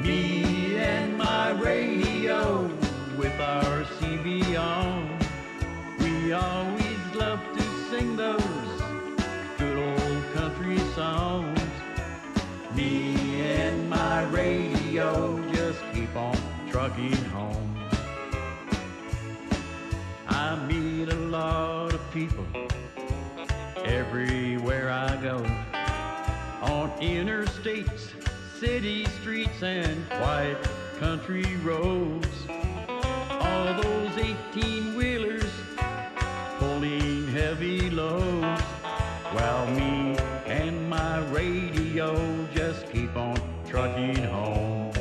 Me and my radio with our CB on. We always love to sing those good old country songs. Me and my radio just keep on trucking home. I meet a lot of people everywhere I go, on interstates, city streets, and quiet country roads. All those 18-wheelers pulling heavy loads, while me and my radio just keep on trucking home.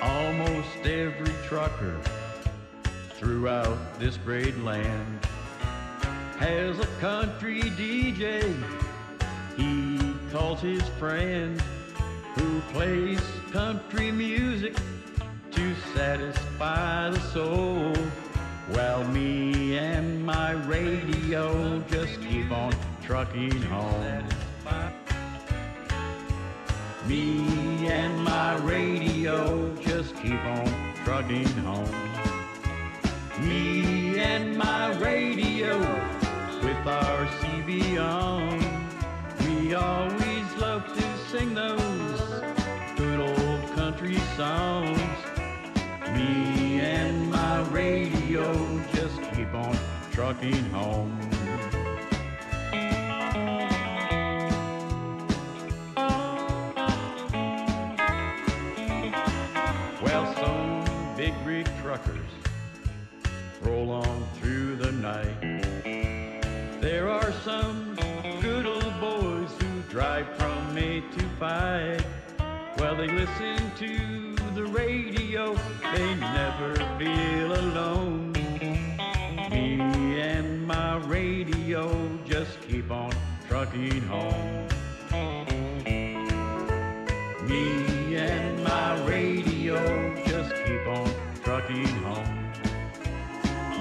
Almost every trucker throughout this great land has a country DJ he calls his friend, who plays country music to satisfy the soul, while me and my radio just keep on trucking home. Me and my radio just keep on trucking home. Me and my radio with our CB on. We always love to sing those good old country songs. Me and my radio just keep on trucking home. Well, some big rig truckers roll on through the night. There are some good old boys who drive from 8 to 5. Well, they listen to the radio, they never feel alone. Me and my radio just keep on trucking home. Me and my radio just keep on trucking home.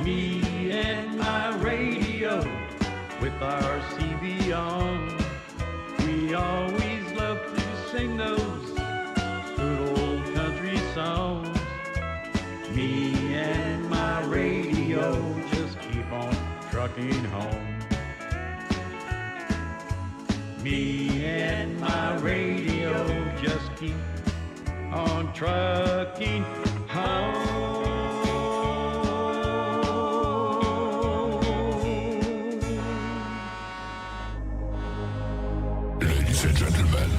Me and my radio with our CB on. We always love to sing those good old country songs. Me and my radio just keep on trucking home. Me and my radio just keep on trucking home. Ladies and gentlemen,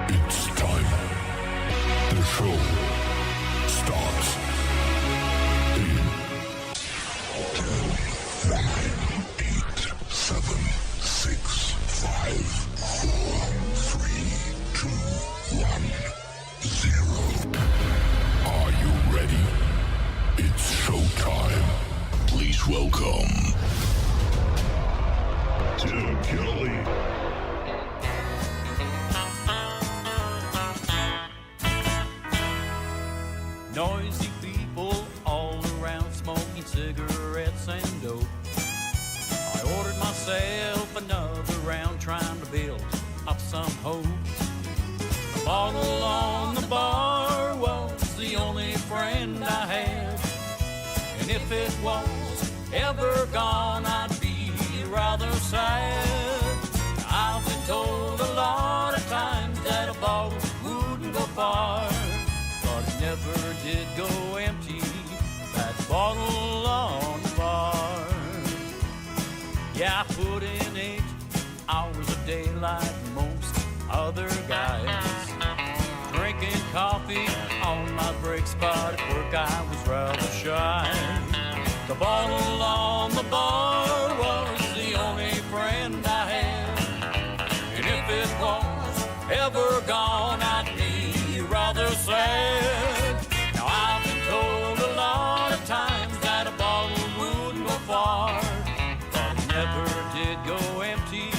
it's time. The show starts in 10, 9, 8, 7, 6, 5, 4, 3, 2, 1, 0. Are you ready? It's showtime. Please welcome Tim Kelly. Noisy people all around smoking cigarettes and dope. I ordered myself another round trying to build up some hope. The bottle on the bar was the only friend I had, and if it was ever gone I'd be rather sad. I've been told a lot of times that a bottle wouldn't go far, but it never did go empty, that bottle on the bar. Yeah, I put in 8 hours a day like most other guys, drinking coffee on my break spot. At work I was rather shy. The bottle on the bar was the only friend I had, and if it was ever gone I'd be rather sad. Now I've been told a lot of times that a bottle wouldn't go far, but it never did go empty,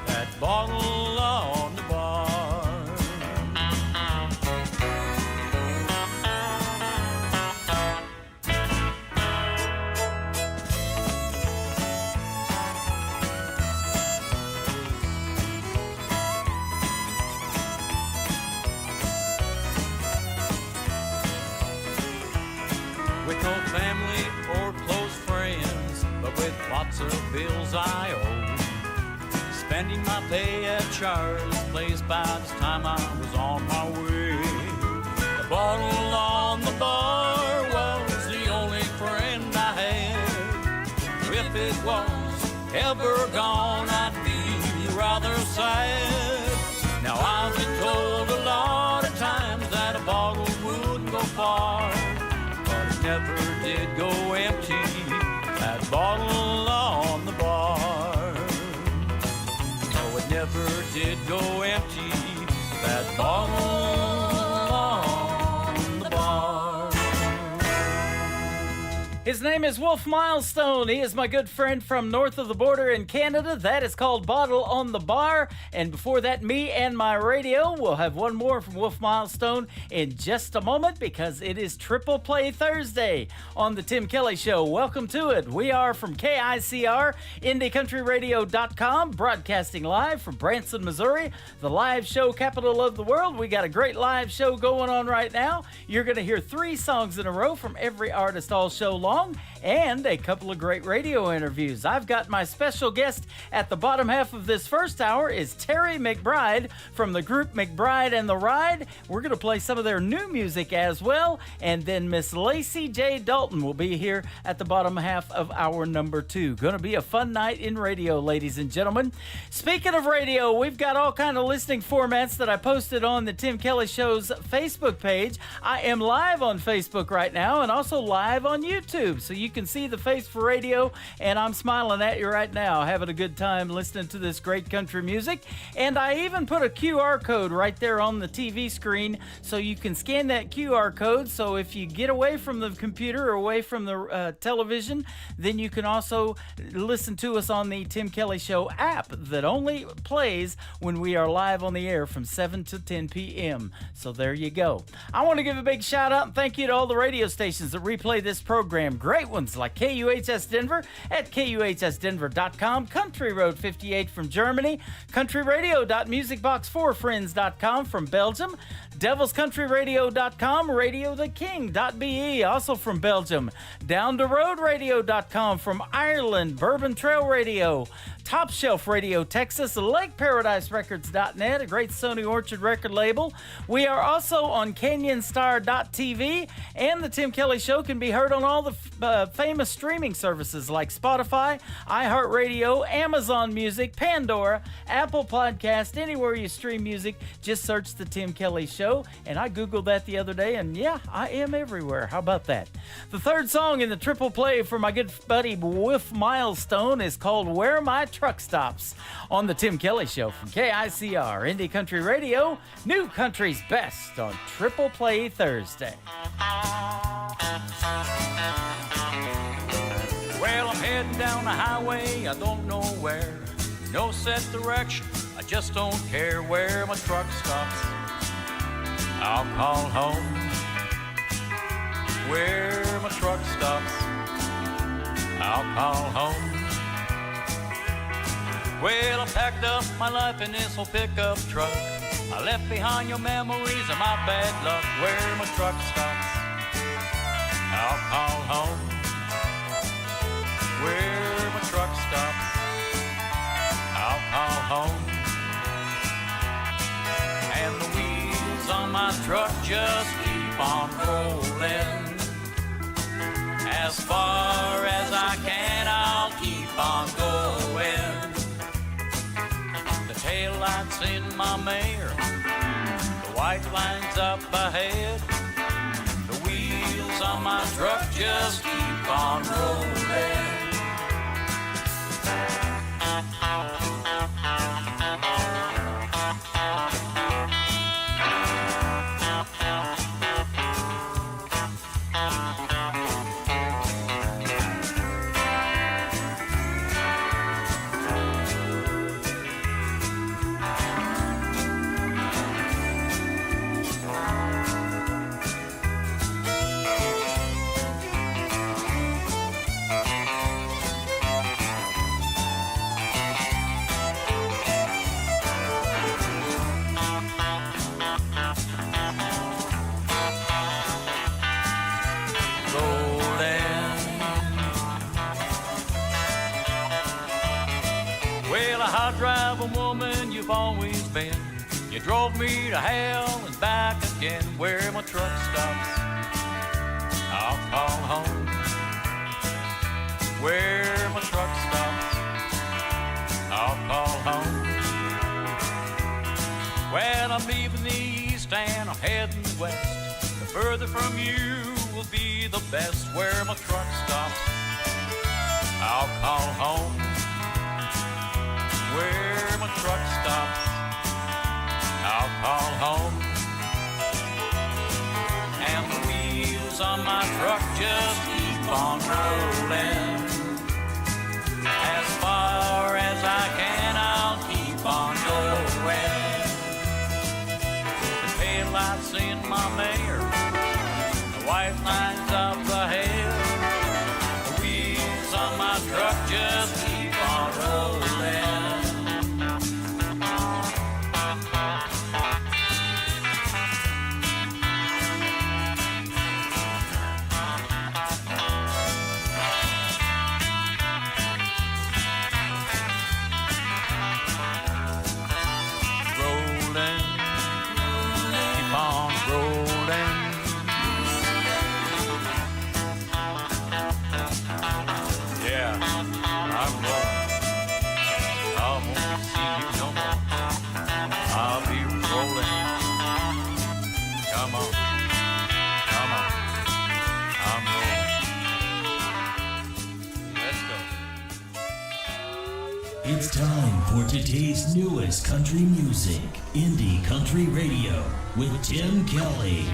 that bottle on the bar. lots of bills I owe. Spending my pay at Charlie's place by this time I was on my way. The bottle on the bar was the only friend I had. If it was ever gone, I'd be rather sad. Now I've been told a lot of times that a bottle wouldn't go far, but it never did go empty, that bottle on the bar. No, it never did go empty, that bottle on the bar. His name is Wolf Milestone. He is my good friend from north of the border in Canada. That is called Bottle on the Bar. And before that, Me and My Radio. We'll have one more from Wolf Milestone in just a moment because it is Triple Play Thursday on the Tim Kelly Show. Welcome to it. We are from KICR, IndieCountryRadio.com, broadcasting live from Branson, Missouri, the live show capital of the world. We got a great live show going on right now. You're going to hear 3 songs in a row from every artist all show long, and a couple of great radio interviews. I've got my special guest at the bottom half of this first hour is Terry McBride from the group McBride and the Ride. We're going to play some of their new music as well, and then Miss Lacey J. Dalton will be here at the bottom half of hour number 2. Going to be a fun night in radio, ladies and gentlemen. Speaking of radio, we've got all kind of listening formats that I posted on the Tim Kelly Show's Facebook page. I am live on Facebook right now and also live on YouTube. So you can see the face for radio, and I'm smiling at you right now, having a good time listening to this great country music. And I even put a QR code right there on the TV screen, so you can scan that QR code. So if you get away from the computer or away from the television, then you can also listen to us on the Tim Kelly Show app that only plays when we are live on the air from 7 to 10 p.m. So there you go. I want to give a big shout out and thank you to all the radio stations that replay this program. Great ones like KUHS Denver at KUHSdenver.com, Country Road 58 from Germany, countryradio.musicbox4friends.com from Belgium, devilscountryradio.com, radiotheking.be, also from Belgium, downtheroadradio.com from Ireland, Bourbon Trail Radio, Top Shelf Radio Texas, LakeParadiseRecords.net, a great Sony Orchard record label. We are also on CanyonStar.tv, and the Tim Kelly Show can be heard on all the famous streaming services like Spotify, iHeartRadio, Amazon Music, Pandora, Apple Podcast, anywhere you stream music, just search the Tim Kelly Show. And I Googled that the other day, and yeah, I am everywhere. How about that? The third song in the triple play for my good buddy Wolf Milestone is called Where My Truck Stops on the Tim Kelly Show from KICR, Indie Country Radio, New Country's Best on Triple Play Thursday. Well, I'm heading down the highway, I don't know where. No set direction, I just don't care where my truck stops. I'll call home where my truck stops. I'll call home. Well, I packed up my life in this old pickup truck. I left behind your memories of my bad luck where my truck stops. I'll call home where my truck stops. I'll call home. And the wheels on my truck just keep on rolling. As far as I can, I'll keep on going. The taillights in my mare, the white lines up ahead. The wheels on my truck just keep on rolling. Well, a hot driving woman you've always been. You drove me to hell and back again. Where my truck stops, I'll call home. Where my truck stops, I'll call home. Well, I'm leaving the east and I'm heading west. The further from you will be the best. Where my truck stops, I'll call home. Where my truck stops, I'll call home. And the wheels on my truck just keep on rolling. As far as I can, I'll keep on going. The taillights in my mare, the white lines up ahead. The wheels on my truck just keep on rolling. It's time for today's newest country music, Indie Country Radio, with Tim Kelly.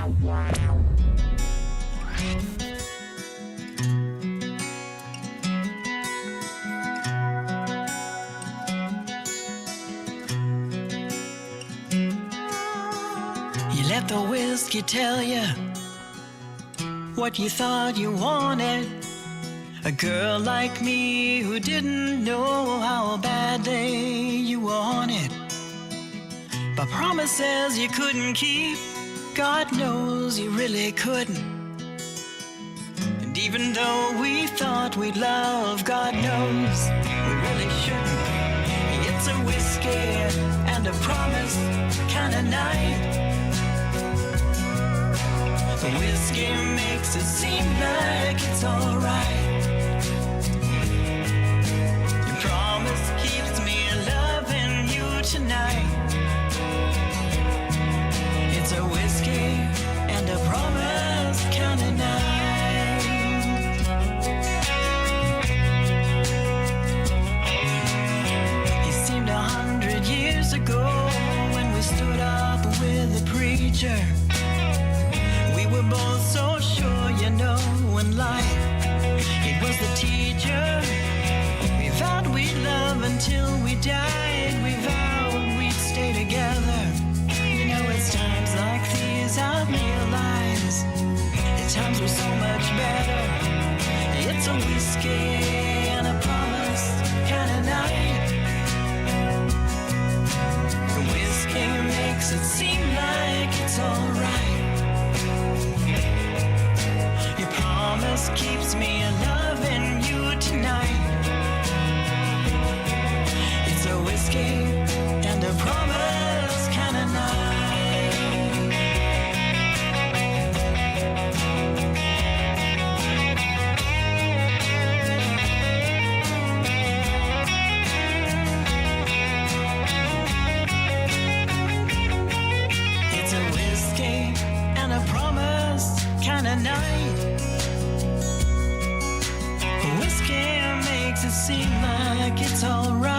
You let the whiskey tell you what you thought you wanted. A girl like me who didn't know how badly you wanted. But promises you couldn't keep, God knows you really couldn't. And even though we thought we'd love, God knows we really shouldn't. It's a whiskey and a promise kind of night. The whiskey makes it seem like it's alright. Keeps me loving you tonight. It's a whiskey and a promise kind of night. It seemed 100 years ago when we stood up with the preacher. We were both so sure, you know, in life it was the teacher. Vowed we'd love until we died. We vowed we'd stay together. You know, it's times like these I realize the times were so much better. It's a whiskey and a promise kind of night. The whiskey makes it seem like it's alright. Your promise keeps me loving you tonight. A whiskey and a promise kind of night. It's a whiskey and a promise kind of night. A whiskey makes it seem like it's alright.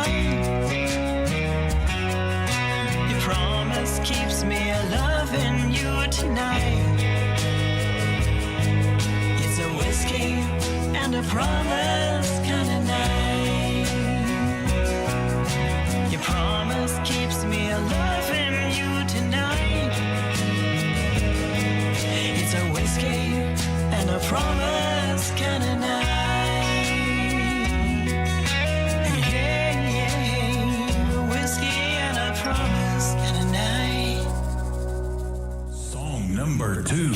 Keeps me loving you tonight. It's a whiskey and a promise kind of night. Your promise keeps me loving you tonight. It's a whiskey and a promise kind of night. Yeah, whiskey and a promise kind of night. Number 2.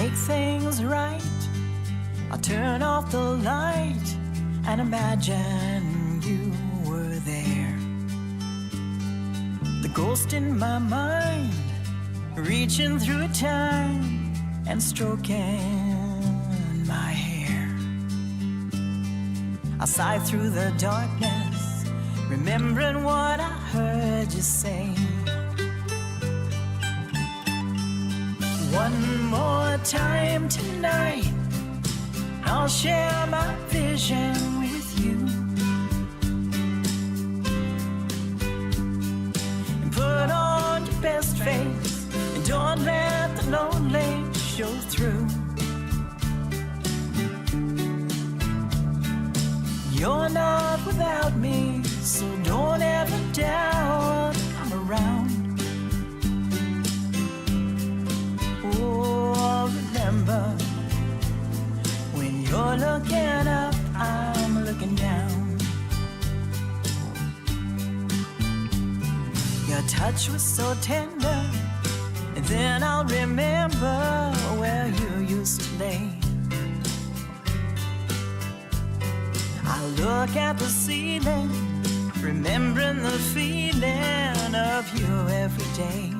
make things right, I'll turn off the light and imagine you were there. The ghost in my mind, reaching through time and stroking my hair. I sigh through the darkness, remembering what I heard you say. One more time tonight, I'll share my vision with you and put on your best face and don't let the lonely show through. You're not without me, so don't ever doubt I'm around. Oh, remember, when you're looking up, I'm looking down. Your touch was so tender, and then I'll remember where you used to lay. I look at the ceiling, remembering the feeling of you every day.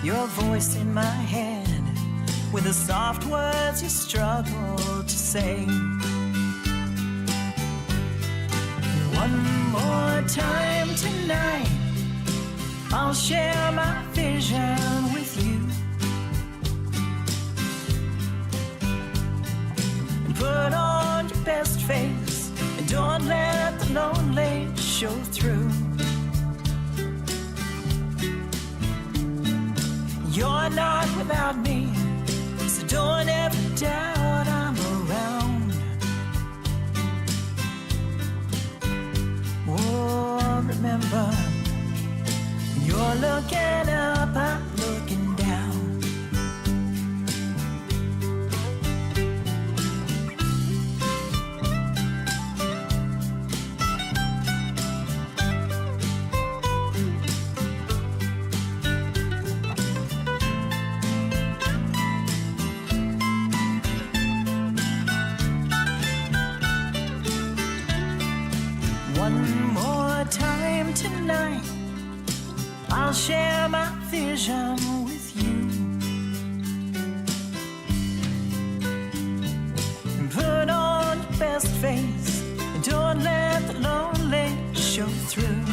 Your voice in my head, with the soft words you struggle to say. One more time tonight, I'll share my vision with you and put on your best face and don't let the lonely show through. You're not without me, so don't ever doubt I'm around. Oh, remember, you're looking up, I'm looking down. Tonight, I'll share my vision with you and put on your best face and don't let the lonely show through.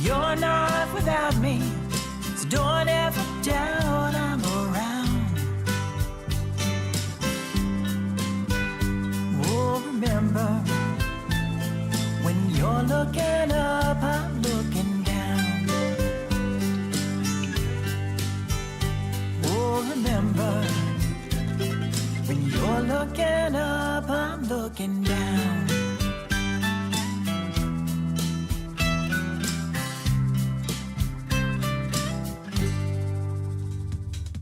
You're not without me, so don't ever doubt I'm around. Oh, remember, when you're looking up, I'm looking down. Oh, remember, when you're looking up, I'm looking down.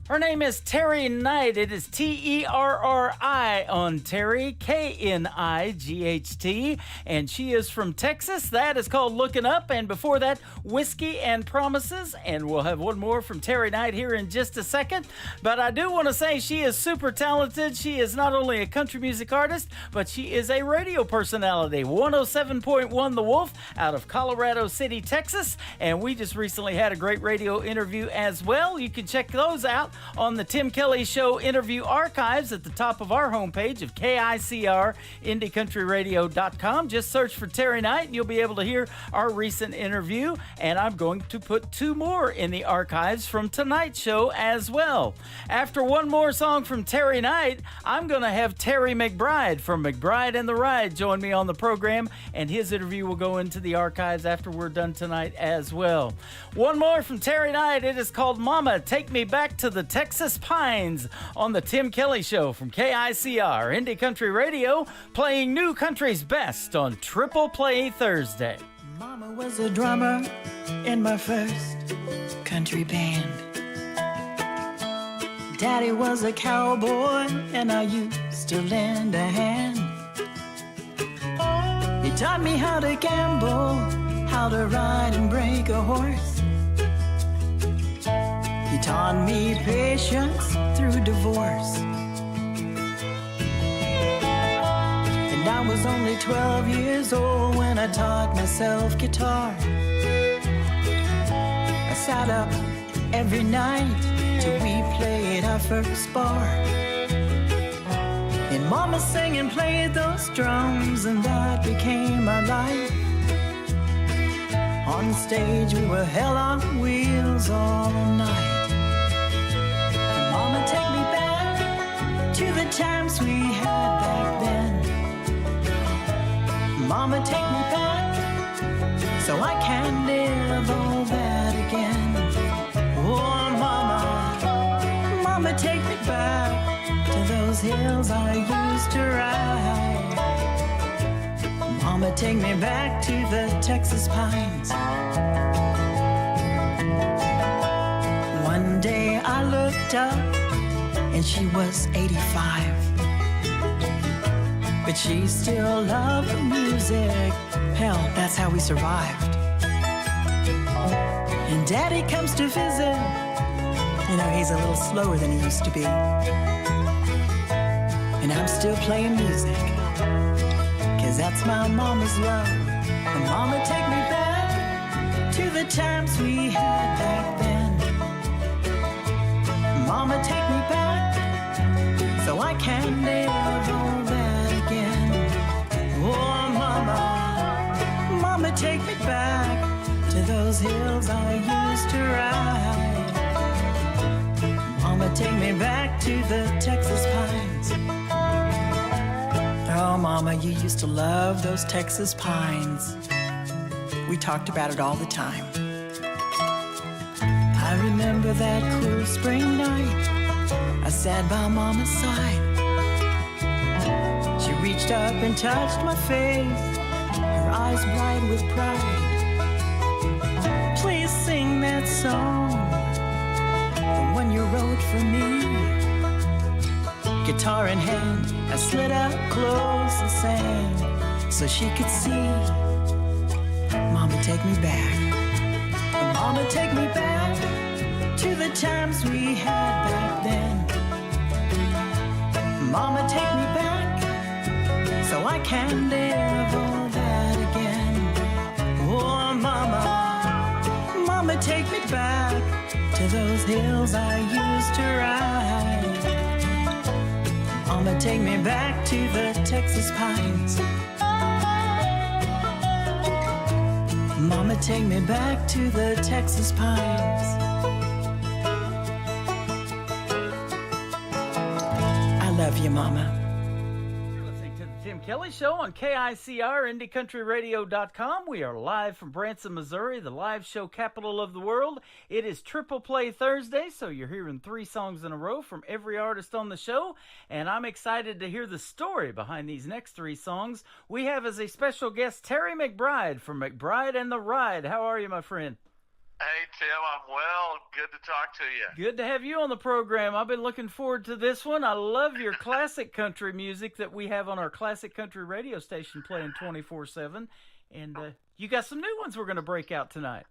Her name is Terry Knight. It is Terri on Terry, Knight, and she is from Texas. That is called Looking Up, and before that, Whiskey and Promises, and we'll have one more from Terry Knight here in just a second. But I do want to say she is super talented. She is not only a country music artist, but she is a radio personality. 107.1 The Wolf out of Colorado City, Texas, and we just recently had a great radio interview as well. You can check those out on the Tim Kelly Show interview archives at the top of our homepage of KICR, IndieCountryRadio.com. Just search for Terry Knight and you'll be able to hear our recent interview. And I'm going to put two more in the archives from tonight's show as well. After one more song from Terry Knight, I'm going to have Terry McBride from McBride and the Ride join me on the program, and his interview will go into the archives after we're done tonight as well. One more from Terry Knight. It is called Mama, Take Me Back to the Texas Pines on the Tim Kelly Show from KICR, Indie Country Radio, playing new country's best on Triple Play Thursday. Mama was a drummer in my first country band. Daddy was a cowboy and I used to lend a hand. He taught me how to gamble, how to ride and break like a horse. He taught me patience through divorce. And I was only 12 years old when I taught myself guitar. I sat up every night till we played our first bar. And Mama sang and played those drums, and that became our life. On stage we were hell on wheels all night. And Mama, take me back to the times we had back then. Mama, take me back so I can live all that again. Oh, Mama, Mama, take me back to those hills I used to ride. Mama, take me back to the Texas pines. One day I looked up and she was 85. But she still loved the music. Hell, that's how we survived. And Daddy comes to visit. You know, he's a little slower than he used to be. And I'm still playing music, 'cause that's my mama's love. And Mama, take me back to the times we had back then. Mama, take me back so I can live all that again. Oh, Mama, Mama, take me back to those hills I used to ride. Mama, take me back to the Texas pines. Oh, Mama, you used to love those Texas pines. We talked about it all the time. I remember that cool spring night. I sat by Mama's side. She reached up and touched my face, her eyes bright with pride. Please sing that song, the one you wrote for me. Guitar in hand, I slid up close and sang so she could see. Mama, take me back. Mama, take me back to the times we had back then. Mama, take me back so I can live all that again. Oh, Mama, Mama, take me back to those hills I used to ride. Mama, take me back to the Texas pines. Mama, take me back to the Texas pines. I love you, Mama. You're listening to the Tim Kelly Show on KICR, IndieCountryRadio.com. We are live from Branson, Missouri, the live show capital of the world. It is Triple Play Thursday, so you're hearing 3 songs in a row from every artist on the show, and I'm excited to hear the story behind these next 3 songs. We have as a special guest Terry McBride from McBride and the Ride. How are you, my friend? Hey, Tim, I'm well. Good to talk to you. Good to have you on the program. I've been looking forward to this one. I love your classic country music that we have on our classic country radio station playing 24/7. And you got some new ones we're going to break out tonight.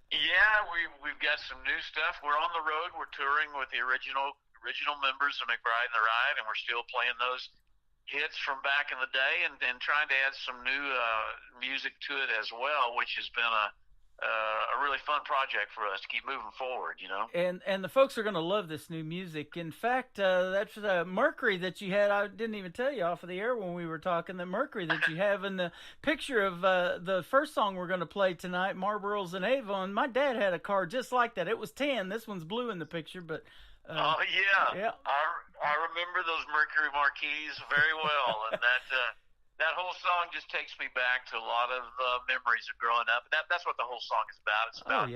Yeah, we've got some new stuff. We're on the road. We're touring with the original members of McBride and the Ride, and we're still playing those hits from back in the day and trying to add some new music to it as well, which has been a really fun project for us to keep moving forward, you know. And the folks are going to love this new music. In fact, that's Mercury that you had. I didn't even tell you off of the air when we were talking. The Mercury that you have in the picture of the first song we're going to play tonight, Marlboros and Avon. My dad had a car just like that. It was tan. This one's blue in the picture, but. Oh yeah. I remember those Mercury marquees very well, and that whole song just takes me back to a lot of memories of growing up. That's what the whole song is about. It's about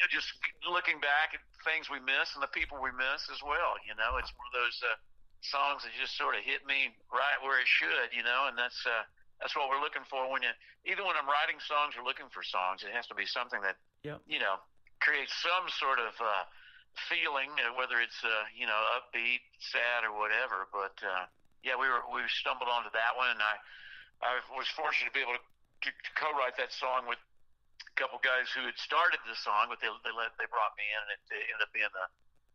just looking back at things we miss and the people we miss as well. You know, it's one of those songs that just sort of hit me right where it should. You know, and that's what we're looking for when either when I'm writing songs or looking for songs. It has to be something that you know creates some sort of feeling, whether it's upbeat, sad, or whatever. But we stumbled onto that one, and I was fortunate to be able to co-write that song with couple guys who had started the song, but they brought me in, and it ended up being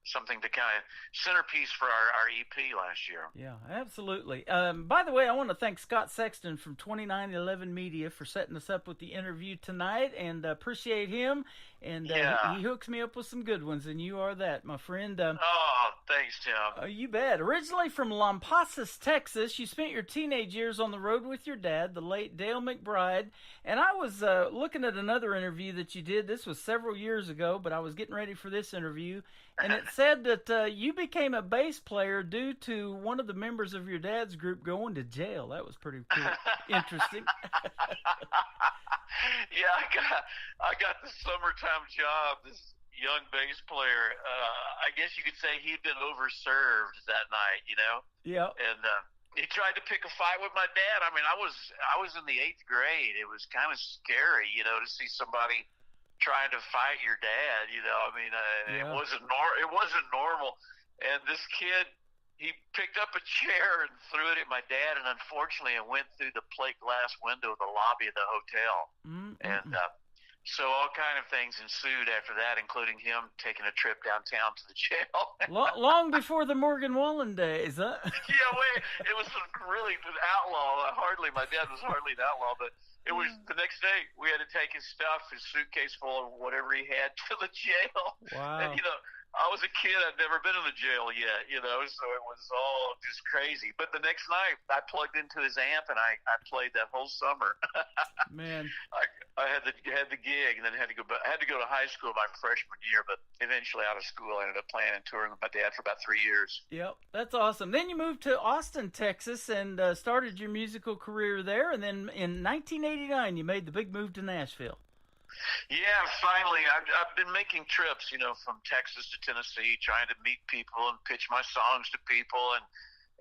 something to kind of centerpiece for our EP last year. Yeah, absolutely. By the way, I want to thank Scott Sexton from 2911 Media for setting us up with the interview tonight, and appreciate him. And he hooks me up with some good ones, and you are that, my friend. Oh, thanks, Tim. You bet. Originally from Lampasas, Texas, you spent your teenage years on the road with your dad, the late Dale McBride. And I was looking at another interview that you did. This was several years ago, but I was getting ready for this interview. And it said that you became a bass player due to one of the members of your dad's group going to jail. That was pretty cool. Interesting. Yeah, I got the summertime job, this young bass player. I guess you could say he'd been overserved that night, you know? Yeah. And he tried to pick a fight with my dad. I mean, I was in the 8th grade. It was kind of scary, you know, to see somebody trying to fight your dad, you know? I mean, it wasn't normal. And this kid, he picked up a chair and threw it at my dad, and unfortunately it went through the plate glass window of the lobby of the hotel. And so all kind of things ensued after that, including him taking a trip downtown to the jail. Long before the Morgan Wallen days, huh? Yeah, it was really an outlaw. My dad was hardly an outlaw, but it was the next day we had to take his stuff, his suitcase full of whatever he had, to the jail. Wow. And, you know, I was a kid. I'd never been in the jail yet, you know, so it was all just crazy. But the next night, I plugged into his amp, and I played that whole summer. Man, I had the gig, and then had to go to high school my freshman year. But eventually, out of school, I ended up playing and touring with my dad for about 3 years. Yep, that's awesome. Then you moved to Austin, Texas, and started your musical career there. And then in 1989, you made the big move to Nashville. Yeah, finally. I've been making trips, you know, from Texas to Tennessee, trying to meet people and pitch my songs to people,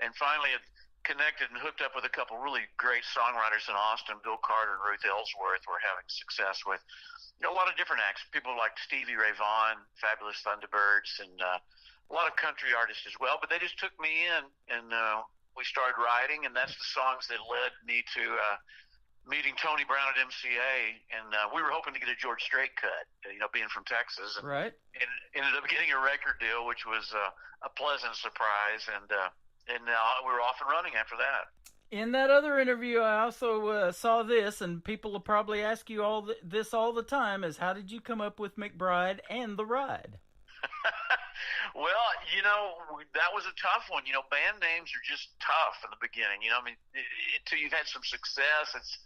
and finally had connected and hooked up with a couple really great songwriters in Austin. Bill Carter and Ruth Ellsworth were having success with, you know, a lot of different acts. People like Stevie Ray Vaughan, Fabulous Thunderbirds, and a lot of country artists as well. But they just took me in, and we started writing, and that's the songs that led me to meeting Tony Brown at MCA, and we were hoping to get a George Strait cut, you know, being from Texas. And, right. And ended up getting a record deal, which was a pleasant surprise, and we were off and running after that. In that other interview, I also saw this, and people will probably ask you this all the time, is how did you come up with McBride and The Ride? Well, you know, that was a tough one. You know, band names are just tough in the beginning. You know, I mean, until you've had some success, it's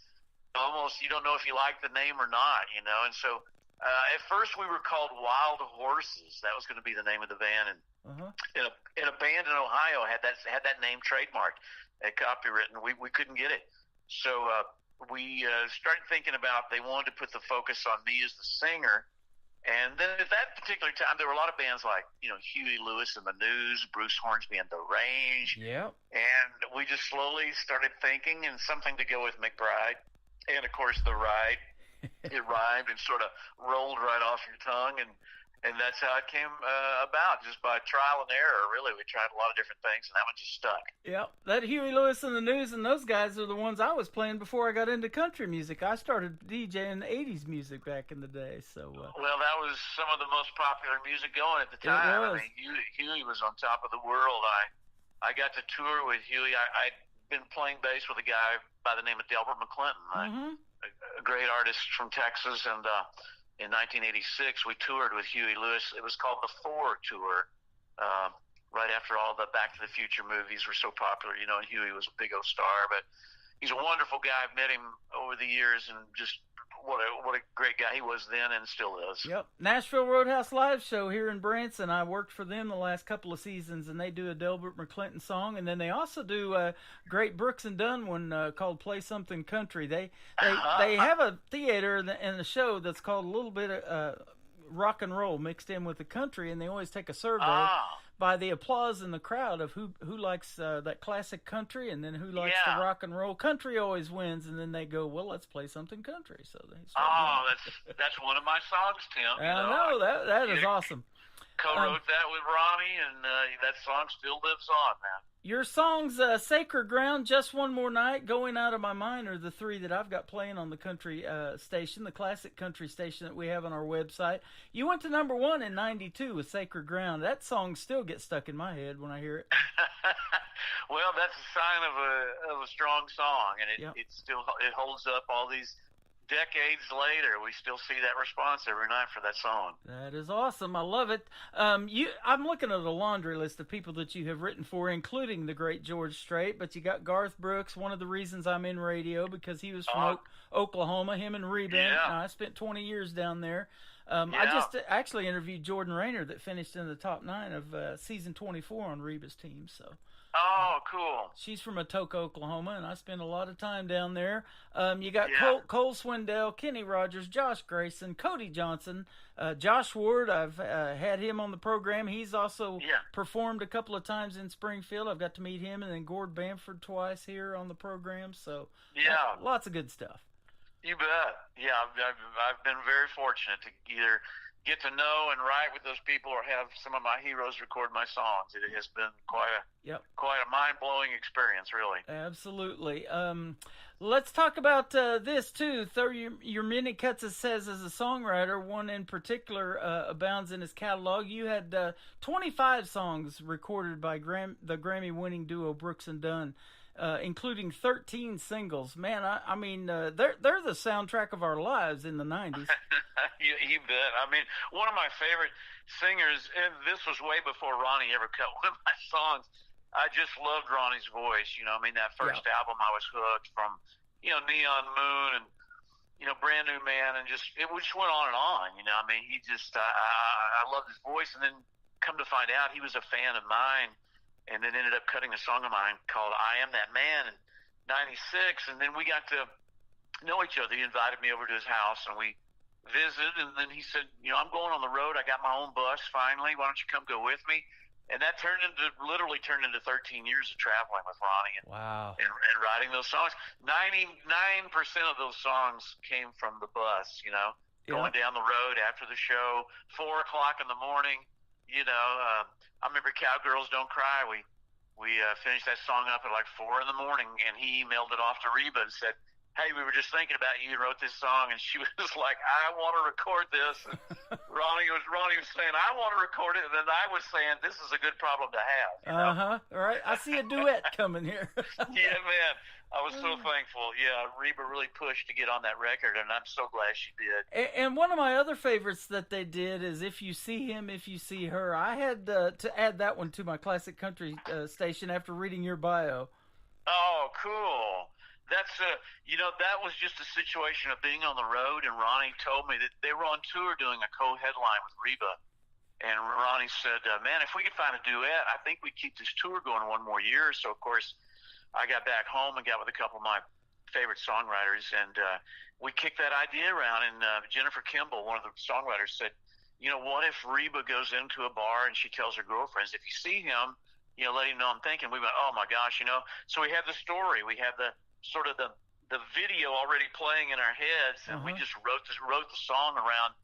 almost, you don't know if you like the name or not, you know. And so at first we were called Wild Horses. That was going to be the name of the band. And in a band in Ohio had that name trademarked, copywritten. We couldn't get it. So we started thinking about, they wanted to put the focus on me as the singer. And then at that particular time, there were a lot of bands like, you know, Huey Lewis and the News, Bruce Hornsby and The Range. Yeah. And we just slowly started thinking, and something to go with McBride. And, of course, The Ride. It rhymed and sort of rolled right off your tongue. And that's how it came about, just by trial and error, really. We tried a lot of different things, and that one just stuck. Yeah, that Huey Lewis and the News and those guys are the ones I was playing before I got into country music. I started DJing 80s music back in the day. So. Well, that was some of the most popular music going at the time. It was. I mean, Huey was on top of the world. I got to tour with Huey. I'd been playing bass with a guy by the name of Delbert McClinton, a great artist from Texas, and in 1986, we toured with Huey Lewis. It was called the Four Tour, right after all the Back to the Future movies were so popular, you know, and Huey was a big old star. But he's a wonderful guy. I've met him over the years, and just what a great guy he was then and still is. Yep. Nashville Roadhouse Live Show here in Branson. I worked for them the last couple of seasons, and they do a Delbert McClinton song, and then they also do a great Brooks and Dunn one called Play Something Country. They have a theater in the show that's called a little bit of rock and roll mixed in with the country, and they always take a survey by the applause in the crowd of who likes that classic country, and then who likes the rock and roll. Country always wins, and then they go, well, let's play something country. So they that's one of my songs, Tim. I know that is awesome. Co-wrote that with Ronnie, and that song still lives on, man. Your songs, Sacred Ground, Just One More Night, Going Out of My Mind are the three that I've got playing on the country station, the classic country station that we have on our website. You went to number 1 in 92 with Sacred Ground. That song still gets stuck in my head when I hear it. Well, that's a sign of a strong song, and it holds up all these decades later. We still see that response every night for that song. That is awesome. I love it. I'm looking at a laundry list of people that you have written for, including the great George Strait, but you got Garth Brooks, one of the reasons I'm in radio, because he was from Oklahoma, him and Reba. Yeah. I spent 20 years down there. I just actually interviewed Jordan Rayner, that finished in the top 9 of season 24 on Reba's team. So. Oh, cool. She's from Atoka, Oklahoma, and I spend a lot of time down there. You got Cole Swindell, Kenny Rogers, Josh Grayson, Cody Johnson, Josh Ward. I've had him on the program. He's also performed a couple of times in Springfield. I've got to meet him, and then Gord Bamford twice here on the program. So lots of good stuff. You bet. Yeah, I've been very fortunate to either get to know and write with those people or have some of my heroes record my songs. It has been quite a mind-blowing experience, really. Absolutely. Let's talk about this, too. Though your many cuts, it says, as a songwriter, one in particular abounds in his catalog. You had 25 songs recorded by the Grammy-winning duo Brooks and Dunn, including 13 singles. Man, I mean, they're the soundtrack of our lives in the 90s. You bet. I mean, one of my favorite singers, and this was way before Ronnie ever cut one of my songs. I just loved Ronnie's voice. You know, I mean, that first album, I was hooked from, Neon Moon and, Brand New Man, and just went on and on. I mean, he just, I loved his voice, and then come to find out he was a fan of mine, and then ended up cutting a song of mine called I Am That Man in 96, and then we got to know each other. He invited me over to his house, and we visited, and then he said, I'm going on the road. I got my own bus finally. Why don't you come go with me? And that literally turned into 13 years of traveling with Ronnie and writing those songs. 99% of those songs came from the bus, going down the road after the show, 4 o'clock in the morning. I remember Cowgirls Don't Cry. We finished that song up at like 4 in the morning, and he emailed it off to Reba and said, hey, we were just thinking about you and wrote this song. And she was like, I want to record this. And Ronnie was saying, I want to record it. And then I was saying, this is a good problem to have. All right. I see a duet coming here. Yeah, man. I was so thankful. Yeah, Reba really pushed to get on that record, and I'm so glad she did. And one of my other favorites that they did is If You See Him, If You See Her. I had to add that one to my classic country station after reading your bio. Oh, cool. That's that was just a situation of being on the road, and Ronnie told me that they were on tour doing a co-headline with Reba, and Ronnie said, man, if we could find a duet, I think we'd keep this tour going one more year. So, of course, I got back home and got with a couple of my favorite songwriters, and we kicked that idea around, and Jennifer Kimball, one of the songwriters, said, what if Reba goes into a bar and she tells her girlfriends, if you see him, let him know I'm thinking. We went, oh, my gosh, So we had the story. We had the sort of the video already playing in our heads, and we just wrote the song around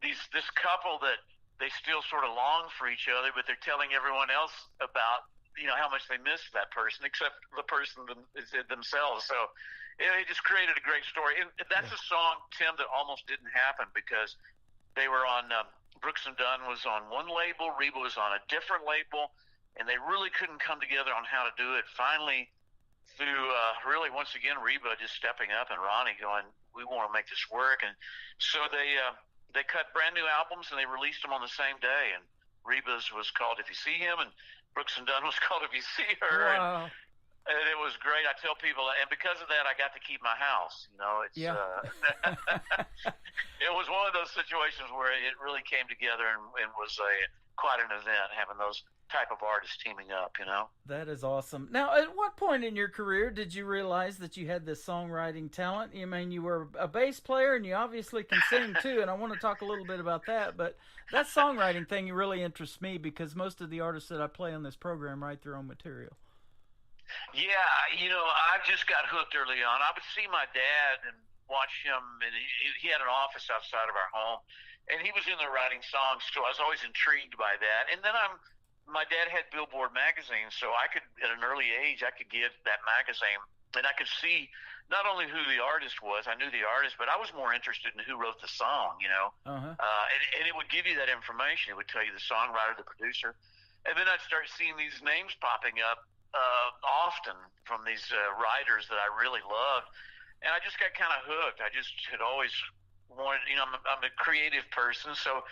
this couple that they still sort of long for each other, but they're telling everyone else about how much they miss that person, except the person themselves. So it just created a great story. And that's a song, Tim, that almost didn't happen because they were on Brooks and Dunn was on one label, Reba was on a different label, and they really couldn't come together on how to do it. Finally, through really once again Reba just stepping up and Ronnie going, we want to make this work, and so they cut brand new albums and they released them on the same day. And Reba's was called If You See Him, and Brooks and Dunn was called If You See Her. Wow. And it was great. I tell people, and because of that, I got to keep my house. It was one of those situations where it really came together and was quite an event having those type of artists teaming up. That is awesome. Now, at what point in your career did you realize that you had this songwriting talent? I mean, you were a bass player, and you obviously can sing too, and I want to talk a little bit about that, but that songwriting thing really interests me because most of the artists that I play on this program write their own material. Yeah, I just got hooked early on. I would see my dad, and watch him, and he had an office outside of our home, and he was in there writing songs. So I was always intrigued by that. And then my dad had Billboard magazine, so I could, at an early age, I could get that magazine, and I could see not only who the artist was, I knew the artist, but I was more interested in who wrote the song, you know. And it would give you that information. It would tell you the songwriter, the producer. And then I'd start seeing these names popping up often from these writers that I really loved. And I just got kind of hooked. I just had always wanted, you know, I'm a creative person, so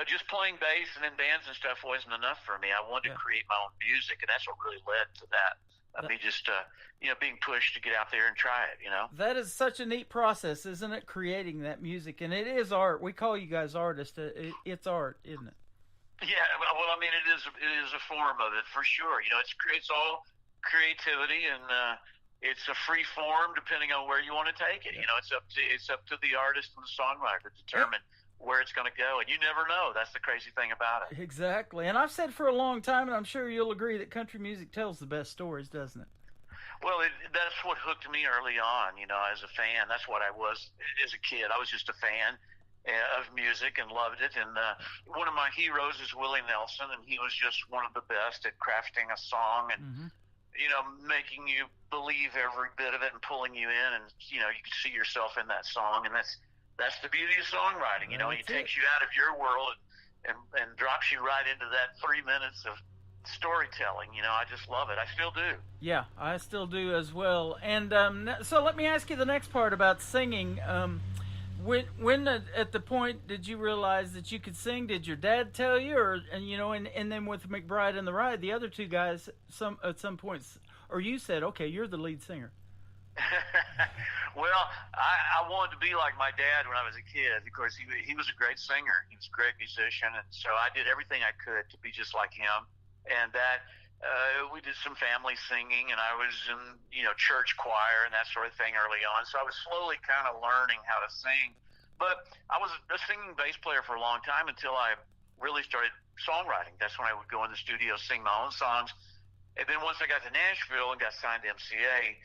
just playing bass and in bands and stuff wasn't enough for me. I wanted to create my own music, and that's what really led to that. Me just, you know, being pushed to get out there and try it, you know. That is such a neat process, isn't it? Creating that music, and it is art. We call you guys artists. It's art, isn't it? Yeah, well, I mean, it is a form of it for sure. You know, it's all creativity, and it's a free form depending on where you want to take it. You know, it's up to the artist and the songwriter to determine where it's going to go, and you never know. That's the crazy thing about it. Exactly. And I've said for a long time, and I'm sure you'll agree, that country music tells the best stories, doesn't it? Well, that's what hooked me early on, you know, as a fan. That's what I was as a kid. I was just a fan of music and loved it. And one of my heroes is Willie Nelson, and he was just one of the best at crafting a song and, you know, making you believe every bit of it and pulling you in, and, you know, you can see yourself in that song, and that's the beauty of songwriting. You know, he takes you out of your world and drops you right into that 3 minutes of storytelling. You know, I just love it. I still do. Yeah, I still do as well. And so let me ask you the next part about singing. When at the point did you realize that you could sing? Did your dad tell you, and then with McBride and the Ride, the other two guys, at some points, or you said, okay, you're the lead singer? Well, I wanted to be like my dad when I was a kid. Of course, he was a great singer. He was a great musician, and so I did everything I could to be just like him. And that we did some family singing, and I was in, you know, church choir and that sort of thing early on. So I was slowly kind of learning how to sing. But I was a singing bass player for a long time until I really started songwriting. That's when I would go in the studio, sing my own songs. And then once I got to Nashville and got signed to MCA,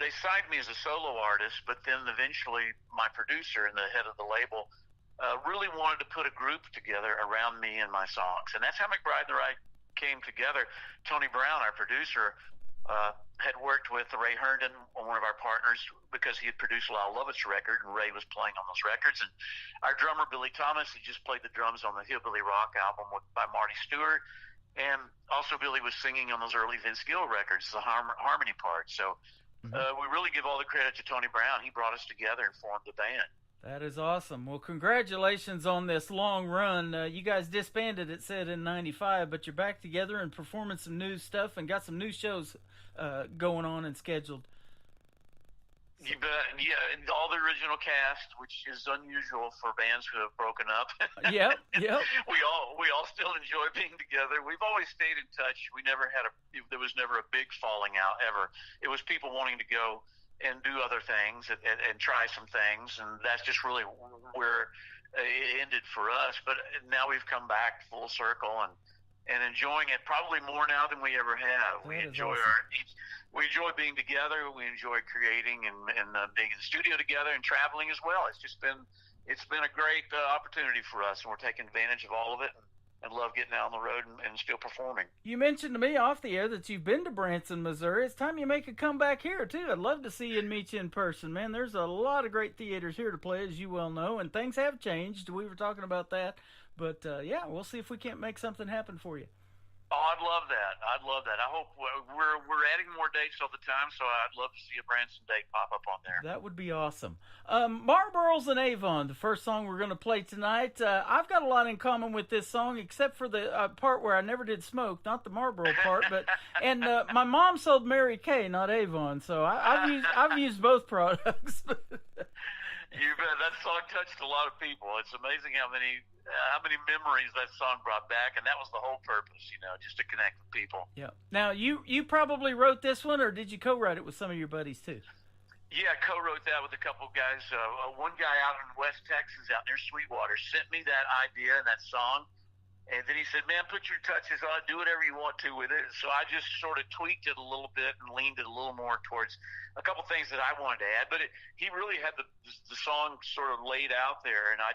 they signed me as a solo artist, but then eventually my producer and the head of the label really wanted to put a group together around me and my songs. And that's how McBride and the Ride came together. Tony Brown, our producer, had worked with Ray Herndon, one of our partners, because he had produced Lyle Lovett's record, and Ray was playing on those records. And our drummer, Billy Thomas, he just played the drums on the Hillbilly Rock album by Marty Stewart. And also Billy was singing on those early Vince Gill records, the harmony part. So we really give all the credit to Tony Brown. He brought us together and formed the band. That is awesome. Well, congratulations on this long run. You guys disbanded, it said, in '95, but you're back together and performing some new stuff and got some new shows going on and scheduled. You bet. Yeah, and all the original cast, which is unusual for bands who have broken up. Yep. We all still enjoy being together. We've always stayed in touch. There was never a big falling out ever. It was people wanting to go and do other things and try some things, and that's just really where it ended for us. But now we've come back full circle and enjoying it probably more now than we ever have. We enjoy we enjoy being together. We enjoy creating and being in the studio together and traveling as well. It's been a great opportunity for us, and we're taking advantage of all of it. And love getting out on the road and still performing. You mentioned to me off the air that you've been to Branson, Missouri. It's time you make a comeback here, too. I'd love to see you and meet you in person, man. There's a lot of great theaters here to play, as you well know, and things have changed. We were talking about that. But, yeah, we'll see if we can't make something happen for you. Oh, I'd love that. I hope we're adding more dates all the time, so I'd love to see a Branson date pop up on there. That would be awesome. Marlboros and Avon, the first song we're going to play tonight. I've got a lot in common with this song, except for the part where I never did smoke, not the Marlboro part. And my mom sold Mary Kay, not Avon, so I've used both products. You bet. That song touched a lot of people. It's amazing how many memories that song brought back, and that was the whole purpose, you know, just to connect with people. Yeah. Now, you probably wrote this one, or did you co-write it with some of your buddies, too? Yeah, I co-wrote that with a couple of guys. One guy out in West Texas, out near Sweetwater, sent me that idea and that song, And then he said, man, put your touches on it, do whatever you want to with it. So I just sort of tweaked it a little bit and leaned it a little more towards a couple things that I wanted to add. But he really had the song sort of laid out there, and I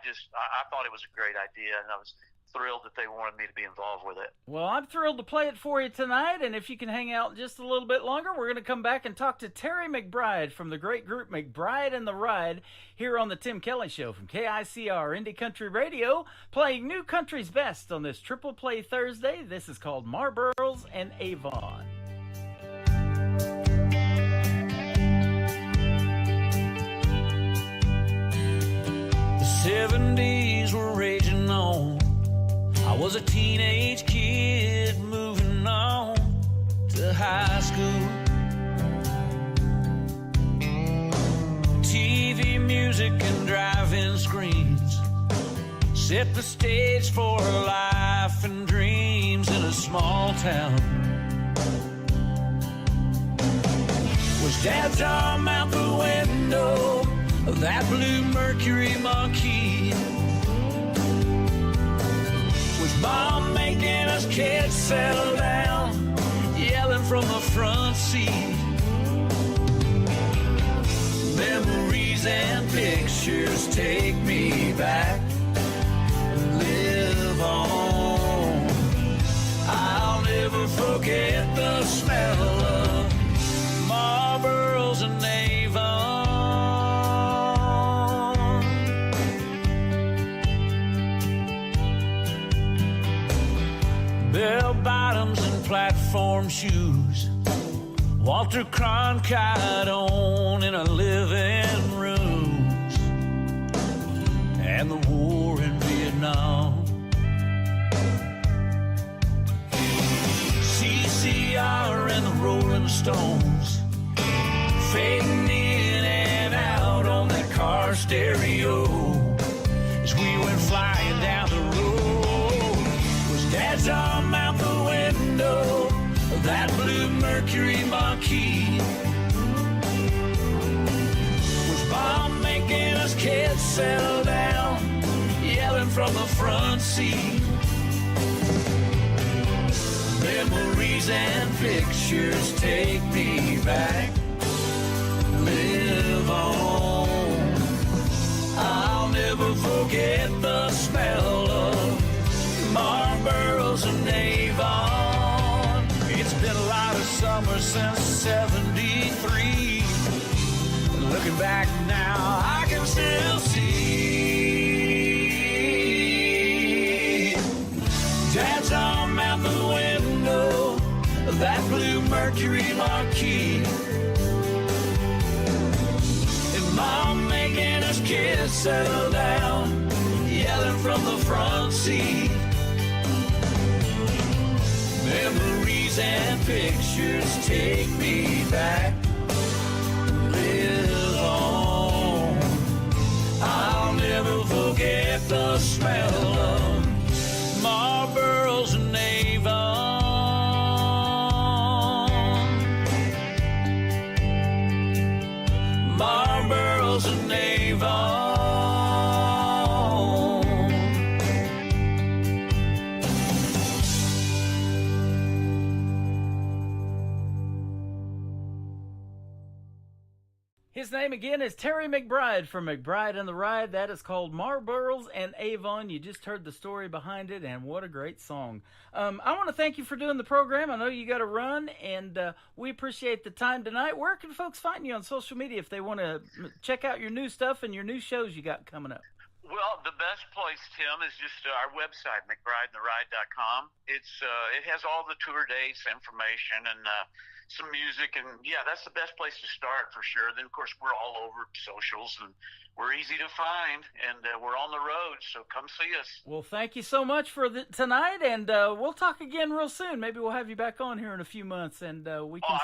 thought it was a great idea, and I was thrilled that they wanted me to be involved with it. Well, I'm thrilled to play it for you tonight, and if you can hang out just a little bit longer, we're going to come back and talk to Terry McBride from the great group McBride and the Ride here on the Tim Kelly Show from KICR Indie Country Radio, playing New Country's Best on this Triple Play Thursday. This is called Marlboros and Avon. The 70s were raging on. I was a teenage kid moving on to high school. TV, music, and drive-in screens set the stage for life and dreams in a small town. Was Dad's arm out the window of that blue Mercury Marquis? Was Mom making us kids settle down, yelling from the front seat? Memories and pictures take me back and live on. I'll never forget the smell of Marlboros and Avon. Bell bottoms and platform shoes, Walter Cronkite on in our living rooms, and the war in Vietnam. CCR and the Rolling Stones fading in and out on that car stereo as we went flying down the road. Was Dad's arm out the window of that blue Mercury Marquis? Was Mom making us kids settle down, yelling from the front seat? Memories and pictures take me back, live on. I'll never forget the smell of Marlboros and Avon. It's been a lot of summers since '73. Looking back now, I can still see Dad's arm out the window of that blue Mercury Marquis, and Mom making us kids settle down, yelling from the front seat. Memories and pictures take me back, live on. I'll never forget the smell of Marlboros and Avon. Marlboros and Avon. His name again is Terry McBride from McBride and the Ride. That is called Marlboros and Avon. You just heard the story behind it, and what a great song. I want to thank you for doing the program. I know you got to run, and we appreciate the time tonight. Where can folks find you on social media if they want to check out your new stuff and your new shows you got coming up? Well, the best place, Tim, is just our website, McBrideandtheride.com. It has all the tour dates, information, and some music, and yeah, that's the best place to start for sure. Then of course we're all over socials, and we're easy to find, and we're on the road, so come see us. Well, thank you so much for tonight, and we'll talk again real soon. Maybe we'll have you back on here in a few months, and we can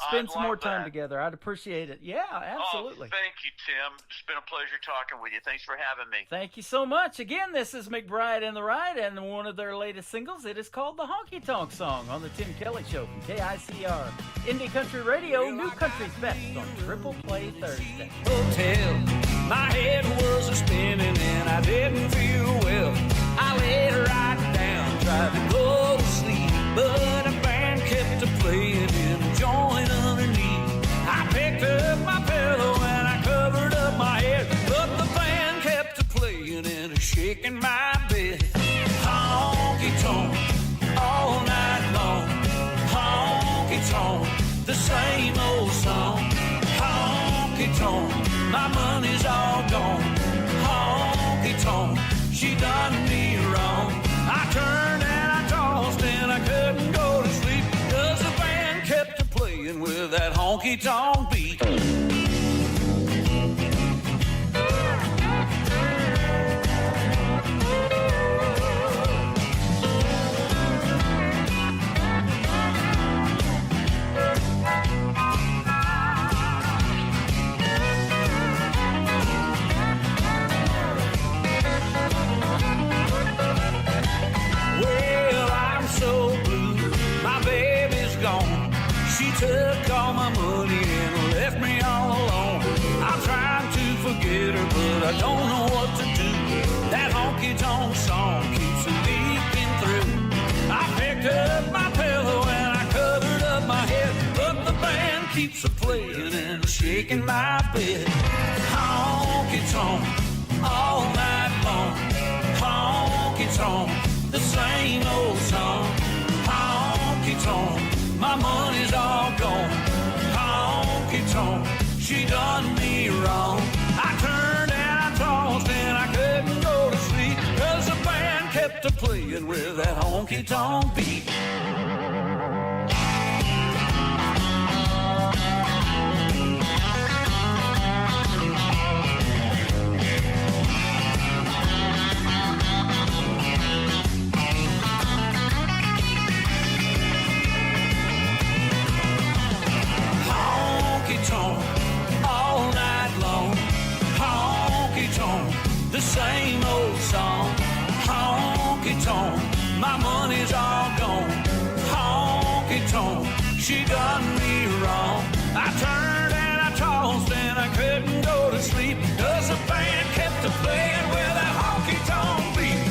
spend some more time together. I'd appreciate it. Yeah, absolutely. Oh, thank you, Tim. It's been a pleasure talking with you. Thanks for having me. Thank you so much. Again, this is McBride and the Ride, and one of their latest singles. It is called the Honky Tonk Song on the Tim Kelly Show from KICR Indie Country Radio, New Country's Best on Triple Play Thursday. Hotel, my head was a spinning and I didn't feel well. I laid right down shaking my bed. Honky tonk all night long. Honky tonk, the same old song. Honky tonk, my money's all gone. Honky tonk, she done me wrong. I turned and I tossed and I couldn't go to sleep, 'cause the band kept playing with that honky tonk beat. Took all my money and left me all alone. I'm trying to forget her, but I don't know what to do. That honky-tonk song keeps leaking through. I picked up my pillow and I covered up my head, but the band keeps a-playing and shaking my bed. Honky-tonk all night long. Honky-tonk, the same old song. Honky-tonk, my money's all gone. Honky-tonk, she done me wrong. I turned and I tossed and I couldn't go to sleep, 'cause the band kept a-playing with that honky-tonk beat. All night long, honky-tonk, the same old song. Honky-tonk, my money's all gone. Honky-tonk, she done me wrong. I turned and I tossed and I couldn't go to sleep, 'cause the band kept a-playing with that honky-tonk beat.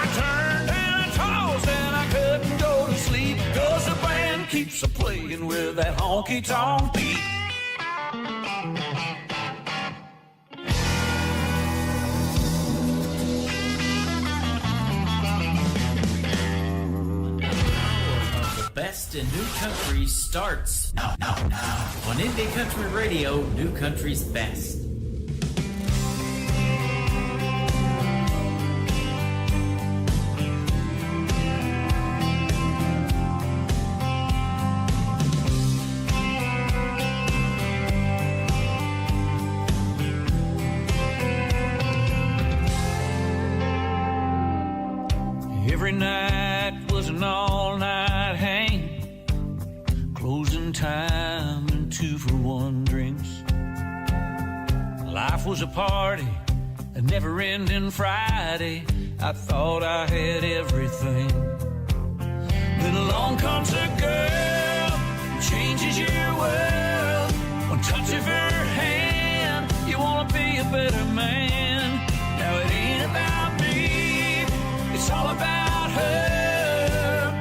I turned and I tossed and I couldn't go to sleep, 'cause the band keeps a-playing with that honky-tonk beat. Best in New Country starts now. On Indie Country Radio, New Country's best. Every night was an all-night hang, closing time and 2-for-1 drinks. Life was a party, a never-ending Friday. I thought I had everything. Then along comes a girl who changes your world. One touch of her hand, you want to be a better man. Now it ain't about me, it's all about her.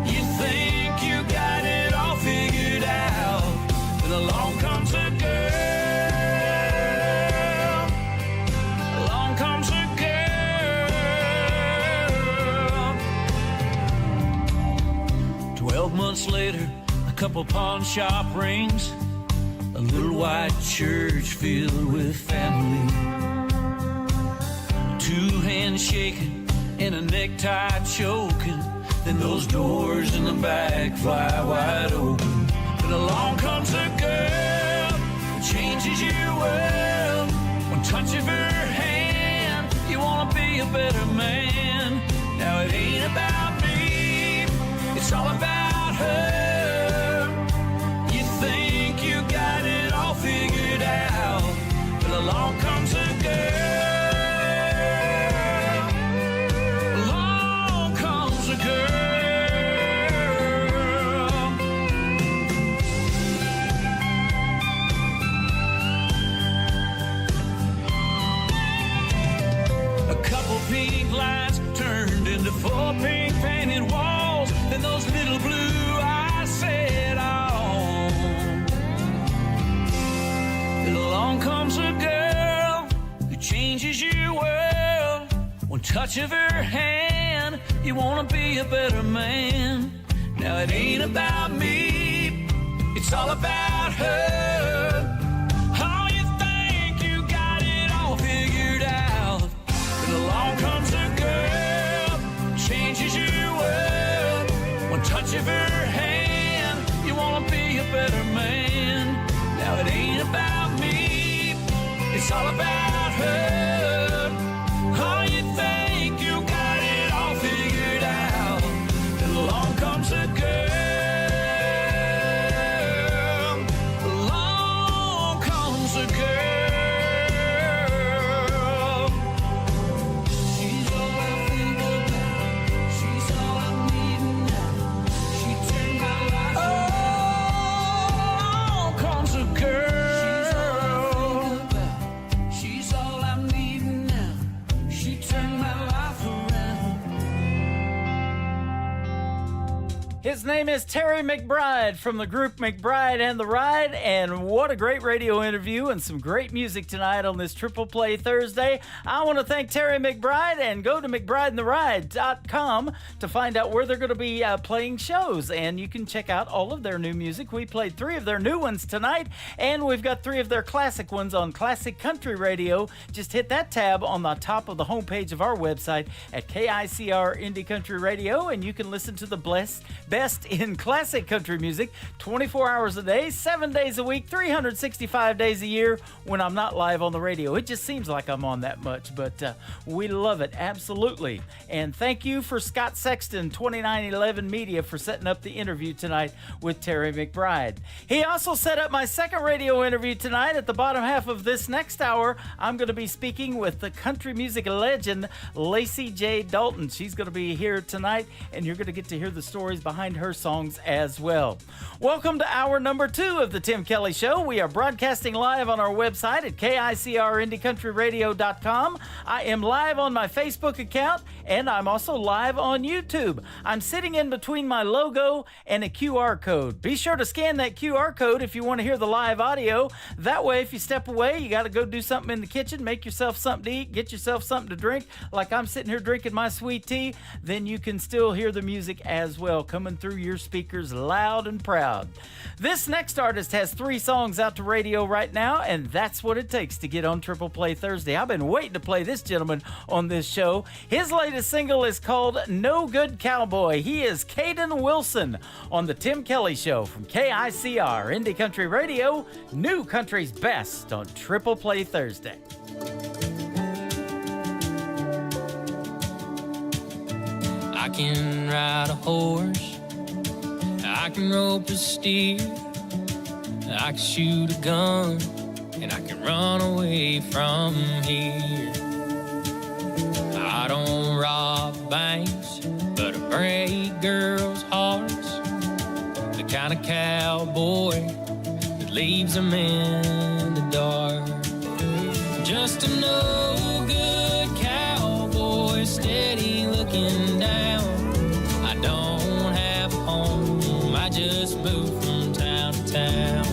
You think you got it all figured out, but along comes a girl. Along comes a girl. 12 months later, a couple pawn shop rings, a little white church filled with family. 2 hands shaking and a necktie choking, then those doors in the back fly wide open. And along comes a girl who changes your world. One touch of her hand, you want to be a better man. Now it ain't about me, it's all about her. You think you got it all figured out, but along comes a girl. Pink lights turned into 4 pink painted walls, then those little blue eyes set on. And along comes a girl who changes your world. One touch of her hand, you wanna be a better man. Now it ain't about me, it's all about her. Oh, you think you got it all figured out, but along comes a girl, changes your world. One touch of her hand, you wanna be a better man. Now it ain't about me, it's all about her. Oh, you think you got it all figured out, and along comes a girl, along comes a girl. She's all I think about, she's all I need now. She turned my life around. Along comes a girl. She's all I need now. She turned my life around. His name is Terry McBride from the group McBride and the Ride, and what a great radio interview and some great music tonight on this Triple Play Thursday. I want to thank Terry McBride, and go to McBrideandTheRide.com to find out where they're going to be playing shows, and you can check out all of their new music. We played 3 of their new ones tonight, and we've got 3 of their classic ones on Classic Country Radio. Just hit that tab on the top of the homepage of our website at KICR Indie Country Radio, and you can listen to the best in classic country music 24 hours a day, 7 days a week, 365 days a year when I'm not live on the radio. It just seems like I'm on that much, but we love it, absolutely. And thank you for Scott Sexton, 2911 Media, for setting up the interview tonight with Terry McBride. He also set up my second radio interview tonight. At the bottom half of this next hour, I'm going to be speaking with the country music legend, Lacey J. Dalton. She's going to be here tonight, and you're going to get to hear the stories behind her songs as well. Welcome to hour number 2 of the Tim Kelly Show. We are broadcasting live on our website at KICRIndieCountryRadio.com. I am live on my Facebook account, and I'm also live on YouTube. I'm sitting in between my logo and a QR code. Be sure to scan that QR code if you want to hear the live audio. That way, if you step away, you got to go do something in the kitchen, make yourself something to eat, get yourself something to drink, like I'm sitting here drinking my sweet tea, then you can still hear the music as well, coming through your speakers loud and proud. This next artist has 3 songs out to radio right now, and that's what it takes to get on Triple Play Thursday. I've been waiting to play this gentleman on this show. His latest single is called No Good Cowboy. He is Caden Wilson on the Tim Kelly Show from KICR Indie Country Radio, new country's best on Triple Play Thursday. I can ride a horse, I can rope a steer, I can shoot a gun, and I can run away from here. I don't rob banks, but I break girls' hearts, the kind of cowboy that leaves them in the dark. Just a no-good cowboy, steady looking down. I don't have a home, I just moved from town to town.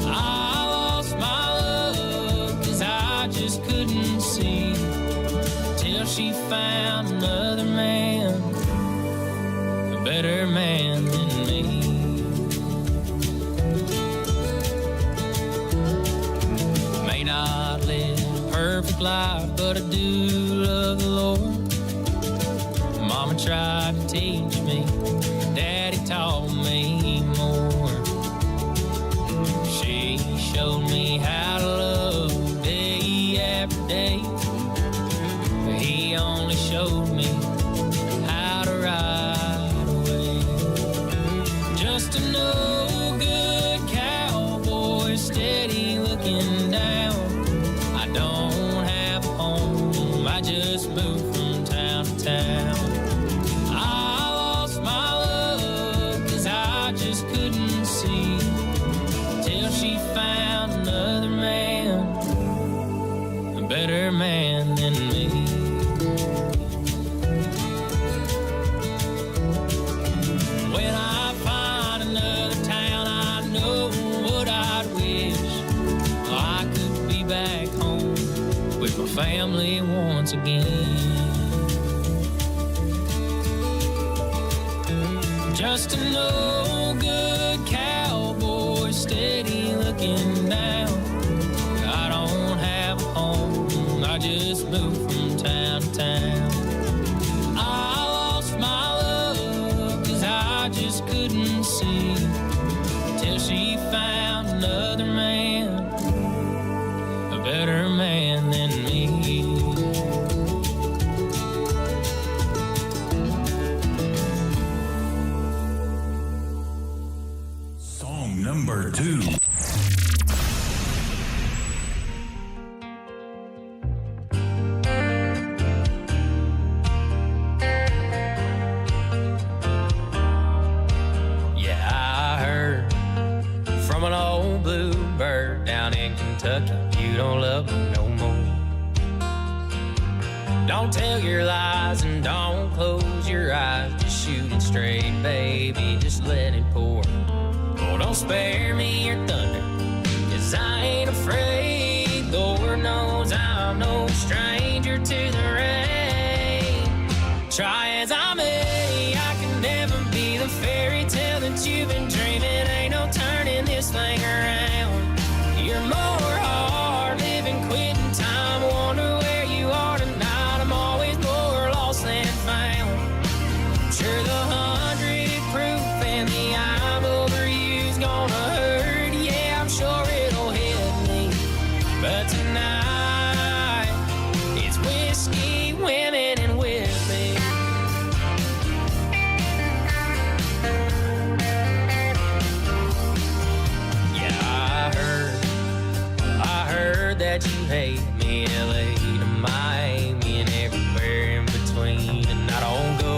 I lost my love, 'cause I just couldn't see, till she found another man, a better man than me. May not live a perfect life, but I do love the Lord. Mama tried to teach me, Daddy taught me more. She showed me how to love day after day, but he only showed me how to ride away. Just a no-good cowboy, steady looking down. I don't have a home, I just moved from town to town. Better man than me. When I find another town, I know what I'd wish. I could be back home with my family once again. Just a no good cowboy, steady looking down. I don't have a home, I just moved from town to town. I lost my love 'cause I just couldn't see till she found another man, a better man than me. Song number 2. You don't love me no more. Don't tell your lies and don't close your eyes. Just shoot it straight, baby, just let it pour. Oh, don't spare me your thunder, 'cause I ain't afraid. Lord knows I'm no stranger to the rain. Try as I may, I can never be the fairy tale that you've been dreaming. Ain't no turning this thing around. You're more hard living, quitting time. Wonder where you are tonight. I'm always more lost than found. Sure, the 100 proof and the I'm over you's gonna hurt. Yeah, I'm sure it'll hit me. But tonight, it's whiskey, women, and Whitley. That you hate me, LA to Miami and everywhere in between. And I don't go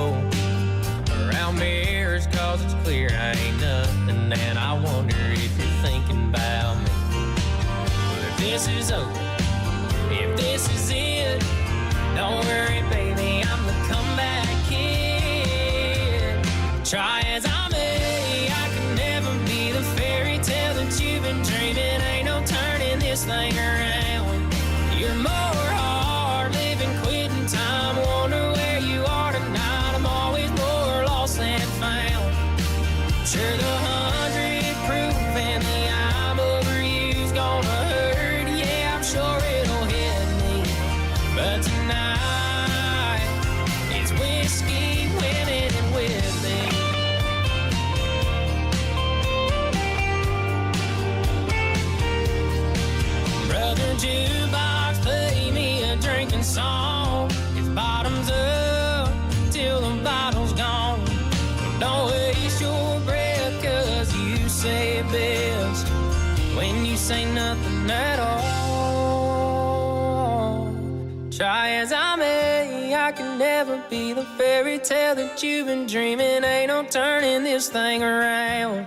around mirrors 'cause it's clear I ain't nothing. And I wonder if you're thinking about me. Well, if this is over, if this is it, don't worry, baby, I'm the comeback kid. Try as I may, I can never be the fairy tale that you've been dreaming. Ain't no turning this thing around. You're more hard living, quitting time. Wonder where you are tonight. I'm always more lost than found. Sure, the 100 proof and the I'm over you's gonna hurt. Yeah, I'm sure it'll hit me. But tonight, it's whiskey, women, and Whitley. Brother Jukebox, play me a drinking song. It's bottoms up till the bottle's gone. Don't waste your breath, 'cause you say it best when you say nothing at all. Try as I may, I can never be the fairy tale that you've been dreaming. Ain't no turning this thing around.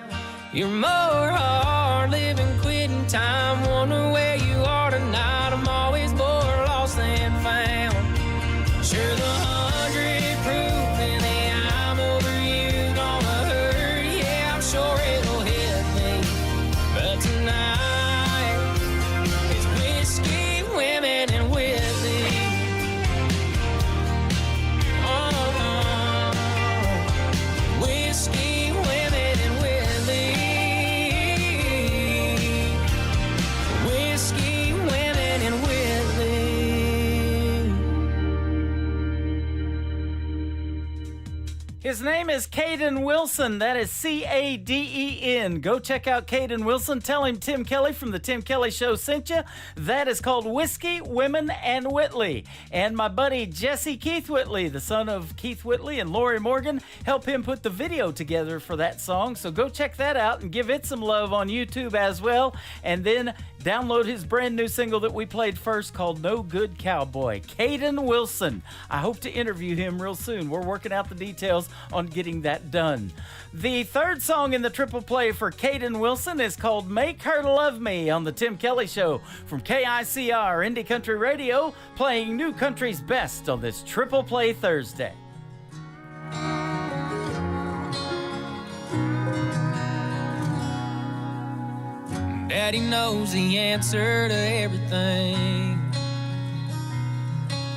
You're more hard living, quitting time. Wonder where you are tonight. I'm always more lost than found. Sure, the 100 proof and the I'm over you gonna hurt. Yeah, I'm sure it'll hit me. But tonight, it's whiskey, women, and Whitley. Whiskey, women, and Whitley. Whiskey, women, and Whitley. His name is Caden Wilson. That is C-A-D-E-N. Go check out Caden Wilson. Tell him Tim Kelly from the Tim Kelly Show sent you. That is called Whiskey, Women, and Whitley. And my buddy Jesse Keith Whitley, the son of Keith Whitley and Lori Morgan, help him put the video together for that song. So go check that out and give it some love on YouTube as well. And then download his brand new single that we played first called No Good Cowboy. Caden Wilson. I hope to interview him real soon. We're working out the details on getting that done. The third song in the triple play for Caden Wilson is called Make Her Love Me on the Tim Kelly Show from KICR Indie Country Radio, playing new country's best on this triple play Thursday. Daddy knows the answer to everything.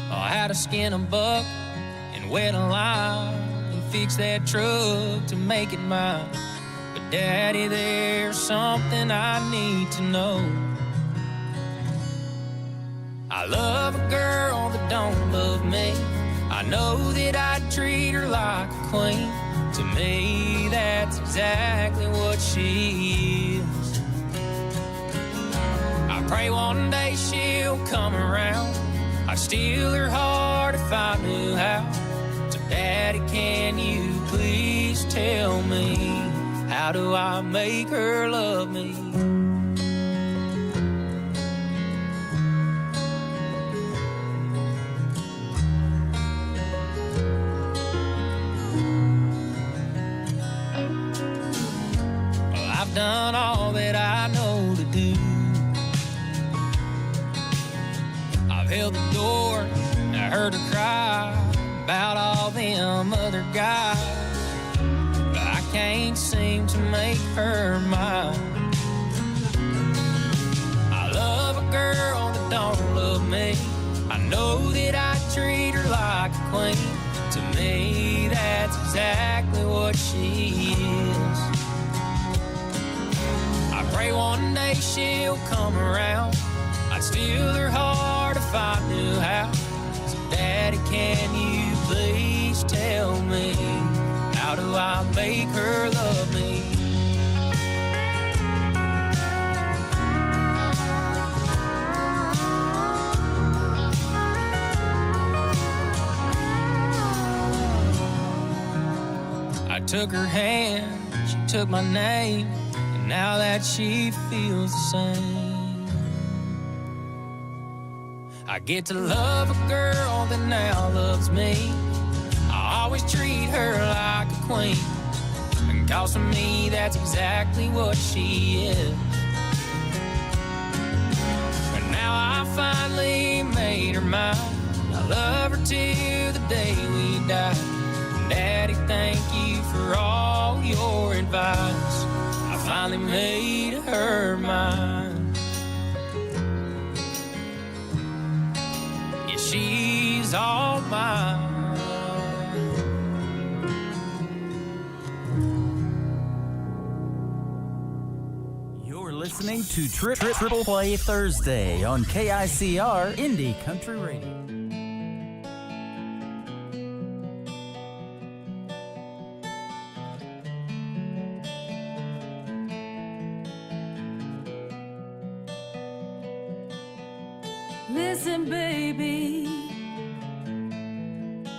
How to skin a buck and wet a line and fix that truck to make it mine. But Daddy, there's something I need to know. I love a girl that don't love me. I know that I'd treat her like a queen. To me, that's exactly what she is. I pray one day she'll come around. I'd steal her heart if I knew how. So Daddy, can you please tell me, how do I make her love me? I've done all that I know to do. I've held the door, I heard her cry about all them other guys, but I can't seem to make her mine. I love a girl that don't love me. I know that I treat her like a queen. To me, that's exactly what she is. I pray one day she'll come around. I'd steal her heart if I knew how. So Daddy, can you please tell me, how do I make her love me? I took her hand, she took my name, and now that she feels the same, I get to love a girl that now loves me. I always treat her like a queen, and cause for me that's exactly what she is. But now I finally made her mine. I love her till the day we die. Daddy, thank you for all your advice. I finally made her mine. Yeah, she's all mine. You're listening to Triple Play Thursday on KICR Indie Country Radio. Listen, baby,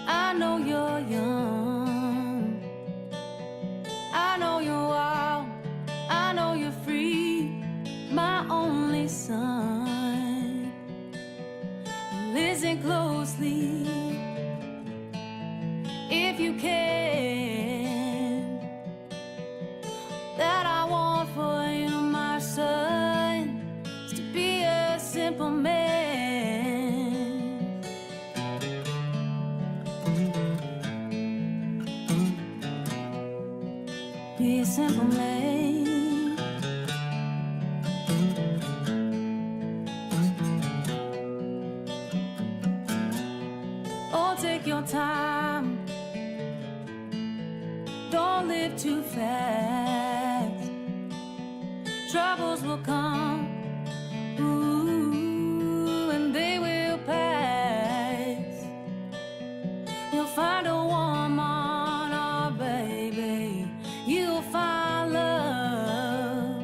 I know you're young, I know you're wild, I know you're free, my only son. Listen closely, if you can, that I want for you, my son, is to be a simple man. Be a simple man. Oh, take your time. Don't live too fast. Troubles will come, ooh, and they will pass. You'll find a woman, oh baby, you'll find love.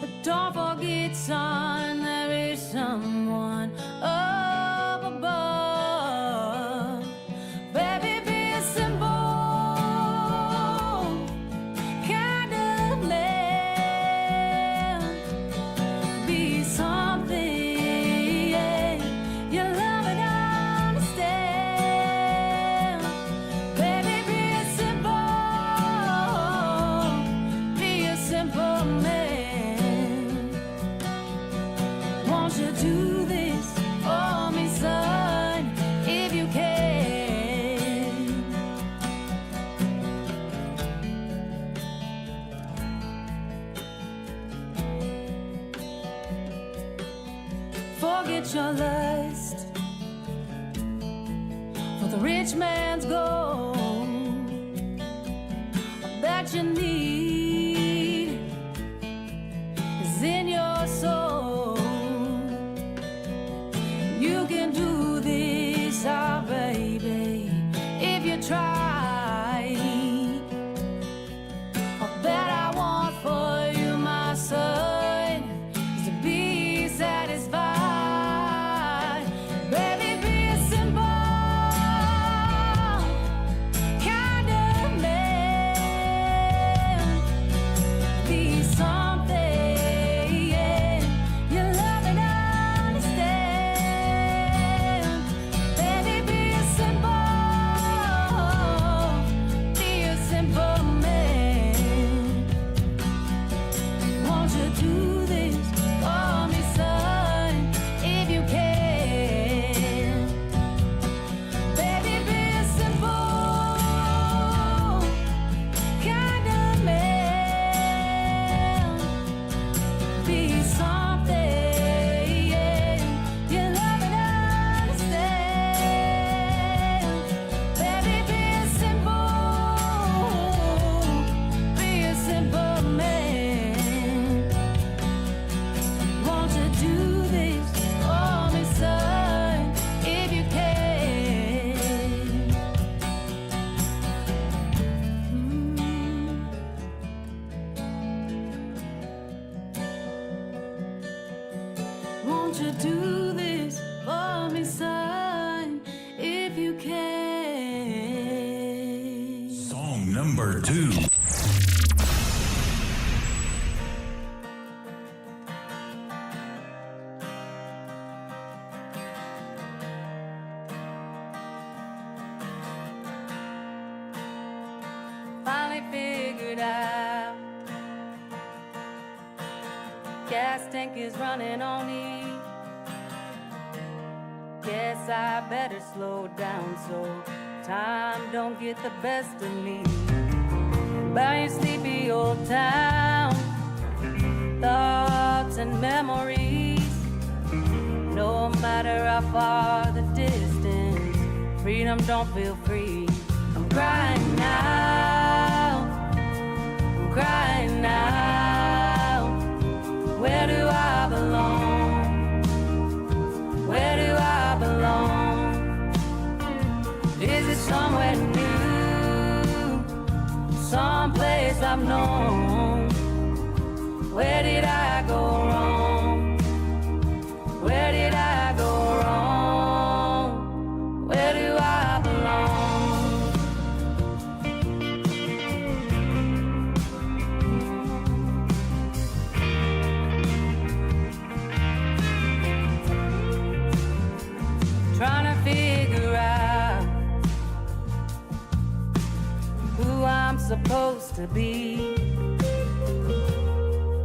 But don't forget, son, there is someone up above. Baby, be a simple kind of man. Be something, yeah, you love and understand. Baby, be a simple man. Won't you do this for me, son, if you can? Forget your lust for the rich man's gold. what you need is in your soul. You can do this, ah, baby, if you try. All that I want for you, my son, is to be satisfied. Baby, be a simple kind of man. Be something you love and understand. Baby, be a simple man. Won't you do this for me, son, if you can? Baby, be a simple kind of man. Be something you love and understand. Baby, be a simple man. Won't you do this for me, son, if you can? Won't you do this for me, son, if you can? Song number 2. Finally figured out gas tank is running on E. Guess I better slow down so time don't get the best of me. By your sleepy old town, thoughts and memories. No matter how far the distance, freedom don't feel free. I'm crying now, I'm crying now. Where do I belong? Where do I belong? Is it somewhere new? Someplace I've known? Where did I go wrong? Where did I go wrong? Where do I belong? Trying to figure out who I'm supposed to be.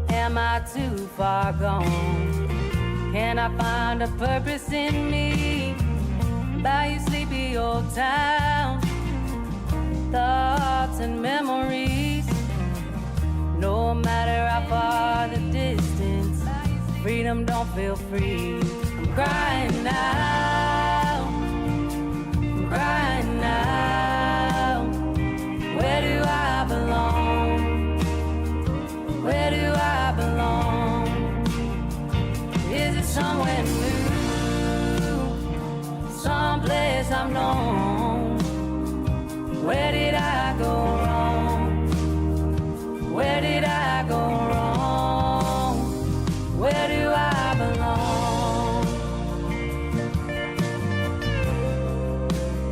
Am I too far gone? Can I find a purpose in me? By your sleepy old town, thoughts and memories. No matter how far the distance, freedom don't feel free. I'm crying now, I'm crying now. Where do I belong? Where do I belong? Is it somewhere new? Someplace I've known? Where did I go wrong? Where did I go wrong? Where do I belong?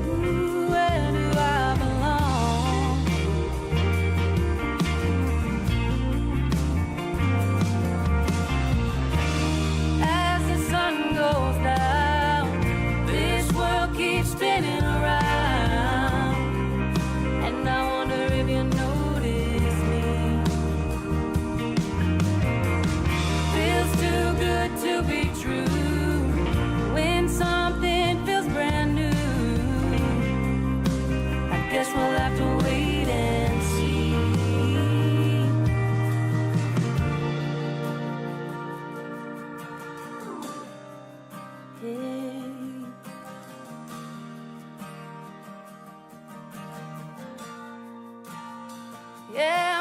Ooh, where do I belong? As the sun goes down, this world keeps spinning around, and I wonder if you notice me. Feels too good to be true when something feels brand new. I guess we'll have to wait and see. Yeah.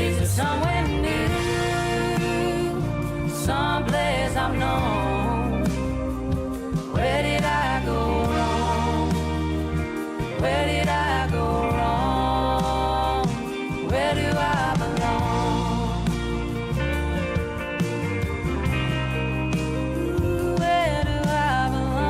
Is it somewhere new, someplace I've known? Where did I go wrong? Where did I go wrong? Where do I belong? Ooh, where do I belong?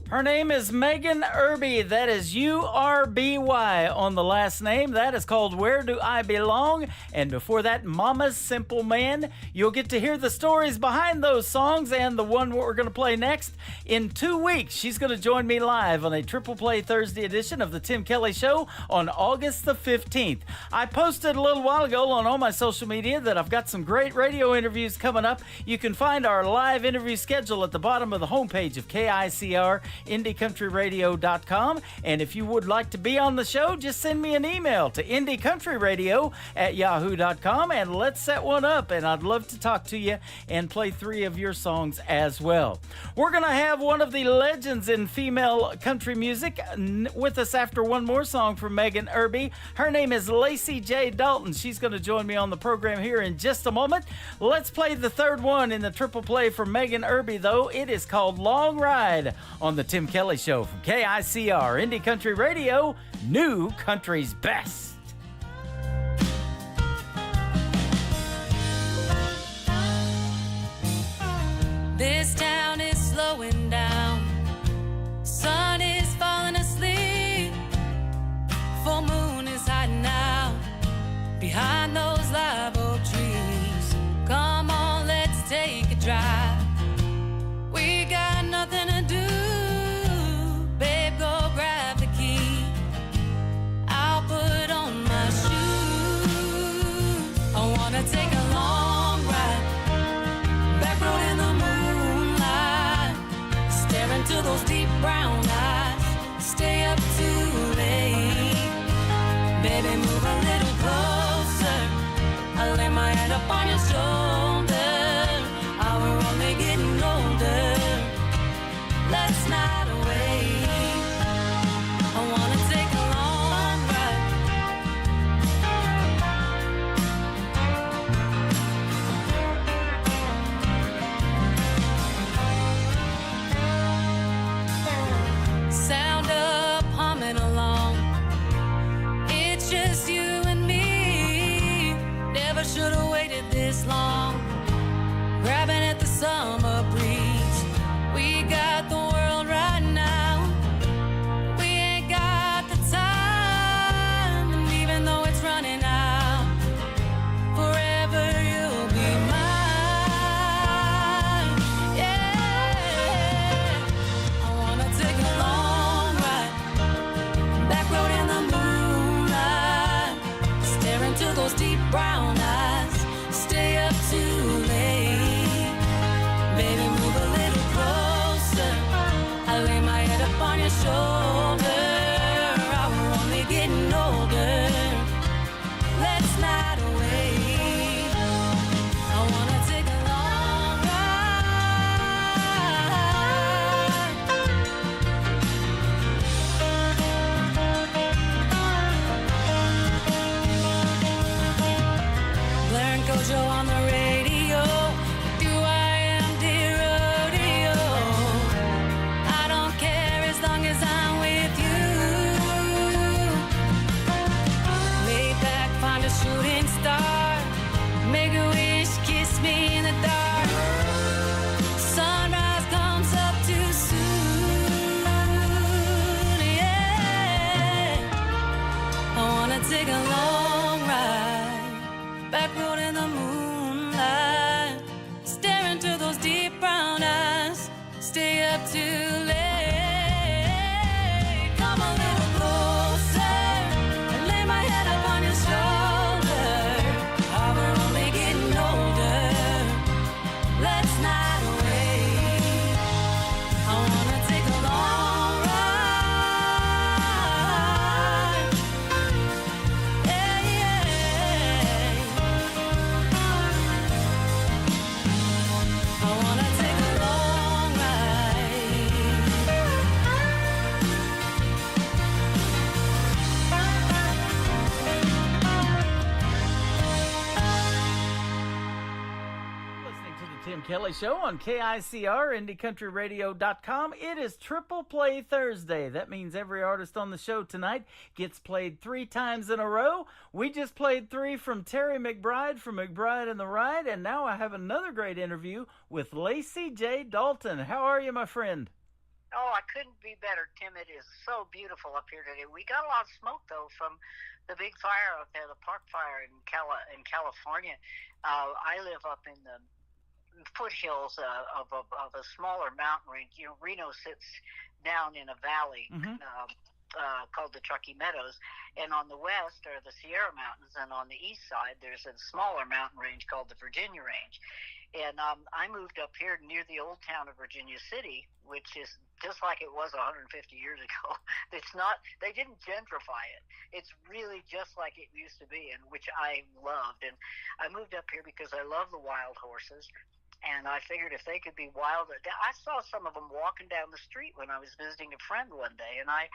Her name is Megan Irby. That is U-R-B-Y on the last name. That is called Where Do I Belong? And before that, Mama's Simple Man. You'll get to hear the stories behind those songs and the one we're going to play next in 2 weeks. She's going to join me live on a Triple Play Thursday edition of The Tim Kelly Show on August the 15th. I posted a little while ago on all my social media that I've got some great radio interviews coming up. You can find our live interview schedule at the bottom of the homepage of KICR, IndieCountryRadio.com. And if you would like to be on the show, just send me an email to IndieCountryRadio@yahoo.com and let's set one up. And I'd love to talk to you and play 3 of your songs as well. We're going to have one of the legends in female country music with us after one more song from Megan Irby. Her name is Lacey J. Dalton. She's going to join me on the program here in just a moment. Let's play the third one in the Triple Play for Megan Irby, though. It is called Long Ride on the Tim Kelly Show from KICR, Indie Country Radio, New Country's Best. This town is slowing down. Sun is falling asleep. Full moon is hiding out behind those live oak trees. Come on, let's take a drive. We got nothing to do. Babe, go grab the key. I'll put on Tim Kelly Show on KICR, IndieCountryRadio.com. It is Triple Play Thursday. That means every artist on the show tonight gets played 3 times in a row. We just played 3 from Terry McBride from McBride and the Ride, and now I have another great interview with Lacey J. Dalton. How are you, my friend? Oh, I couldn't be better, Tim. It is so beautiful up here today. We got a lot of smoke, though, from the big fire out there, the Park Fire in California. I live up in the foothills of a smaller mountain range. You know, Reno sits down in a valley called the Truckee Meadows, and on the west are the Sierra Mountains, and on the east side there's a smaller mountain range called the Virginia Range. And I moved up here near the old town of Virginia City, which is just like it was 150 years ago. It's not, they didn't gentrify it. It's really just like it used to be, and which I loved. And I moved up here because I love the wild horses. And I figured if they could be wild, I saw some of them walking down the street when I was visiting a friend one day, and I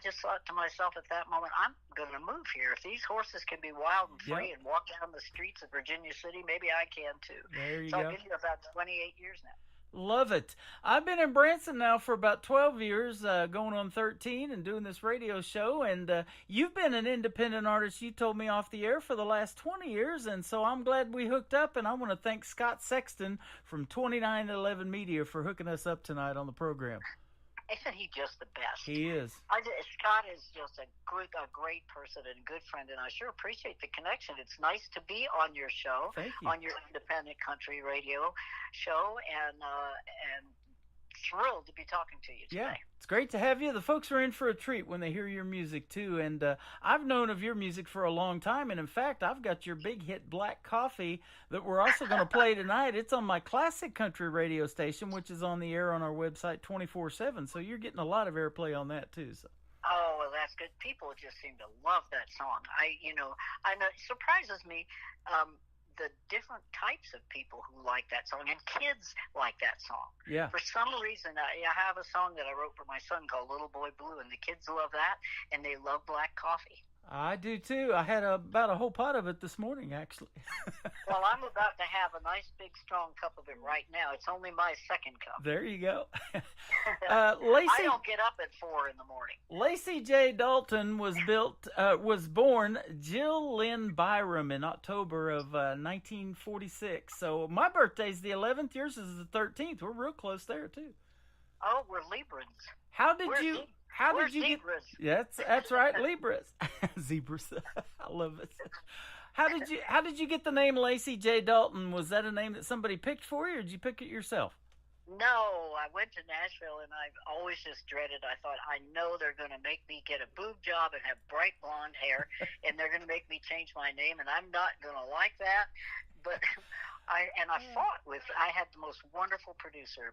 just thought to myself at that moment, I'm going to move here. If these horses can be wild and free and walk down the streets of Virginia City, maybe I can too. There you so go. I've been here about 28 years now. Love it. I've been in Branson now for about 12 years, going on 13, and doing this radio show. And you've been an independent artist, you told me off the air, for the last 20 years. And so I'm glad we hooked up. And I want to thank Scott Sexton from 2911 Media for hooking us up tonight on the program. Isn't he just the best? He is. Scott is just a great person and a good friend, and I sure appreciate the connection. It's nice to be on your show, Thank you. on your independent country radio show, and thrilled to be talking to you today. Yeah, it's great to have you. The folks are in for a treat when they hear your music, too. And I've known of your music for a long time. And, in fact, I've got your big hit, Black Coffee, that we're also going to play tonight. It's on my classic country radio station, which is on the air on our website 24/7. So you're getting a lot of airplay on that, too. So. Oh, well, that's good. People just seem to love that song. I know it surprises me the different types of people who like that song, and kids like that song. Yeah. For some reason, I have a song that I wrote for my son called Little Boy Blue, and the kids love that, and they love black coffee. I do, too. I had about a whole pot of it this morning, actually. Well, I'm about to have a nice, big, strong cup of it right now. It's only my second cup. There you go. Lacey, I don't get up at 4 in the morning. Lacey J. Dalton was born Jill Lynn Byram in October of 1946. So my birthday's the 11th. Yours is the 13th. We're real close there, too. Oh, we're Librans. How did you zebras. get? That's right, Libras. Zebras. I love it. How did you get the name Lacey J. Dalton? Was that a name that somebody picked for you, or did you pick it yourself? No, I went to Nashville, and I've always just dreaded. I thought, I know they're going to make me get a boob job and have bright blonde hair, and they're going to make me change my name, and I'm not going to like that. But I had the most wonderful producer.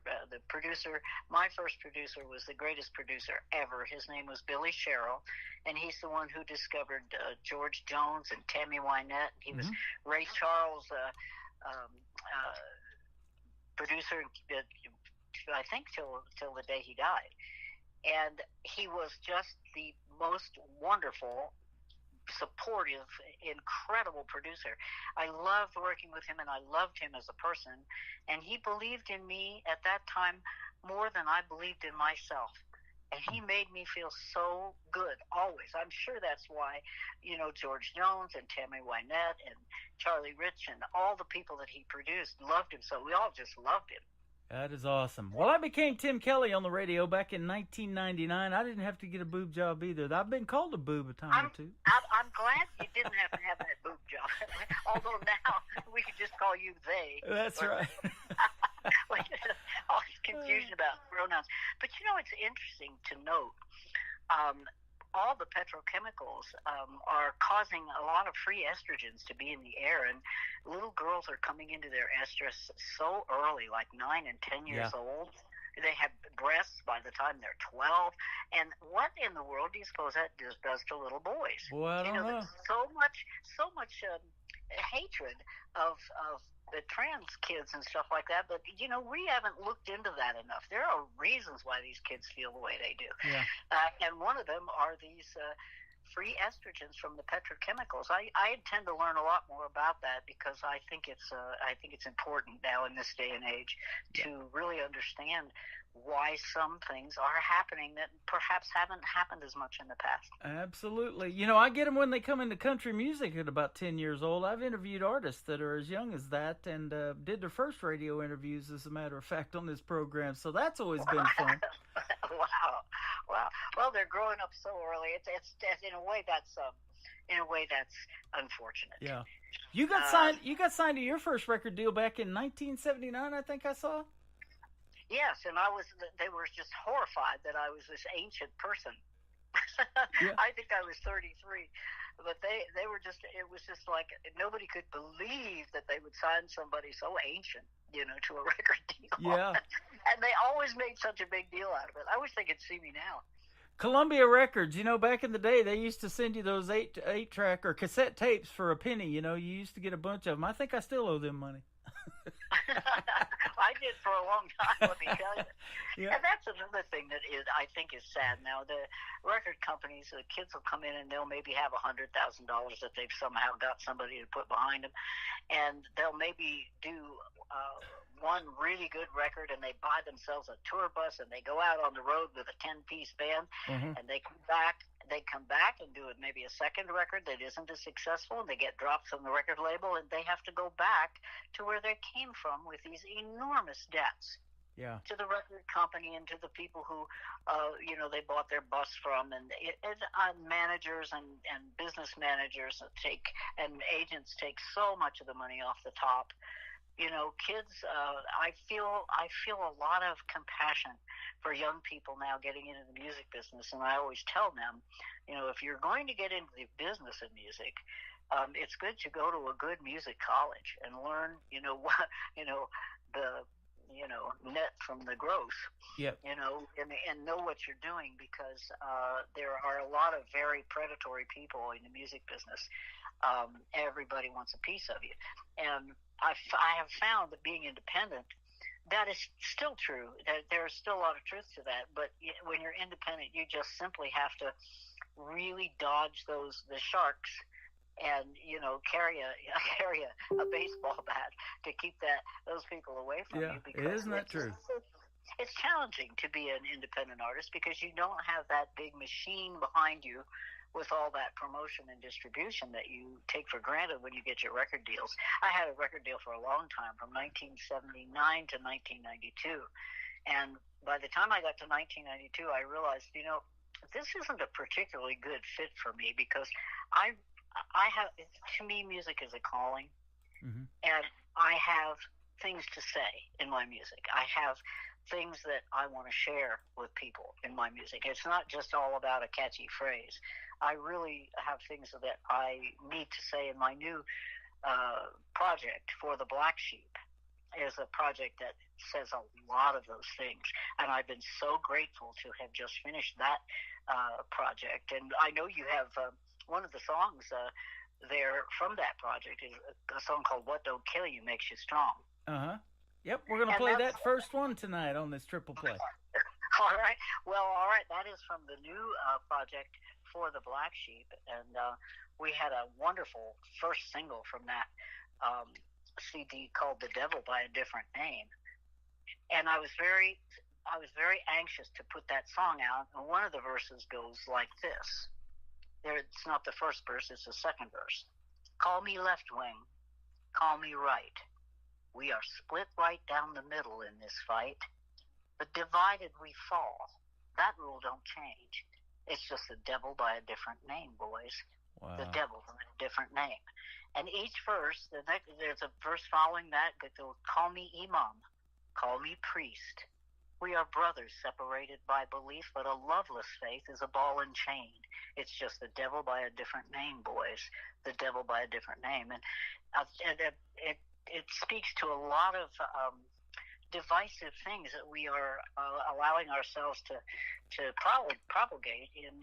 My first producer was the greatest producer ever. His name was Billy Sherrill, and he's the one who discovered George Jones and Tammy Wynette. He was Ray Charles' producer, I think, till the day he died. And he was just the most wonderful, supportive, incredible producer. I loved working with him, and I loved him as a person. And he believed in me at that time more than I believed in myself. And he made me feel so good, always. I'm sure that's why, George Jones and Tammy Wynette and Charlie Rich and all the people that he produced loved him. So we all just loved him. That is awesome. Well, I became Tim Kelly on the radio back in 1999. I didn't have to get a boob job either. I've been called a boob a time or two. I'm glad you didn't have to have that boob job. Although now we could just call you they. That's right. All this confusion about pronouns. But it's interesting to note all the petrochemicals are causing a lot of free estrogens to be in the air, and little girls are coming into their estrus so early, like 9 and 10 years old. They have breasts by the time they're 12. And what in the world do you suppose that does to little boys? Well, I don't know. There's so much hatred of the trans kids and stuff like that, but we haven't looked into that enough. There are reasons why these kids feel the way they do, yeah. And one of them are these free estrogens from the petrochemicals. I intend to learn a lot more about that because I think it's important now in this day and age to really understand why some things are happening that perhaps haven't happened as much in the past. Absolutely. You know, I get them when they come into country music at about 10 years old. I've interviewed artists that are as young as that and did their first radio interviews, as a matter of fact, on this program. So that's always been fun. Wow. Well, they're growing up so early. It's in a way that's unfortunate. Yeah. You got signed. You got signed to your first record deal back in 1979, I think I saw. Yes, and they were just horrified that I was this ancient person. Yeah. I think I was 33, but they were just, it was just like nobody could believe that they would sign somebody so ancient, to a record deal. Yeah. And they always made such a big deal out of it. I wish they could see me now. Columbia Records, back in the day, they used to send you those 8-track or cassette tapes for a penny. You used to get a bunch of them. I think I still owe them money. I did for a long time, let me tell you. Yeah. And that's another thing that I think is sad now. The record companies, the kids will come in and they'll maybe have $100,000 that they've somehow got somebody to put behind them, and they'll maybe do one really good record, and they buy themselves a tour bus and they go out on the road with a 10-piece band, and they come back and do it maybe a second record that isn't as successful, and they get dropped from the record label, and they have to go back to where they came from with these enormous debts. Yeah. To the record company and to the people who, they bought their bus from, and managers and business managers and agents take so much of the money off the top. Kids, I feel a lot of compassion for young people now getting into the music business, and I always tell them, if you're going to get into the business of music, it's good to go to a good music college and learn, the net from the gross. Yep. And know what you're doing, because there are a lot of very predatory people in the music business. Everybody wants a piece of you, and I have found that being independent, that is still true. There's still a lot of truth to that. But when you're independent, you just simply have to really dodge the sharks, and carry a baseball bat to keep those people away from you. Because isn't that true? It's challenging to be an independent artist because you don't have that big machine behind you with all that promotion and distribution that you take for granted when you get your record deals. I had a record deal for a long time, from 1979 to 1992. And by the time I got to 1992, I realized, this isn't a particularly good fit for me, because I have, to me, music is a calling. And I have things to say in my music. I have things that I want to share with people in my music. It's not just all about a catchy phrase. I really have things that I need to say in my new project, For the Black Sheep, is a project that says a lot of those things. And I've been so grateful to have just finished that project. And I know you have one of the songs there from that project is a song called What Don't Kill You Makes You Strong. Yep, we're going to play that first one tonight on this triple play. All right. Well, all right. That is from the new project, For the Black Sheep. And we had a wonderful first single from that CD called The Devil by a Different Name. And I was very anxious to put that song out. And one of the verses goes like this. It's not the first verse, it's the second verse. Call me left wing, call me right. We are split right down the middle in this fight, but divided we fall. That rule don't change. It's just the devil by a different name, boys. Wow. The devil by a different name. And each verse, there's a verse following that goes, call me imam, call me priest. We are brothers separated by belief, but a loveless faith is a ball and chain. It's just the devil by a different name, boys. The devil by a different name. And it speaks to a lot of divisive things that we are allowing ourselves to propagate in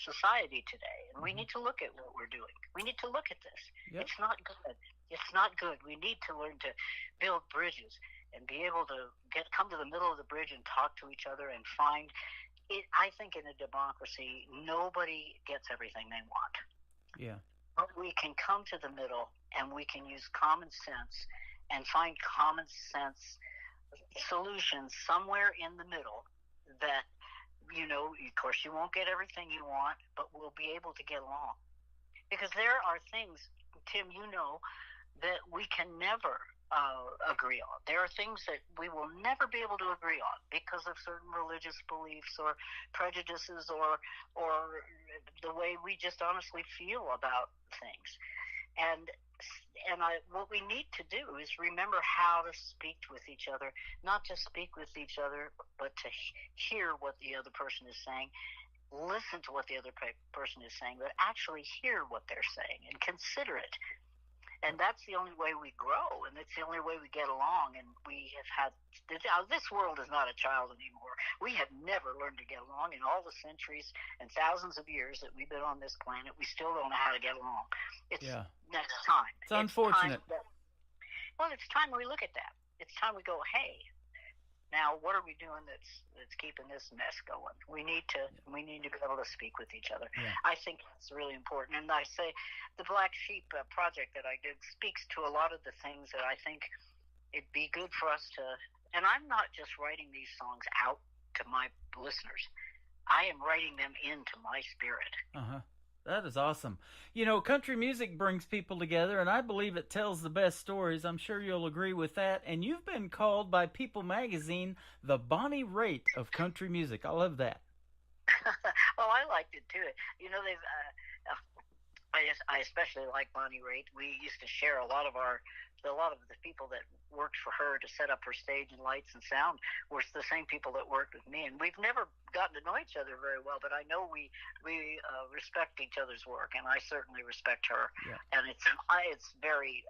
society today. And we need to look at what we're doing. We need to look at this. Yep. It's not good. It's not good. We need to learn to build bridges and be able to come to the middle of the bridge and talk to each other and find it. I think in a democracy, nobody gets everything they want. Yeah. But we can come to the middle, and we can use common sense and find common sense solutions somewhere in the middle that, of course you won't get everything you want, but we'll be able to get along. Because there are things, Tim, that we can never agree on. There are things that we will never be able to agree on because of certain religious beliefs or prejudices or the way we just honestly feel about things. And what we need to do is remember how to speak with each other, not just speak with each other, but to hear what the other person is saying, listen to what the other person is saying, but actually hear what they're saying and consider it. And that's the only way we grow, and it's the only way we get along. And we have had this world is not a child anymore. We have never learned to get along in all the centuries and thousands of years that we've been on this planet. We still don't know how to get along. It's next time. It's unfortunate. It's time we look at that. It's time we go, hey, now what are we doing that's keeping this mess going? We need to be able to speak with each other. Yeah. I think that's really important. And I say the Black Sheep project that I did speaks to a lot of the things that I think it'd be good for us to. And I'm not just writing these songs out to my listeners. I am writing them into my spirit. Uh-huh. That is awesome. Country music brings people together, and I believe it tells the best stories. I'm sure you'll agree with that. And you've been called by People Magazine the Bonnie Raitt of country music. I love that. Well, I liked it too. They've. I especially like Bonnie Raitt. We used to share a lot of the people that worked for her to set up her stage and lights and sound were the same people that worked with me, and we've never gotten to know each other very well, but I know we respect each other's work, and I certainly respect her. Yeah. And it's very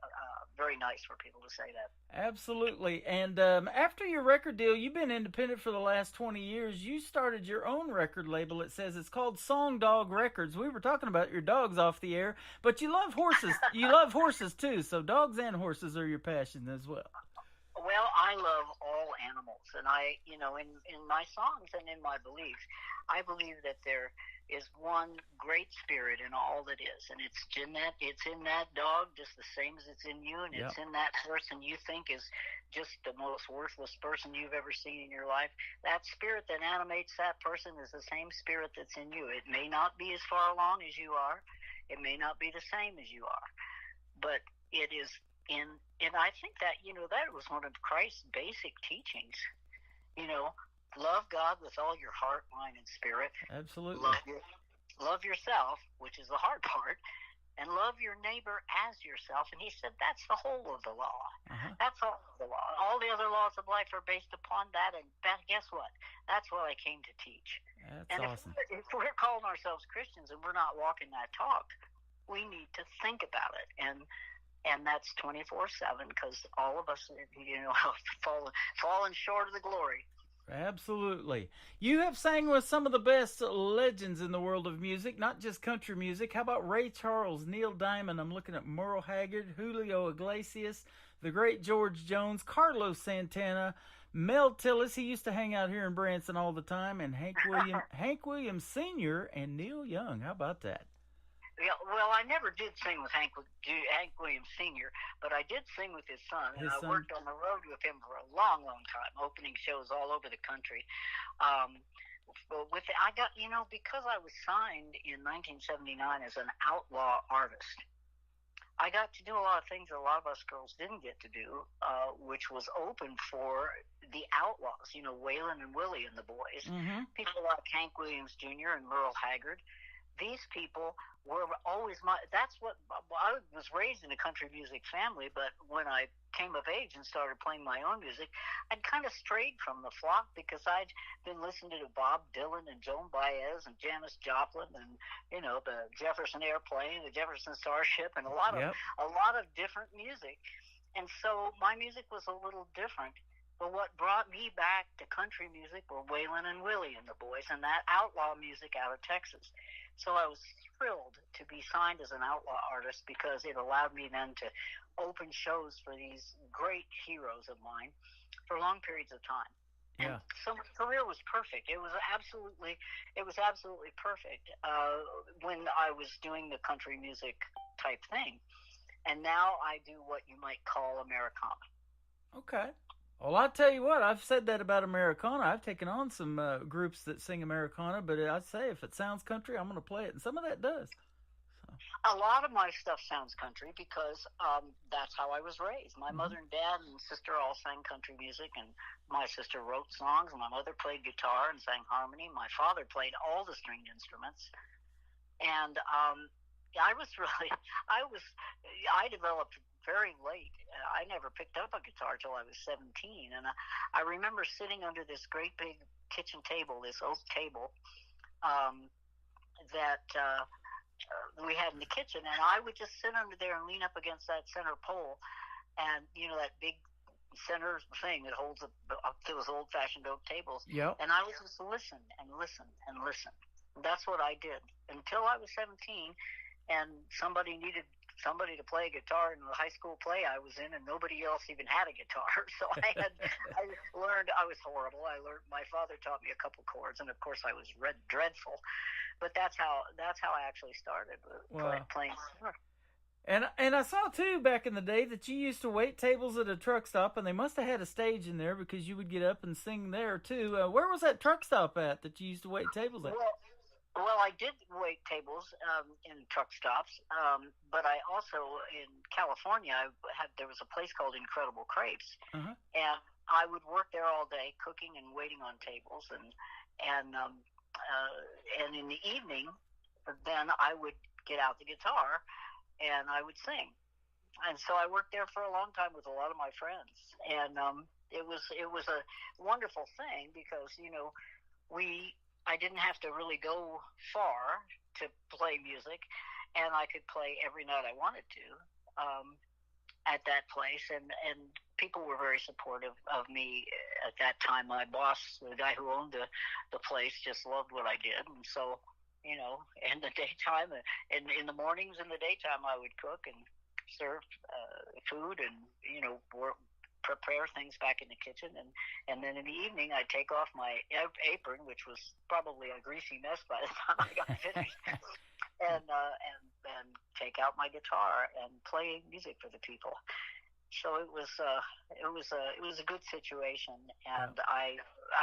very nice for people to say that. Absolutely. And after your record deal, you've been independent for the last 20 years. You started your own record label. It says it's called Song Dog Records. We were talking about your dogs off the air, but you love horses. You love horses too, so dogs and horses are your passion as well. Well, I love all animals, and I, in my songs and in my beliefs, I believe that there is one great spirit in all that is, and it's in that dog just the same as it's in you, and it's in that person you think is just the most worthless person you've ever seen in your life. That spirit that animates that person is the same spirit that's in you. It may not be as far along as you are. It may not be the same as you are, but it is in. And I think that, that was one of Christ's basic teachings. Love God with all your heart, mind, and spirit. Absolutely. Love yourself, which is the hard part, and love your neighbor as yourself. And he said that's the whole of the law. Uh-huh. That's all of the law. All the other laws of life are based upon that. And guess what? That's what I came to teach. That's awesome. If we're calling ourselves Christians and we're not walking that talk, we need to think about it. And that's 24/7, because all of us, have fallen short of the glory. Absolutely. You have sang with some of the best legends in the world of music, not just country music. How about Ray Charles, Neil Diamond? I'm looking at Merle Haggard, Julio Iglesias, the great George Jones, Carlos Santana, Mel Tillis. He used to hang out here in Branson all the time, and Hank Williams Sr. and Neil Young. How about that? Yeah, well, I never did sing with Hank Williams Sr., but I did sing with his son, and I worked on the road with him for a long, long time, opening shows all over the country. I got, because I was signed in 1979 as an outlaw artist, I got to do a lot of things that a lot of us girls didn't get to do, which was open for the outlaws, Waylon and Willie and the boys. Mm-hmm. People like Hank Williams Jr. and Merle Haggard. These people were always that's what I was raised in a country music family, but when I came of age and started playing my own music, I'd kind of strayed from the flock because I'd been listening to Bob Dylan and Joan Baez and Janis Joplin and the Jefferson Airplane, the Jefferson Starship, and a lot of different music. And so my music was a little different But what brought me back to country music were Waylon and Willie and the boys, and that outlaw music out of Texas. So I was thrilled to be signed as an outlaw artist because it allowed me then to open shows for these great heroes of mine for long periods of time. Yeah. So my career was perfect. It was absolutely perfect when I was doing the country music type thing. And now I do what you might call Americana. Okay. Well, I'll tell you what, I've said that about Americana. I've taken on some groups that sing Americana, but I'd say if it sounds country, I'm going to play it. And some of that does. A lot of my stuff sounds country because that's how I was raised. My mother and dad and sister all sang country music, and my sister wrote songs. My mother played guitar and sang harmony. My father played all the stringed instruments. And I developed very late. I never picked up a guitar till I was 17, and I remember sitting under this great big kitchen table, this oak table that we had in the kitchen, and I would just sit under there and lean up against that center pole, and that big center thing that holds up those old-fashioned oak tables. Yep. And I would just listen and listen and listen. That's what I did until I was 17, and somebody needed somebody to play a guitar in the high school play I was in, and nobody else even had a guitar. So I learned. I was horrible. My father taught me a couple chords, and of course I was dreadful. But that's how I actually started playing guitar. And I saw too back in the day that you used to wait tables at a truck stop, and they must have had a stage in there because you would get up and sing there too. Where was that truck stop at that you used to wait tables at? Well, I did wait tables in truck stops, but I also, in California, there was a place called Incredible Crepes, and I would work there all day, cooking and waiting on tables, and in the evening, then I would get out the guitar and I would sing, and so I worked there for a long time with a lot of my friends, and it was a wonderful thing because I didn't have to really go far to play music, and I could play every night I wanted to at that place, and people were very supportive of me at that time. My boss, the guy who owned the place, just loved what I did, and so in the daytime, and in the mornings in the daytime, I would cook and serve food and prepare things back in the kitchen, and then in the evening I'd take off my apron, which was probably a greasy mess by the time I got finished, and take out my guitar and play music for the people. So it was a good situation, and I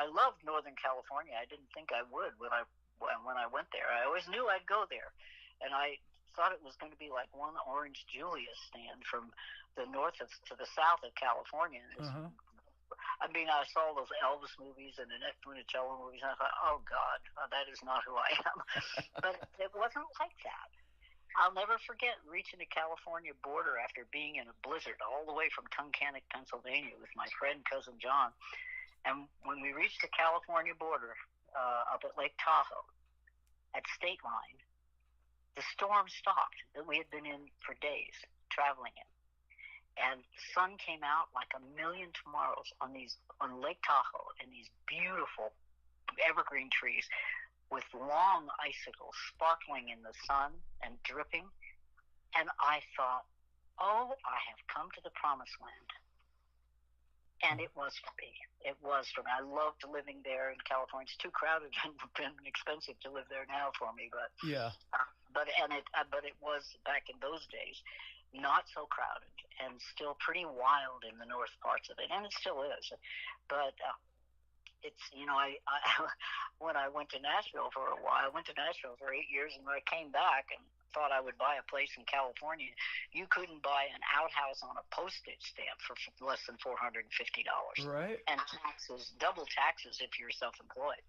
loved Northern California. I didn't think I would when I went there. I always knew I'd go there, and I thought it was going to be like one Orange Julius stand from the north to the south of California. I mean, I saw those Elvis movies and the Annette Funicello movies, and I thought, oh God, that is not who I am. But it wasn't like that. I'll never forget reaching the California border after being in a blizzard all the way from Tunkhannock, Pennsylvania, with my friend cousin John. And when we reached the California border up at Lake Tahoe, at State Line, the storm stopped that we had been in for days traveling in. And the sun came out like a million tomorrows on Lake Tahoe, and these beautiful evergreen trees with long icicles sparkling in the sun and dripping. And I thought, oh, I have come to the promised land. And it was for me. It was for me. I loved living there in California. It's too crowded and expensive to live there now for me, but yeah. But it was back in those days not so crowded and still pretty wild in the north parts of it, and it still is. But it's I when I went to Nashville for a while, I went to Nashville for 8 years, and when I came back and thought I would buy a place in California, you couldn't buy an outhouse on a postage stamp for less than $450. Right. And double taxes if you're self-employed.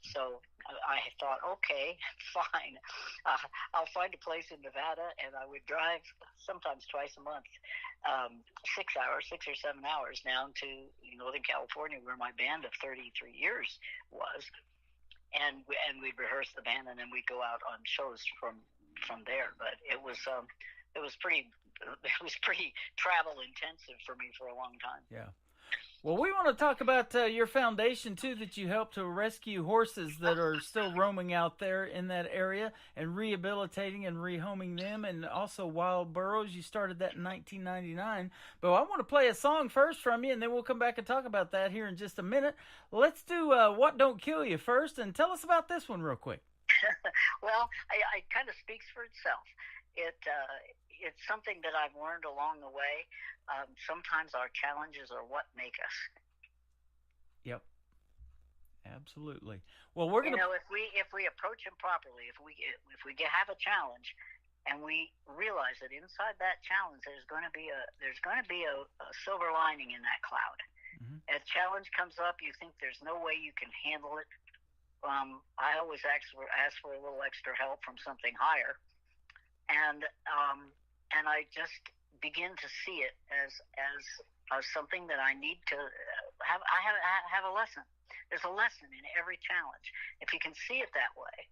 So I thought, okay, fine. I'll find a place in Nevada, and I would drive sometimes twice a month, 6 or 7 hours down to Northern California, where my band of 33 years was, and we'd rehearse the band, and then we'd go out on shows from there. But it was pretty travel intensive for me for a long time. Yeah. Well, we want to talk about your foundation, too, that you help to rescue horses that are still roaming out there in that area and rehabilitating and rehoming them, and also wild burros. You started that in 1999. But I want to play a song first from you, and then we'll come back and talk about that here in just a minute. Let's do What Don't Kill You first, and tell us about this one real quick. Well, it kind of speaks for itself. It's something that I've learned along the way. Sometimes our challenges are what make us. Yep, absolutely. Well, we're gonna. If we approach them properly, if we have a challenge, and we realize that inside that challenge there's going to be a silver lining in that cloud. Mm-hmm. A challenge comes up, you think there's no way you can handle it. I always ask for a little extra help from something higher, and I just begin to see it as something that I need to have. I have a lesson. There's a lesson in every challenge. If you can see it that way,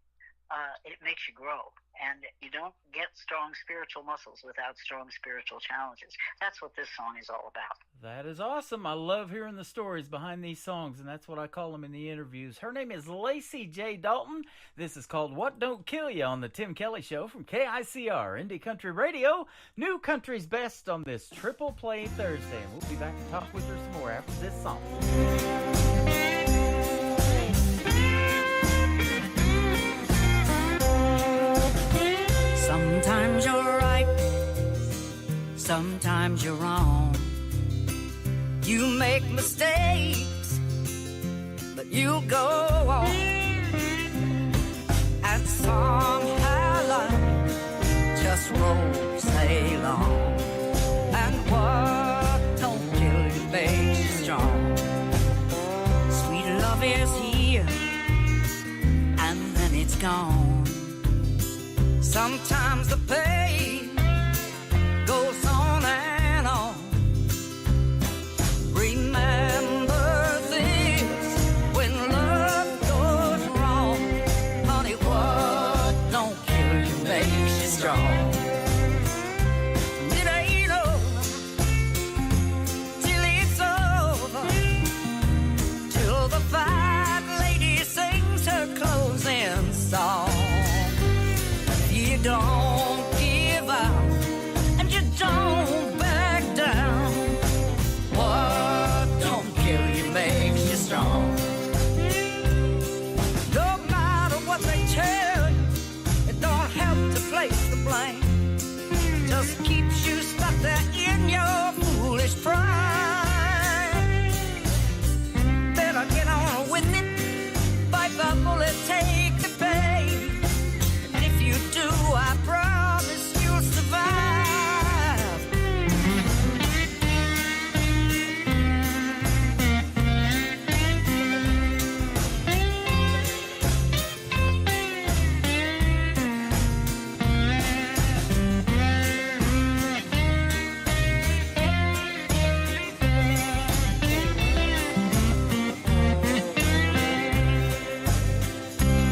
it makes you grow. And you don't get strong spiritual muscles without strong spiritual challenges. That's what this song is all about. That is awesome. I love hearing the stories behind these songs, and that's what I call them in the interviews. Her name is Lacey J. Dalton. This is called What Don't Kill You on the Tim Kelly Show from KICR, Indie Country Radio, New Country's Best on this Triple Play Thursday. And we'll be back to talk with her some more after this song. Sometimes you're right, sometimes you're wrong. You make mistakes, but you go on. And somehow life just rolls along. And what don't kill you makes you strong. Sweet love is here, and then it's gone. Sometimes the pain goes on and on. Remember this when love goes wrong. Honey, what don't kill you makes you strong. It ain't over till it's over, till the fat lady sings her closing song. You don't give up, and you don't back down. What don't kill you makes you strong. No matter what they tell you, it don't help to place the blame. Just keeps you stuck there in your foolish pride. Better get on with it, bite the bullet, take the pain. You do, I promise you'll survive.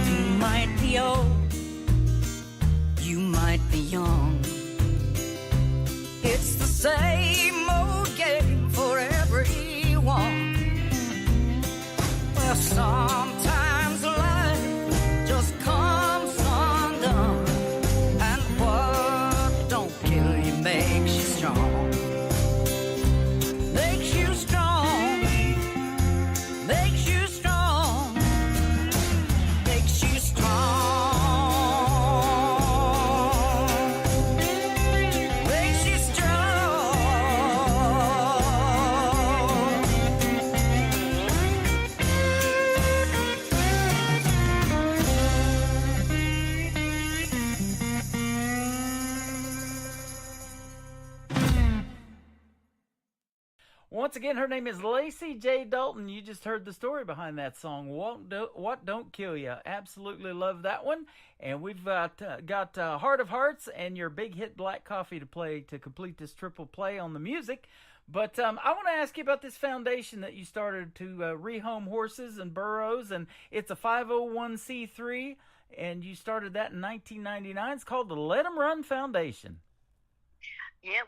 You might be old, you might be young. It's the same old game for everyone. Well, sometimes life just comes undone. And what don't kill you makes you strong. Makes you strong. Makes you strong. Makes you strong. Once again, her name is Lacey J. Dalton. You just heard the story behind that song, What Don't Kill You. Absolutely love that one. And we've got Heart of Hearts and your big hit Black Coffee to play to complete this triple play on the music. But I want to ask you about this foundation that you started to rehome horses and burros, and it's a 501c3, and you started that in 1999. It's called the Let 'em Run Foundation. Yeah,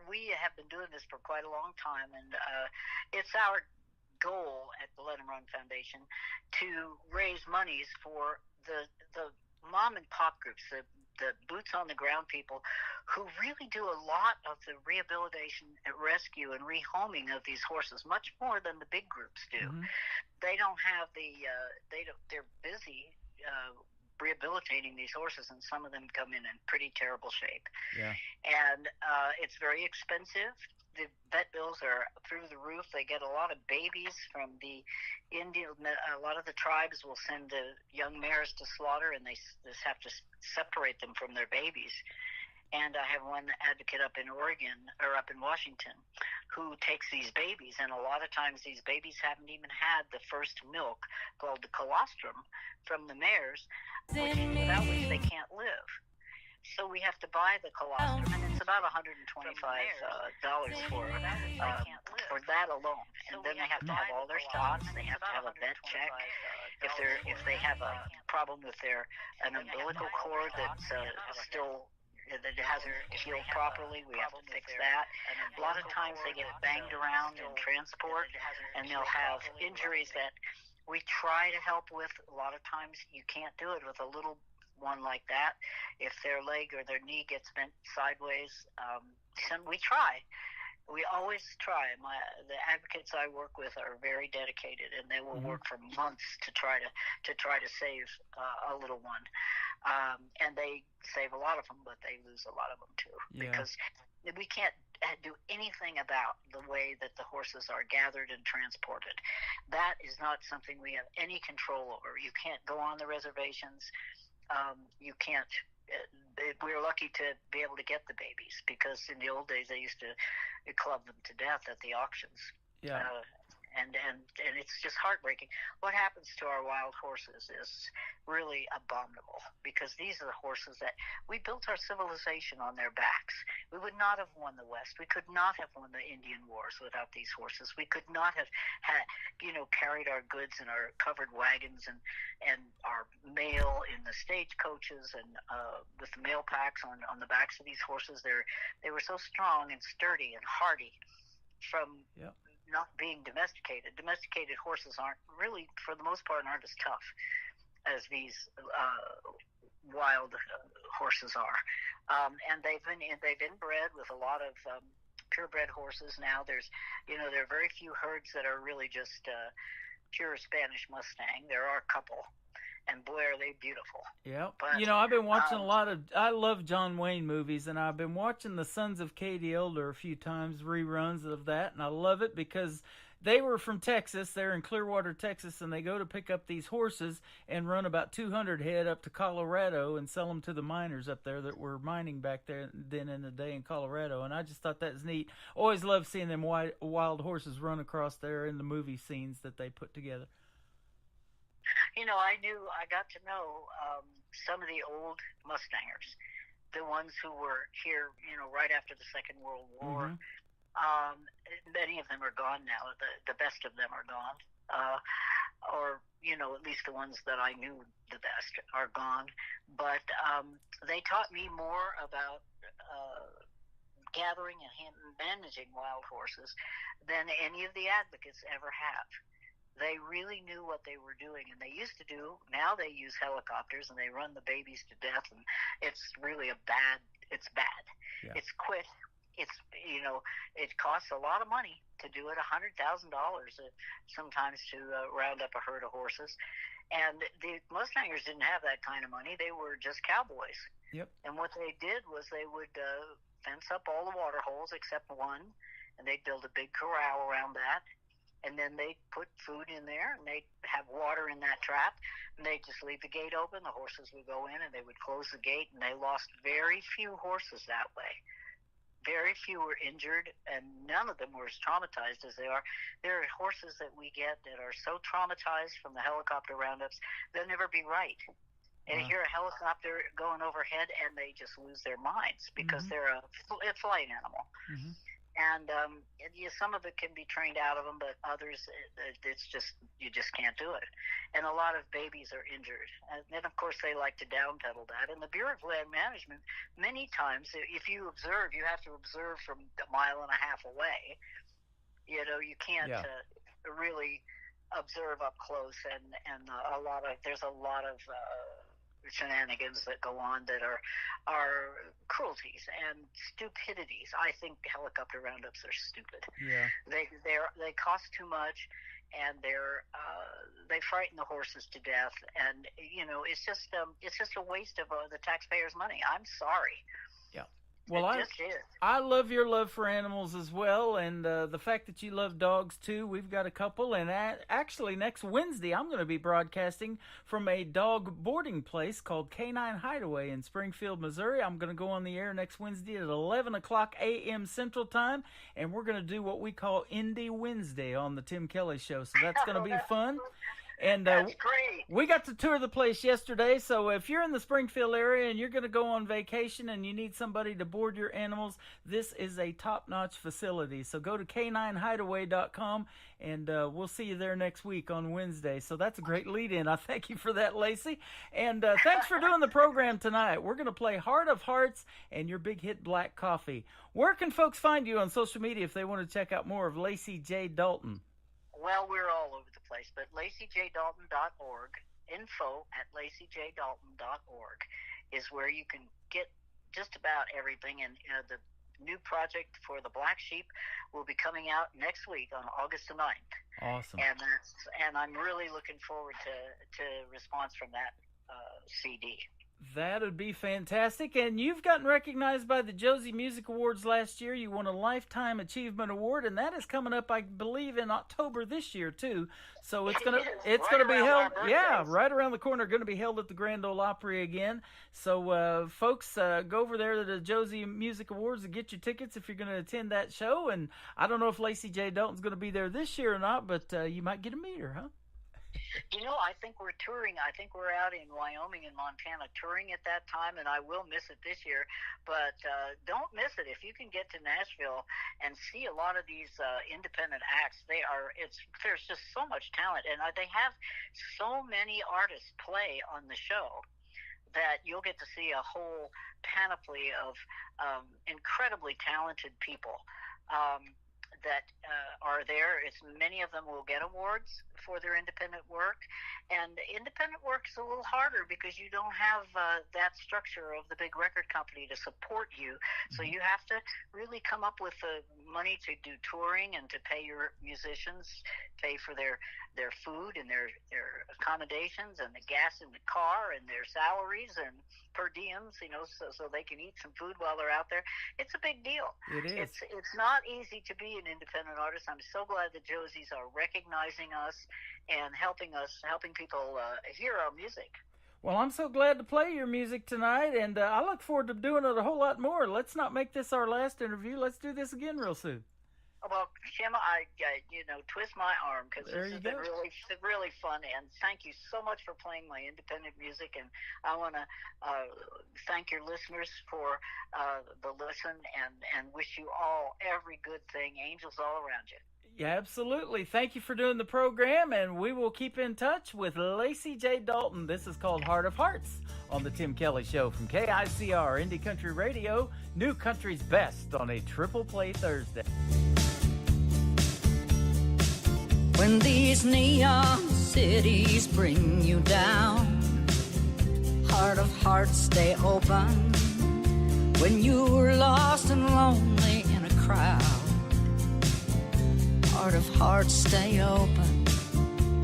we have been doing this for quite a long time, and it's our goal at the Let 'em Run Foundation to raise monies for the mom and pop groups, the boots on the ground people who really do a lot of the rehabilitation and rescue and rehoming of these horses, much more than the big groups do. They don't have they're busy rehabilitating these horses, and some of them come in pretty terrible shape. And it's very expensive. The vet bills are through the roof. They get a lot of babies from the Indian. A lot of the tribes will send the young mares to slaughter, and they just have to separate them from their babies. And I have one advocate up in Oregon, or up in Washington, who takes these babies, and a lot of times these babies haven't even had the first milk, called the colostrum, from the mares, without which they can't live. So we have to buy the colostrum, and it's about $125 for that alone. And then they have to have all their shots. They have to have a vet check. If they have a problem with an umbilical cord that's still that hasn't healed properly, we have to fix that. A lot of times they get banged around in transport, and they'll have injuries that we try to help with. A lot of times you can't do it with a little one like that. If their leg or their knee gets bent sideways, we try. We always try. The advocates I work with are very dedicated, and they will work for months to try to save a little one. And they save a lot of them, but they lose a lot of them too, because we can't do anything about the way that the horses are gathered and transported. That is not something we have any control over. You can't go on the reservations. You can't. We're lucky to be able to get the babies, because in the old days they used to club them to death at the auctions. And it's just heartbreaking. What happens to our wild horses is really abominable, because these are the horses that we built our civilization on their backs. We would not have won the West. We could not have won the Indian Wars without these horses. We could not have carried our goods in our covered wagons and our mail in the stagecoaches and with the mail packs on the backs of these horses. They were so strong and sturdy and hardy from not being domesticated. Domesticated horses aren't really, for the most part, aren't as tough as these wild horses are. And they've inbred with a lot of purebred horses now. There are very few herds that are really just pure Spanish Mustang. There are a couple. And boy, are they beautiful. Yeah. But, I've been watching I love John Wayne movies, and I've been watching The Sons of Katie Elder a few times, reruns of that, and I love it because they were from Texas. They're in Clearwater, Texas, and they go to pick up these horses and run about 200 head up to Colorado and sell them to the miners up there that were mining back there then in the day in Colorado. And I just thought that was neat. Always loved seeing them wild horses run across there in the movie scenes that they put together. I got to know some of the old Mustangers, the ones who were here, right after the Second World War. Many of them are gone now. The best of them are gone. Or, at least the ones that I knew the best are gone. But they taught me more about gathering and managing wild horses than any of the advocates ever have. They really knew what they were doing, and they used to do. Now they use helicopters, and they run the babies to death, and it's really bad. It's quick. It costs a lot of money to do it, $100,000 sometimes to round up a herd of horses. And the Mustangers didn't have that kind of money. They were just cowboys. And what they did was they would fence up all the water holes except one, and they'd build a big corral around that. And then they'd put food in there, and they'd have water in that trap, and they'd just leave the gate open. The horses would go in, and they would close the gate, and they lost very few horses that way. Very few were injured, and none of them were as traumatized as they are. There are horses that we get that are so traumatized from the helicopter roundups, they'll never be right. And you hear a helicopter going overhead, and they just lose their minds because they're a flight animal. And some of it can be trained out of them, but others, it's just, you just can't do it. And a lot of babies are injured. And then, of course, they like to downpedal that. And the Bureau of Land Management, many times, if you observe, you have to observe from a mile and a half away. You know, you can't really observe up close. And there's a lot of shenanigans that go on that are cruelties and stupidities. I think helicopter roundups are stupid. Yeah. They cost too much, and they frighten the horses to death, and you know, it's just a waste of the taxpayers' money. I'm sorry. Yeah. Well, I love your love for animals as well, and the fact that you love dogs too. We've got a couple, and actually next Wednesday I'm going to be broadcasting from a dog boarding place called Canine Hideaway in Springfield, Missouri. I'm going to go on the air next Wednesday at 11 o'clock a.m. Central Time, and we're going to do what we call Indie Wednesday on the Tim Kelly Show. So that's going to be fun. And that's great. We got to tour the place yesterday, so if you're in the Springfield area and you're going to go on vacation and you need somebody to board your animals, this is a top-notch facility. So go to caninehideaway.com, and we'll see you there next week on Wednesday. So that's a great lead-in. I thank you for that, Lacey. And thanks for doing the program tonight. We're going to play Heart of Hearts and your big hit, Black Coffee. Where can folks find you on social media if they want to check out more of Lacey J. Dalton? Well, we're all over the place, but LaceyJDalton.org, info@LaceyJDalton.org is where you can get just about everything. And the new project for the Black Sheep will be coming out next week on August the 9th. Awesome. And I'm really looking forward to response from that CD. That would be fantastic. And you've gotten recognized by the Josie Music Awards last year. You won a Lifetime Achievement Award, and that is coming up, I believe, in October this year too. So it's gonna be held, right around the corner. Going to be held at the Grand Ole Opry again. So folks, go over there to the Josie Music Awards and get your tickets if you're going to attend that show. And I don't know if Lacey J. Dalton's going to be there this year or not, but you might get to meet her, huh? You know, I think we're touring. I think we're out in Wyoming and Montana touring at that time, and I will miss it this year. But don't miss it. If you can get to Nashville and see a lot of these independent acts, there's just so much talent, and they have so many artists play on the show that you'll get to see a whole panoply of incredibly talented people that are there. Many of them will get awards for their independent work, and independent work is a little harder because you don't have that structure of the big record company to support you. So you have to really come up with the money to do touring and to pay your musicians, pay for their food and their accommodations and the gas in the car and their salaries and per diems, so they can eat some food while they're out there. It's a big deal. It is. It's not easy to be an independent artist. I'm so glad the Josies are recognizing us and helping people hear our music. Well, I'm so glad to play your music tonight, and I look forward to doing it a whole lot more. Let's not make this our last interview. Let's do this again real soon. Well, Tim, I twist my arm because this has been really fun, and thank you so much for playing my independent music. And I want to thank your listeners for the listen, and wish you all every good thing. Angels all around you. Yeah, absolutely. Thank you for doing the program, and we will keep in touch with Lacey J. Dalton. This is called Heart of Hearts on the Tim Kelly Show from KICR Indie Country Radio, New Country's Best on a Triple Play Thursday. When these neon cities bring you down, Heart of Hearts, stay open. When you're lost and lonely in a crowd, Heart of Hearts, stay open,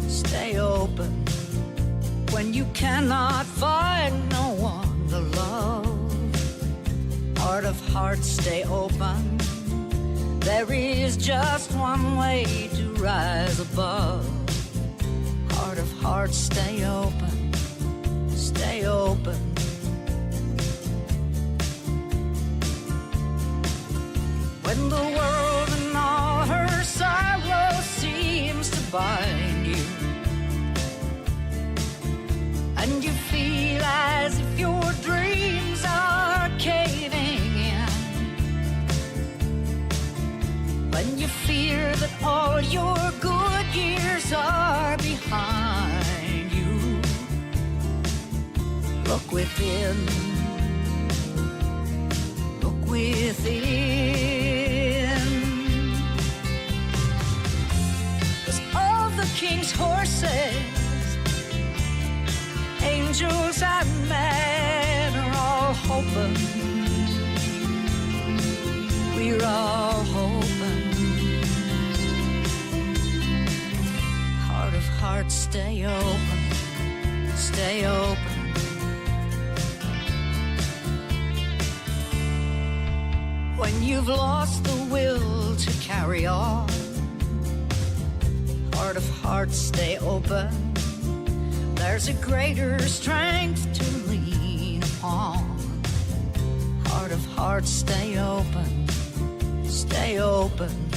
stay open. When you cannot find no one to love, Heart of Hearts, stay open. There is just one way to rise above. Heart of Hearts, stay open, stay open. When the world and all her sorrow seems to bind you, and you feel as if your dreams are caving in, all your good years are behind you. Look within, look within. 'Cause all the king's horses, angels and men are all hoping. We're all hoping. Heart of hearts, stay open, stay open. When you've lost the will to carry on, heart of hearts, stay open. There's a greater strength to lean upon. Heart of hearts, stay open, stay open.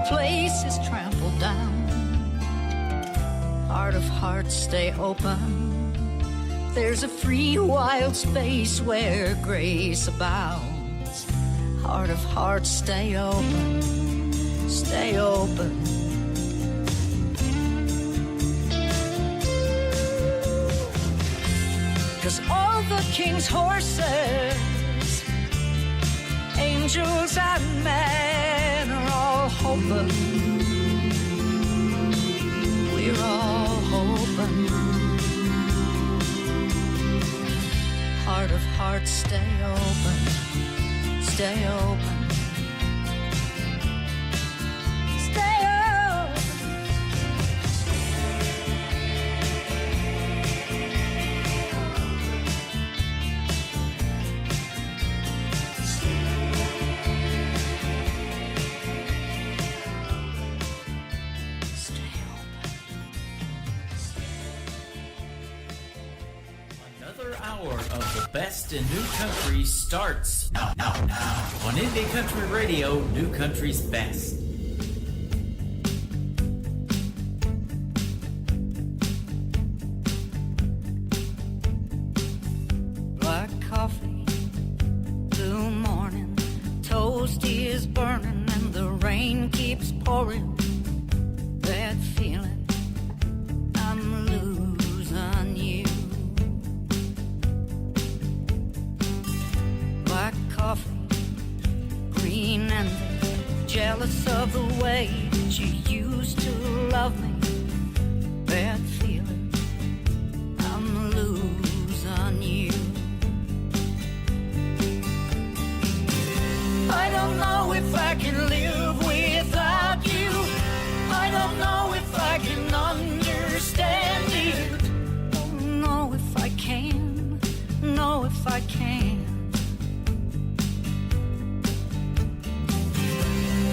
Place is trampled down. Heart of hearts, stay open. There's a free, wild space where grace abounds. Heart of hearts, stay open, stay open. 'Cause all the king's horses, angels and men are all hoping. We're all hoping. Heart of hearts, stay open, stay open. Stay open. Another hour of the best in new country starts now on Indie Country Radio, New Country's best. Black coffee, blue morning, toast is burning and the rain keeps pouring. That feeling, I'm losing you. Black coffee, green and jealous of the way that you used to love me. That feeling, I'm losing you. I don't know if I can live without you. I don't know if I can understand it. Don't know if I can, know if I can.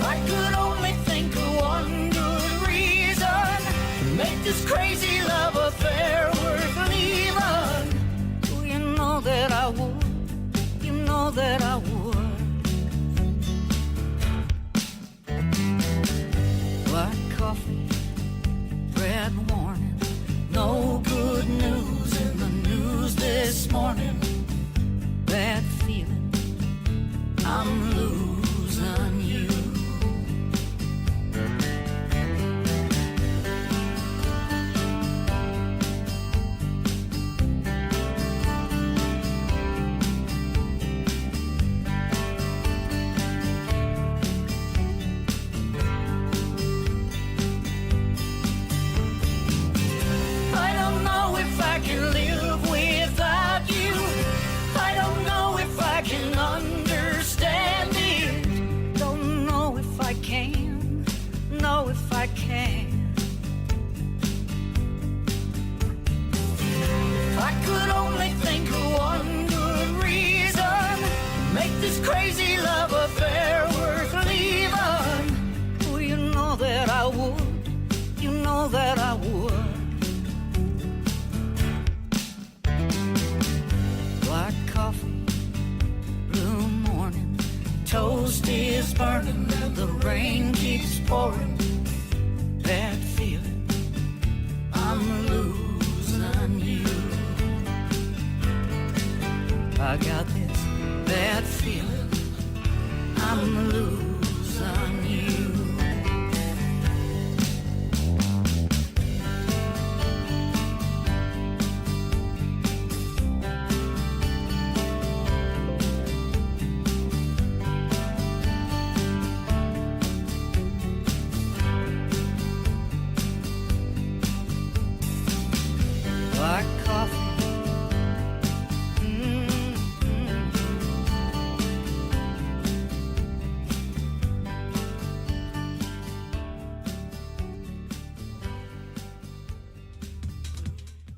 I could only think of one good reason to make this crazy love affair worth leaving. Do you know that I would? You know that I would. Black coffee, red warning, no good news in the news this morning. Bad feeling, I'm losing you. is burning, the rain keeps pouring. That feeling, I'm losing you. I got this bad feeling, I'm losing you. Black coffee.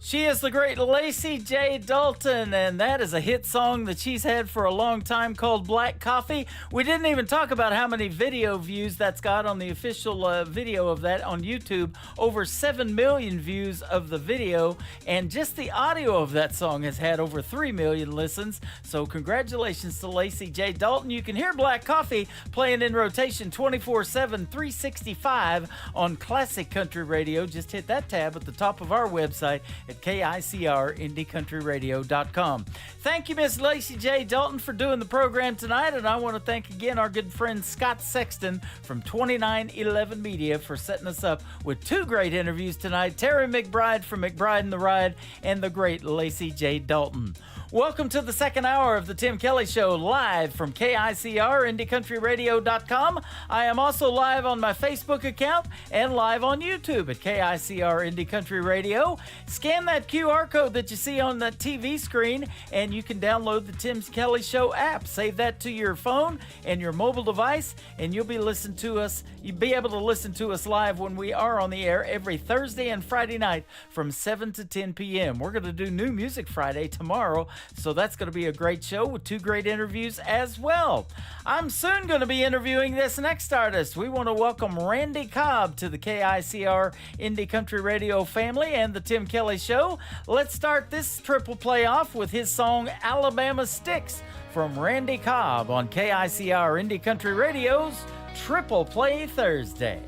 She is the great Lacey J. Dalton, and that is a hit song that she's had for a long time called Black Coffee. We didn't even talk about how many video views that's got on the official video of that on YouTube. Over 7 million views of the video, and just the audio of that song has had over 3 million listens. So congratulations to Lacey J. Dalton. You can hear Black Coffee playing in rotation 24/7, 365 on Classic Country Radio. Just hit that tab at the top of our website at KICRIndieCountryRadio.com. Thank you, Miss Lacey J. Dalton, for doing the program tonight, and I want to thank again our good friend Scott Sexton from 2911 Media for setting us up with two great interviews tonight. Terry McBride from McBride and the Ride, and the great Lacey J. Dalton. Welcome to the second hour of the Tim Kelly Show, live from KICRIndieCountryRadio.com. I am also live on my Facebook account and live on YouTube at KICR Indie Country Radio. Scan that QR code that you see on that TV screen, and you can download the Tim Kelly Show app. Save that to your phone and your mobile device, and you'll be listening to us. You'll be able to listen to us live when we are on the air every Thursday and Friday night from 7 to 10 p.m. We're going to do New Music Friday tomorrow, so that's going to be a great show with two great interviews as well. I'm soon going to be interviewing this next artist. We want to welcome Randy Cobb to the KICR Indie Country Radio family and the Tim Kelly Show. Let's start this triple play off with his song Alabama Sticks from Randy Cobb on KICR Indie Country Radio's Triple Play Thursday.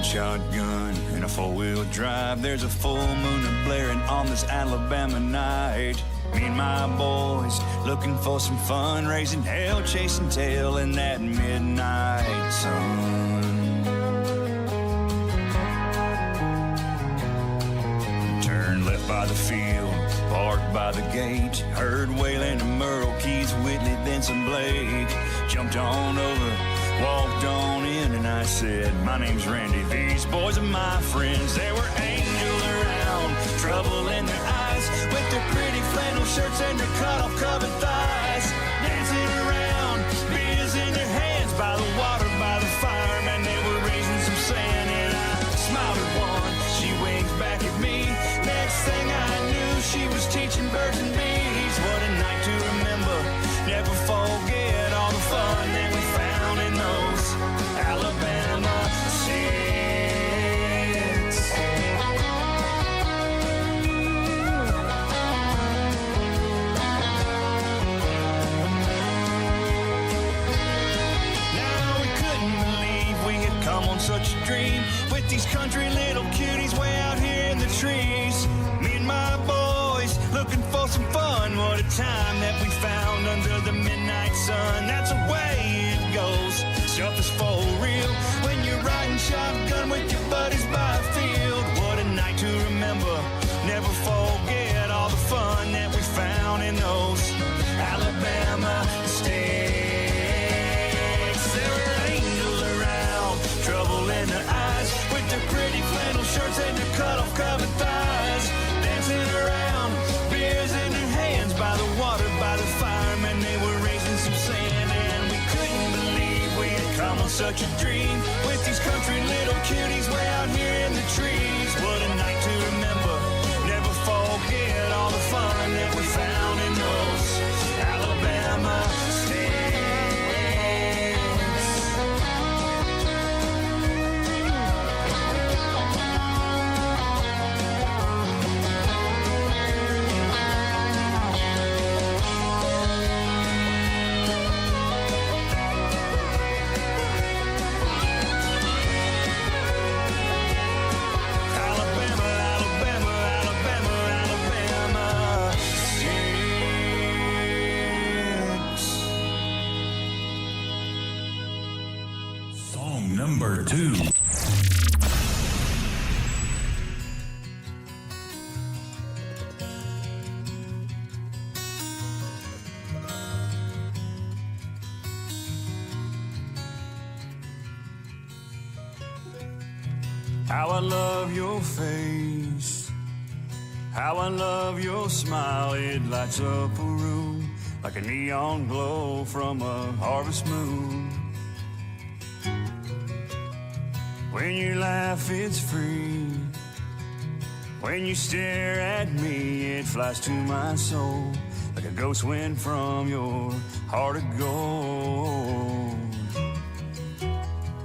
Shotgun and a four-wheel drive. There's a full moon blaring on this Alabama night. Me and my boys looking for some fun, raising hell, chasing tail in that midnight sun. Turned left by the field, parked by the gate. Heard Waylon and Merle, Keith Whitley, then some Blake. Jumped on over, walked on in, and I said, my name's Randy, these boys are my friends. There were angels around, trouble in their eyes, with their pretty flannel shirts and their cut-off covered thighs. Dancing around, beers in their hands, by the water, by the fire, man, they were raising some sand. And I smiled at one, she winked back at me. Next thing I knew, she was teaching birds and bees. What a night to remember, never forget all the fun that we found in those Alabama sticks. Now we couldn't believe we had come on such a dream, with these country little cuties way out here in the trees. Me and my boys looking for some fun. What a time that we found under the midnight sun. That's the way it goes. Stuff is for real when you're riding shotgun with your buddies by a field. What a night to remember. Never forget all the fun that we found in those Alabama sticks. There were angels around, trouble in their eyes, with their pretty flannel shirts and their cut-off covered thighs. Dancing around, beers in their hands, by the water, by the fire, man, they were raising some sand. And we couldn't believe we had come on such a dream, with these country little cuties way out here in the trees. What a night to remember, never forget all the fun that we found in those Alabama sticks. number 2. How I love your face, how I love your smile. It lights up a room like a neon glow from a harvest moon. When you laugh, it's free. When you stare at me, it flies to my soul like a ghost wind from your heart of gold.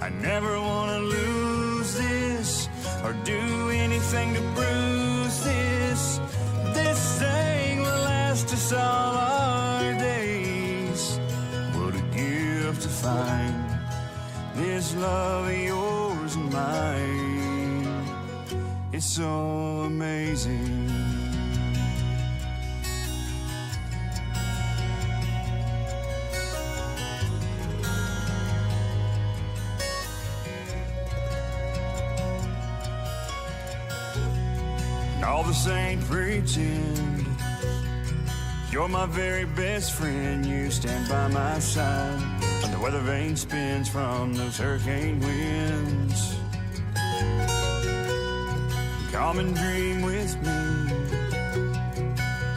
I never want to lose this or do anything to bruise this. This thing will last us all our days. What a gift to find this love of yours and mine. It's so amazing. All the same pretend you're my very best friend. You stand by my side when the weather vane spins from those hurricane winds. Come and dream with me.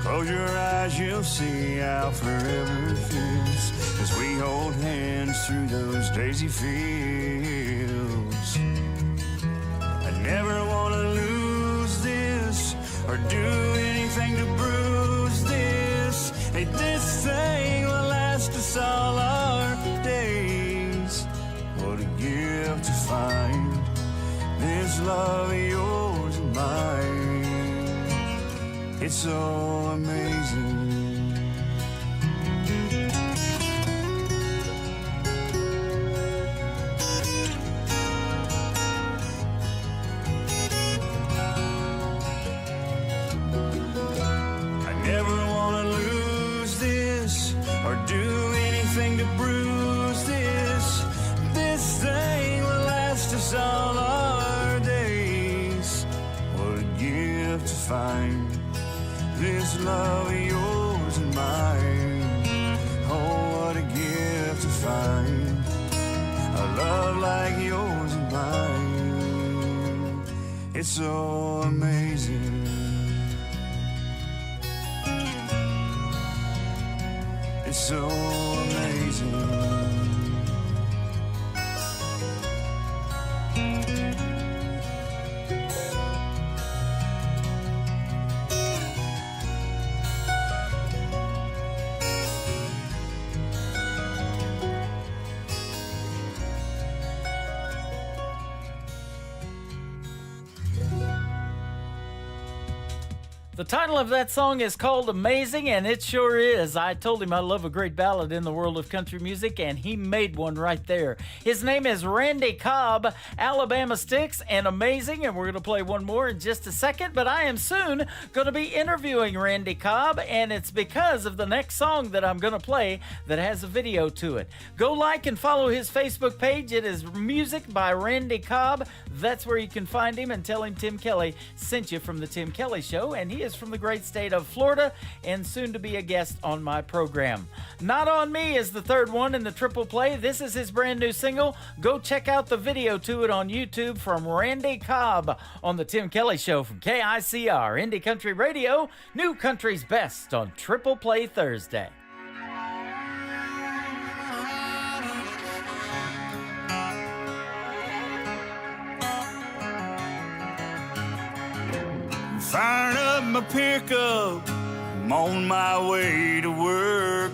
Close your eyes, you'll see how forever feels as we hold hands through those daisy fields. I never want to lose this or do anything to bruise this. Hey, this thing will last us all our days. What a gift to find this love of yours and mine. It's so amazing. All our days, what a gift to find this love of yours and mine. Oh, what a gift to find a love like yours and mine. It's so amazing. It's so amazing. The title of that song is called Amazing, and it sure is. I told him I love a great ballad in the world of country music, and he made one right there. His name is Randy Cobb, Alabama Sticks, and Amazing, and we're going to play one more in just a second, but I am soon going to be interviewing Randy Cobb, and it's because of the next song that I'm going to play that has a video to it. Go like and follow his Facebook page. It is Music by Randy Cobb. That's where you can find him, and tell him Tim Kelly sent you from the Tim Kelly Show, and he is from the great state of Florida and soon to be a guest on my program. Not On Me is the third one in the triple play. This is his brand new single. Go check out the video to it on YouTube from Randy Cobb on the Tim Kelly Show from KICR, Indie Country Radio, New Country's Best on Triple Play Thursday. Firing up my pickup, I'm on my way to work.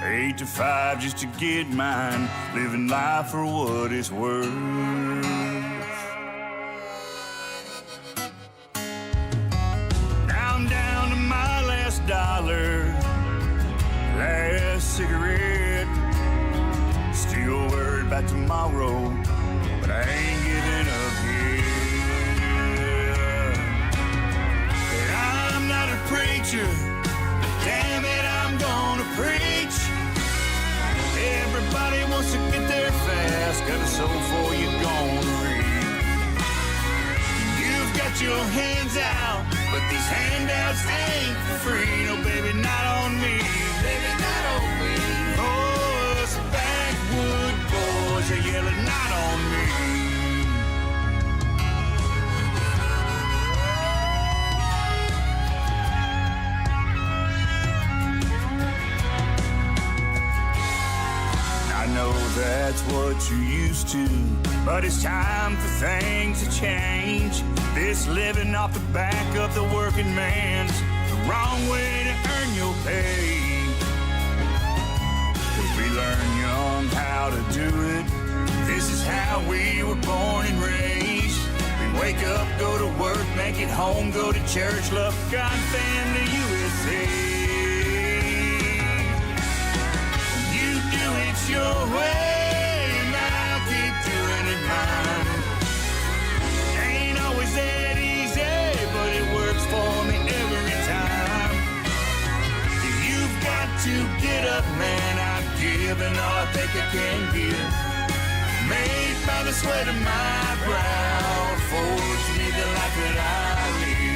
8 to 5 just to get mine, living life for what it's worth. Now I'm down to my last dollar, last cigarette. Still worried about tomorrow, but I ain't giving up yet. Preacher, damn it, I'm gonna preach. Everybody wants to get there fast, got a soul little hands out, but these handouts ain't for free. No, baby, not on me. Baby, not on me. Oh, us backwood boys are yelling, not on me. I know that's what you're used to, but it's time for things to change. This living off the back of the working man's the wrong way to earn your pay. 'Cause we learn young how to do it. This is how we were born and raised. We wake up, go to work, make it home, go to church, love God, family, USA. It's your way, and I'll keep doing it mine. Ain't always that easy, but it works for me every time. You've got to get up, man. I've given all I think I can give. Made by the sweat of my brow, forged me the life that I live.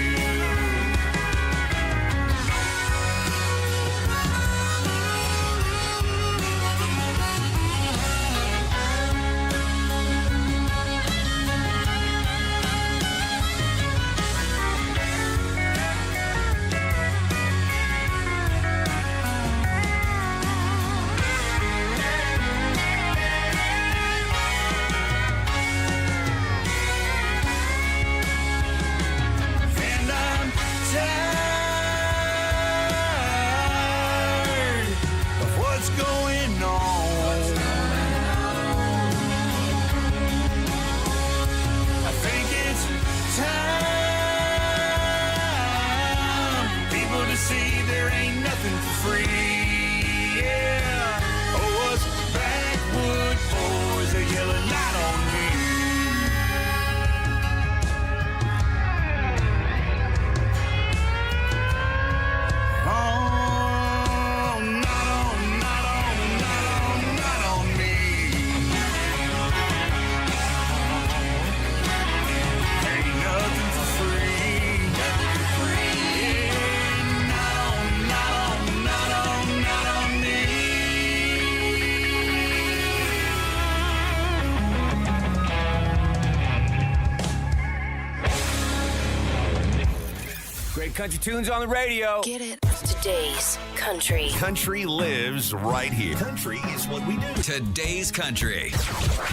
Country tunes on the radio. Get it? Today's country. Country lives right here. Country is what we do. Today's country.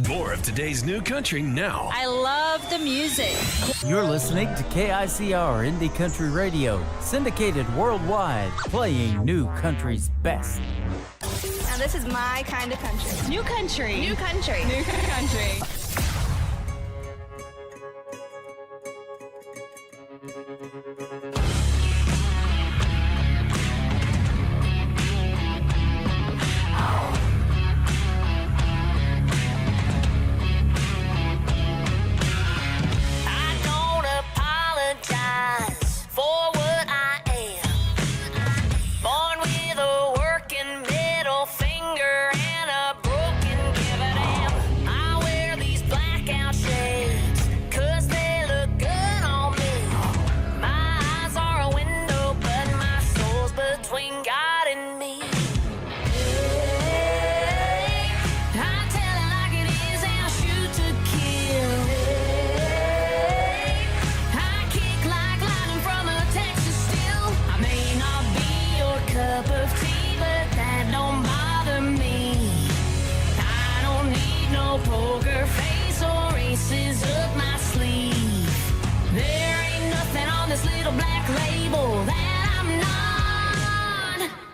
More of today's new country now. I love the music. You're listening to KICR Indie Country Radio, syndicated worldwide, playing new country's best. Now this is my kind of country. New country. New country. New country.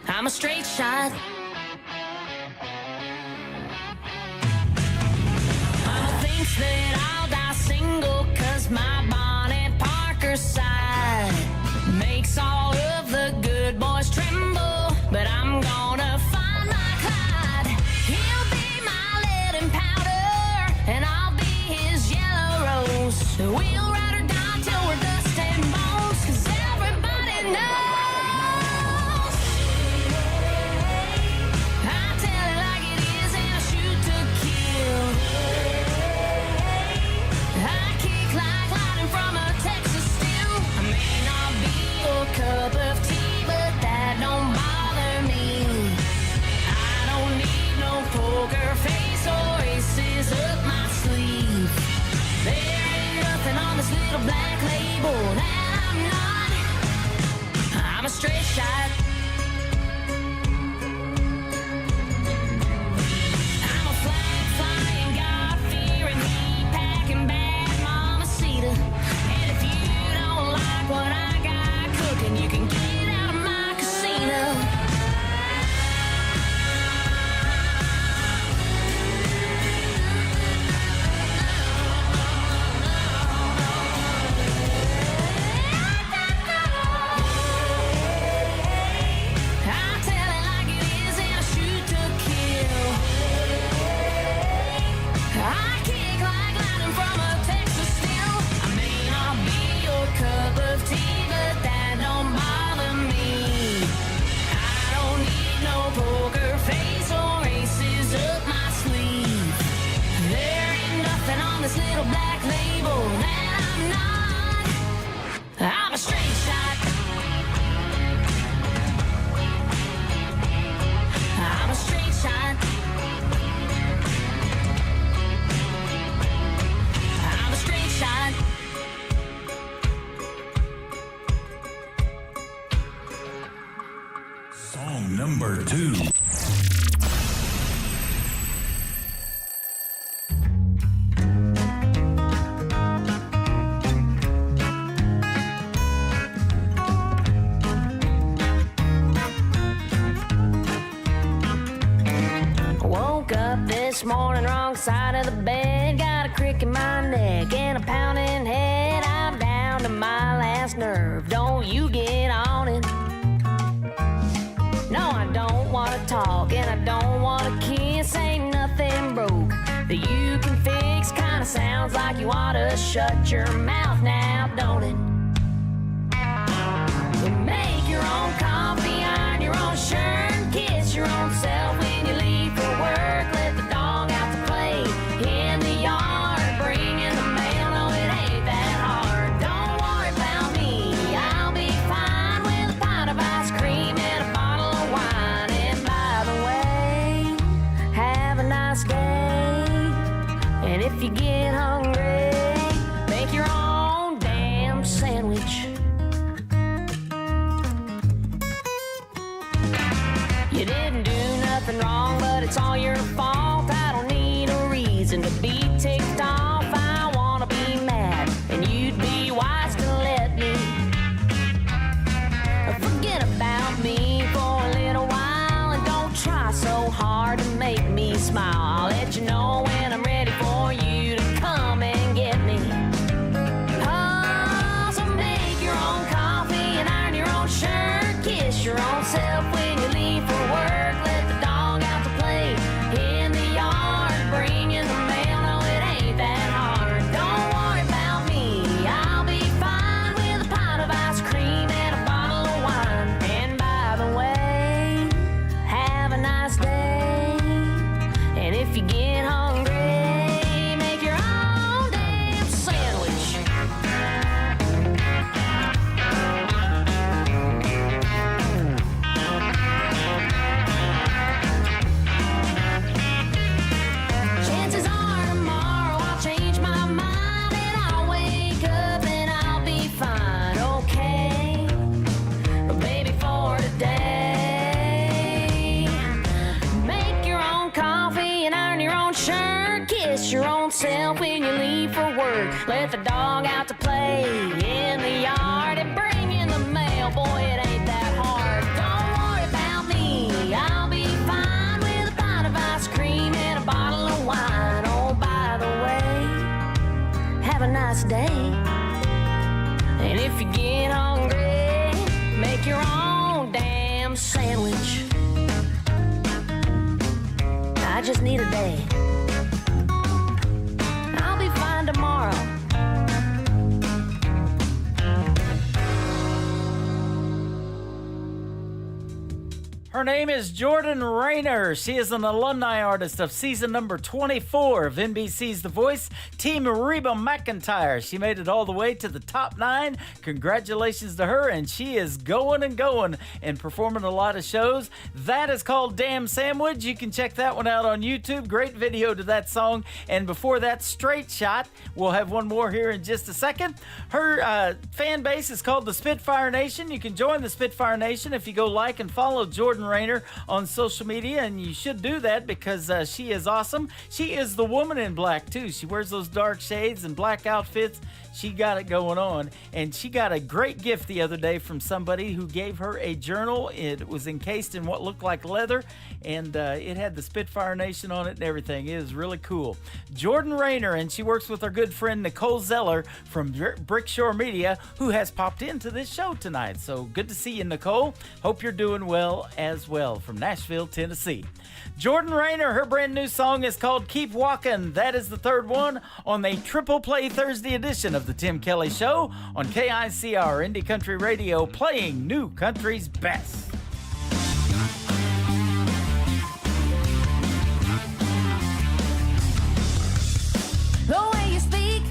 I'm a straight shot. Mama thinks that I'll die single 'cause my Bonnie Parker side makes all of the good boys tremble. But I'm gonna find my Clyde. He'll be my lead and powder, and I'll be his yellow rose. We'll ride or die till we're dust and bones, 'cause everybody knows black label that I'm not. I'm a straight shot. I'm a straight shot. I'm a straight shot. Song number 2. Woke up this morning, wrong side of the bed. Got a crick in my neck and a pounding head. I'm down to my last nerve. Don't you get on it. No, I don't want to talk and I don't want to kiss. Ain't nothing broke that you can fix. Kinda sounds like you ought to shut your mouth now, don't it? You make your own coffee, iron your own shirt, kiss your own self when you leave for work. Let the dog out to play in the yard, bring in the mail. No, it ain't that hard. Don't worry about me, I'll be fine with a pint of ice cream and a bottle of wine. And by the way, have a nice day. And if you get hungry, make your own damn sandwich. You didn't do nothing wrong, but it's all your fault. I don't need a reason to be ticked off. I wanna be mad, and you'd be wise to let me forget about me for a little while. And don't try so hard to make me smile. I'll let you know when I'm ready for you to come and get me. Oh, so make your own coffee and iron your own shirt. Kiss your own self when you leave for work. Let the dog out to play in the yard, bring in the mail. No, it ain't that hard. Don't worry about me, I'll be fine with a pint of ice cream and a bottle of wine. And by the way, have a nice day. And if you get hungry, make your own damn sandwich. Chances are tomorrow I'll change my mind and I'll wake up and I'll be fine, okay? But baby, for today, make your own coffee and iron your own shirt. Kiss your own self when you leave for work. Let the dog out to play in the yard and bring in the mail. Boy, it ain't that hard. Don't worry about me, I'll be fine with a pint of ice cream and a bottle of wine. Oh, by the way, have a nice day. And if you get hungry, make your own damn sandwich. I just need a day. I'll be fine tomorrow. Her name is Jordan Rayner. She is an alumni artist of season number 24 of NBC's The Voice, Team Reba McEntire. She made it all the way to the top 9. Congratulations to her, and she is going and going and performing a lot of shows. That is called Damn Sandwich. You can check that one out on YouTube. Great video to that song. And before that, Straight Shot. We'll have one more here in just a second. Her fan base is called the Spitfire Nation. You can join the Spitfire Nation if you go like and follow Jordan Rayner on social media, and you should do that because she is awesome. She is the woman in black too. She wears those dark shades and black outfits. She got it going on, and she got a great gift the other day from somebody who gave her a journal. It was encased in what looked like leather, and it had the Spitfire Nation on it and everything. It is really cool. Jordan Rayner, and she works with our good friend Nicole Zeller from Brickshore Media, who has popped into this show tonight. So good to see you, Nicole. Hope you're doing well as well from Nashville, Tennessee. Jordan Rayner, her brand new song is called Keep Walking. That is the third one on the Triple Play Thursday edition of the Tim Kelly Show on KICR Indie Country Radio, playing new country's best. The way you speak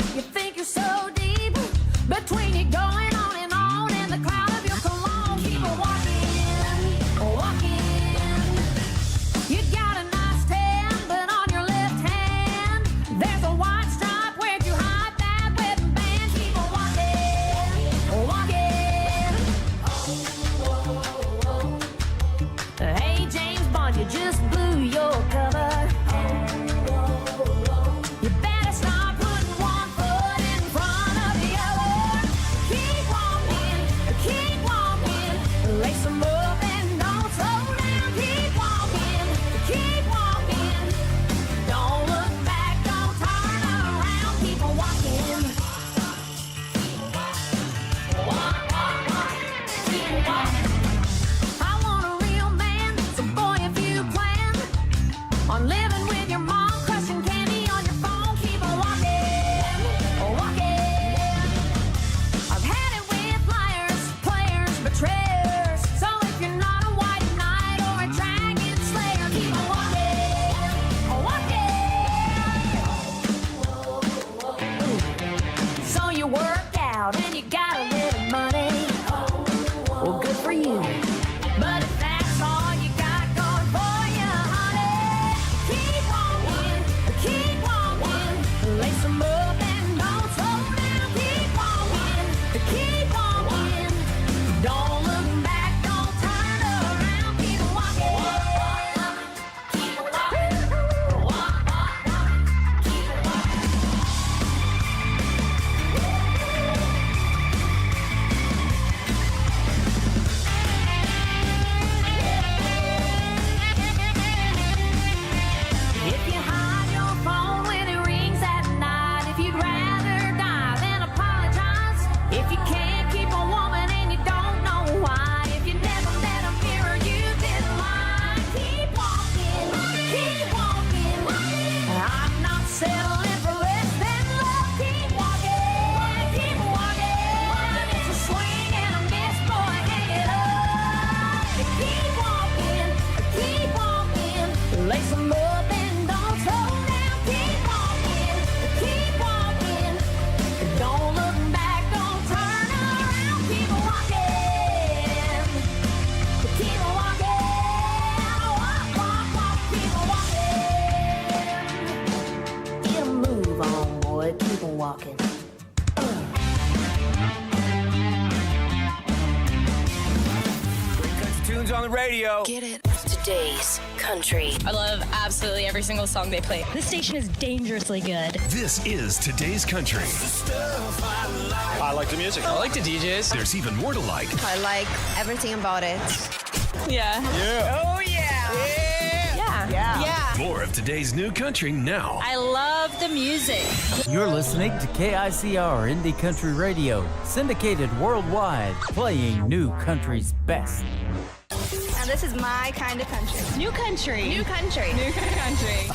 walking. Tunes on the radio. Get it. Today's country. I love absolutely every single song they play. This station is dangerously good. This is Today's Country. I like the music. I like the DJs. There's even more to like. I like everything about it. Yeah. Oh, yeah. Yeah. More of today's new country now. I love the music. You're listening to KICR Indie Country Radio, syndicated worldwide, playing new country's best. Now this is my kind of country. New country. New country. New country.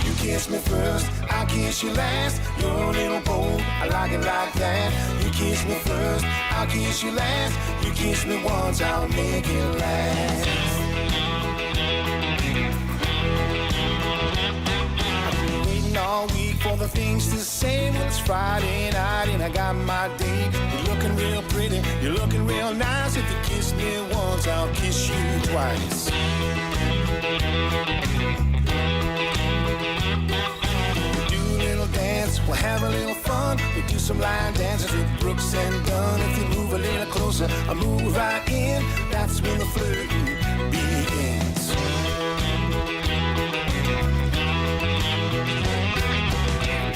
You kiss me first, I kiss you last. You're a little bold, I like it like that. You kiss me first, I'll kiss you last. You kiss me once, I'll make it last. I've been waiting all week for the things to say. Well, it's Friday night and I got my date. You're looking real pretty, you're looking real nice. If you kiss me once, I'll kiss you twice. Dance, we'll have a little fun. We do some line dances with Brooks and Dunn. If you move a little closer, I'll move right in. That's when the flirting begins.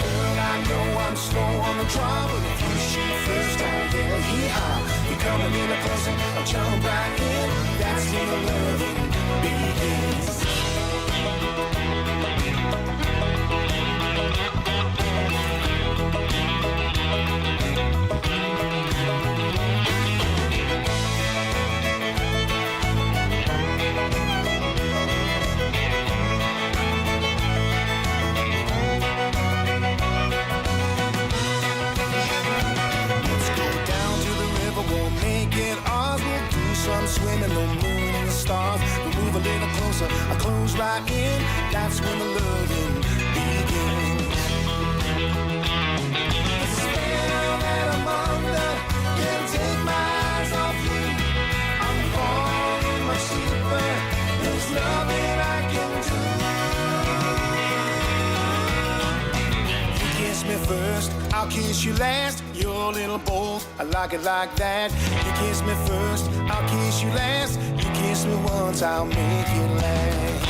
Girl, I know I'm slow on the draw, but if you shoot first, I'll yell yee-haw. You come a little closer, I'll jump right in. That's when the loving begins. Some swimming, no moon and the stars. We move a little closer, I close right in. That's when the loving begins. Spell that I'm under, can't take my eyes off you. I'm falling much deeper. There's nothing I can do. You kiss me first, I'll kiss you last. You're a little bold, I like it like that. You kiss me first, I'll kiss you last. You kiss me once, I'll make it last.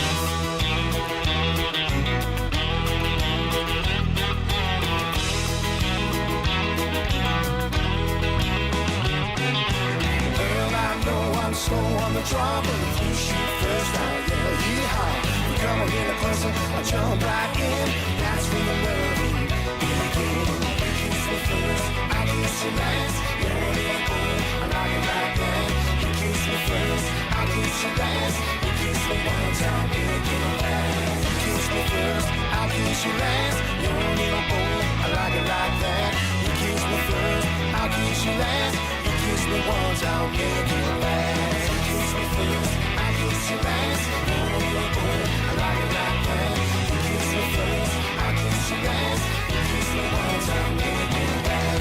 Girl, I know I'm slow on the draw, but if you shoot first, I'll yell yee-haw. You come a little closer, I'll jump right in. That's when the loving begins. You kiss me first, I kiss you last. You're a little bold, I like it like that. You kiss me first, I kiss you last. You kiss me once, I'll make it last. You kiss me first, I'll kiss you last. You're a little bold, I like it like that. You kiss me first, I'll kiss you last. You kiss me once, I'll make it last. You kiss me first, I'll kiss you last. You're a little bold, I like it like that. You kiss me first, I'll kiss you last. You kiss me once, I'll make it last.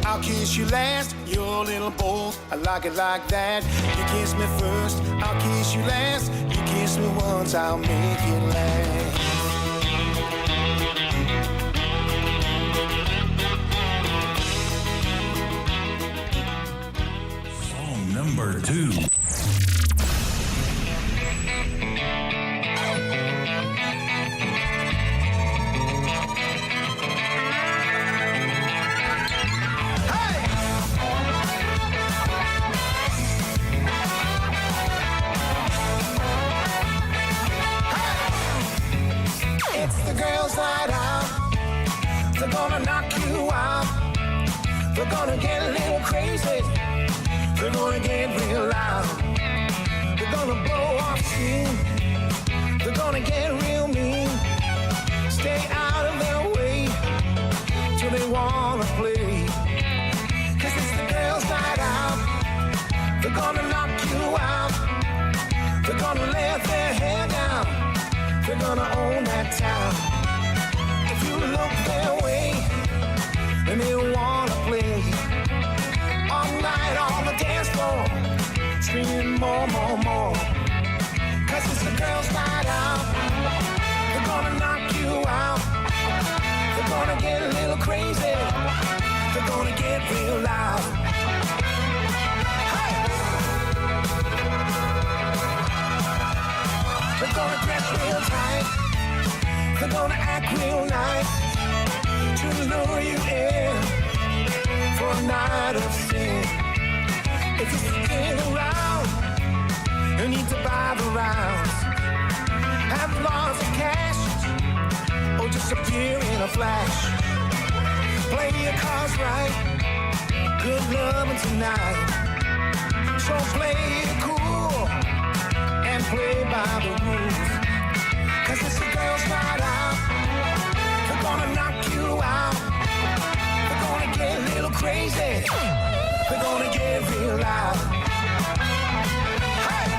I'll kiss you last, you're a little bold, I like it like that. You kiss me first, I'll kiss you last. You kiss me once, I'll make it last. Song number 2. It's the girls' night out. They're gonna knock you out. The They're gonna get a little crazy. They're gonna get real loud. They're gonna blow off steam. They're gonna get real mean. Stay out of their way till they wanna play. 'Cause it's the girls' night out. They're gonna knock you out. They're gonna let their hair down. They're gonna own that town. If you look their way, then they'll wanna play. All night on the dance floor, screaming more, more, more. 'Cause it's the girls' night out. They're gonna knock you out. They're gonna get a little crazy. They're gonna get real loud. Hey! They're gonna dress real tight. They're gonna act real nice to lure you in for a night of sin. If you're sticking around, you need to buy the rounds. Have lots of cash or disappear in a flash. Play your cards right, good loving tonight. So play it cool and play by the rules. 'Cause it's the girls' night out. They're gonna knock you out. They're gonna get a little crazy. They're gonna get real loud. Hey!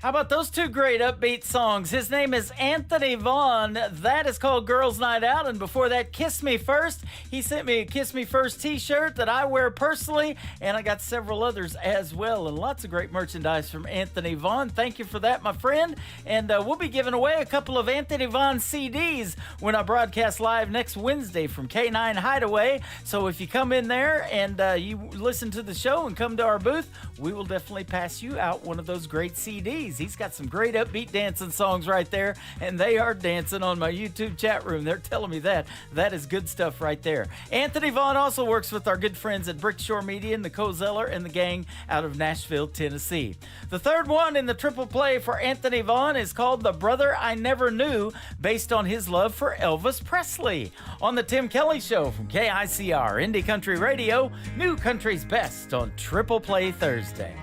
How about those two great upbeat songs? His name is Anthony Vaughn. That is called Girls Night Out. And before that, Kiss Me First. He sent me a Kiss Me First t-shirt that I wear personally, and I got several others as well, and lots of great merchandise from Anthony Vaughn. Thank you for that, my friend. And we'll be giving away a couple of Anthony Vaughn CDs when I broadcast live next Wednesday from K9 Hideaway. So if you come in there and you listen to the show and come to our booth, we will definitely pass you out one of those great CDs. He's got some great upbeat dancing songs right there, and they are dancing on my YouTube chat room. They're telling me that. That is good stuff right there. Anthony Vaughn also works with our good friends at Brickshore Media, Nicole Zeller and the gang out of Nashville, Tennessee. The third one in the triple play for Anthony Vaughn is called The Brother I Never Knew, based on his love for Elvis Presley. On the Tim Kelly Show from KICR, Indie Country Radio, New Country's Best on Triple Play Thursday.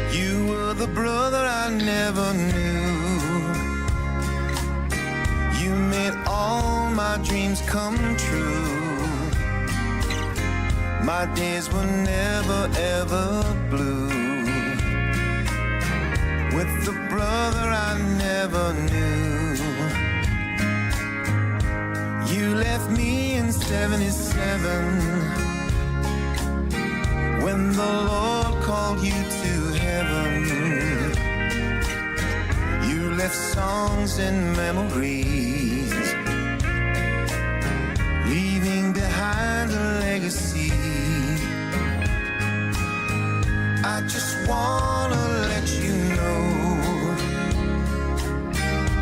You were the brother I never knew. You made all my dreams come true. My days were never ever blue. With the brother I never knew. You left me in 77 when the Lord called you to heaven. You left songs and memories, leaving behind a legacy. I just wanna let you know,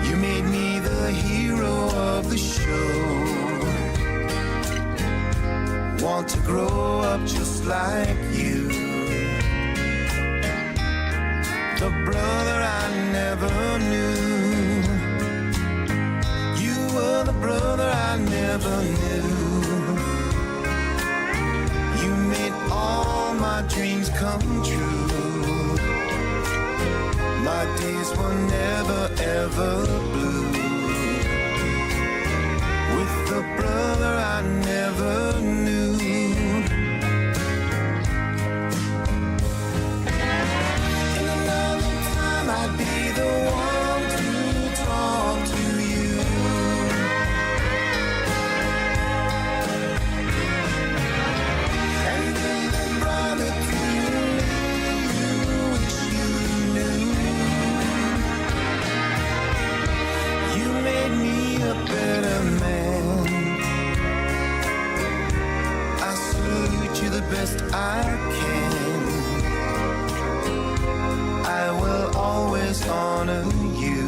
you made me the hero of the show. Want to grow up just like you. my dreams come true. My days were never ever blue. With the brother I never knew. In another time I'd be the one to talk to you. And then the brother to me you wish you knew. You made me a better man. I salute you the best I can. I will always honor you.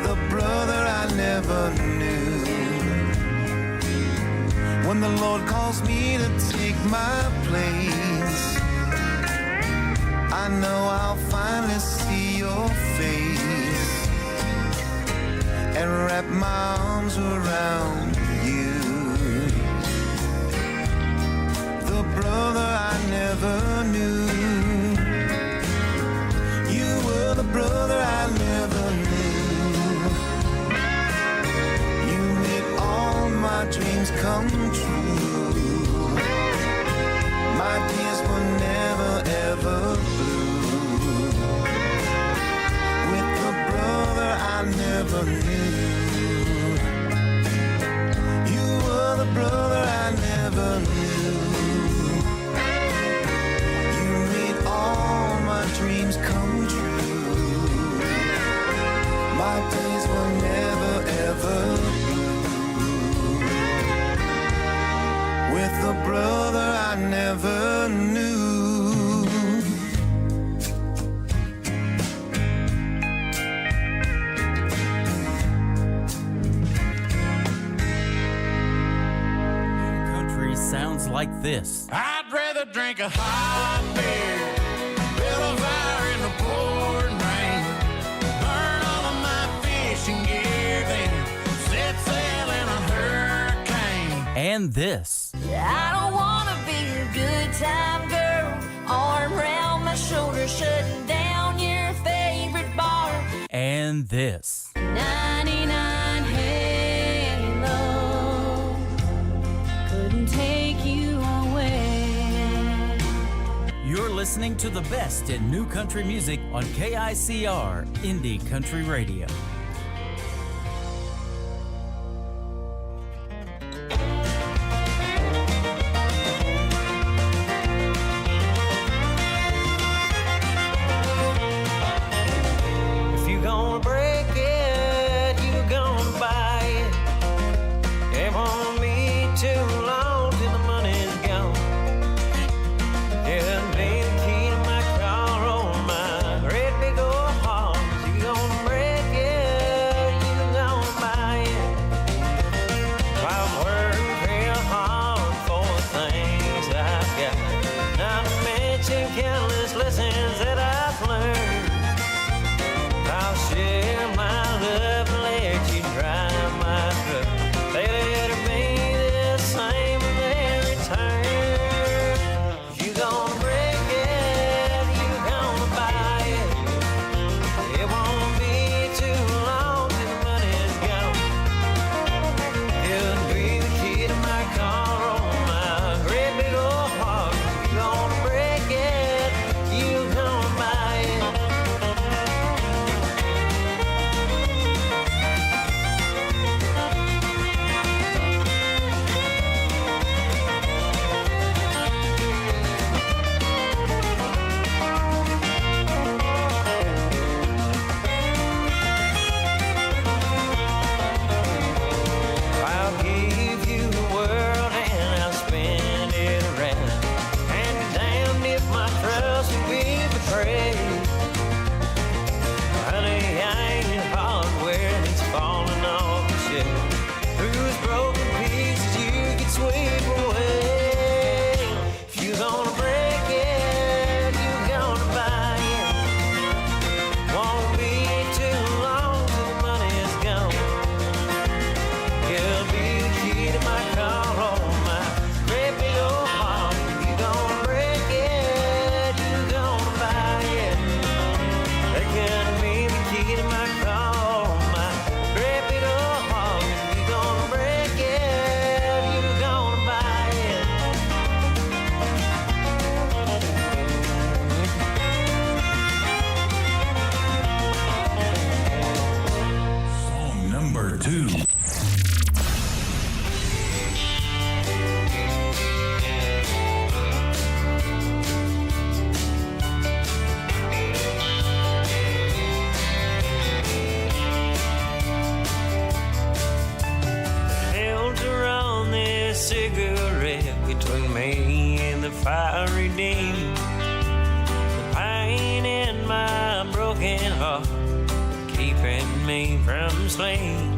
The brother I never knew. When the Lord calls me to take my place, I know I'll finally see your face and wrap my arms around you. The brother I never knew. You were the brother I never knew. You made all my dreams come true. My days were never ever blue. With the brother I never knew. You were the brother I never knew. You made all my dreams come true. My days were never ever blue. With the brother I never knew. Country sounds like this. I'd rather drink a hot beer, build a fire in the pouring rain, burn all of my fishing gear, then set sail in a hurricane. And this. I don't wanna be a good time girl, arm around my shoulder, shutting down your favorite bar. And this. 99 Halo couldn't take you away. You're listening to the best in new country music on KICR Indie Country Radio. If you gonna break it, you gonna buy it. It won't be too long till the money's gone. Yeah, lay the key to my car on my red big old horse. You gonna break it, fiery deep. The pain in my broken heart keeping me from sleep.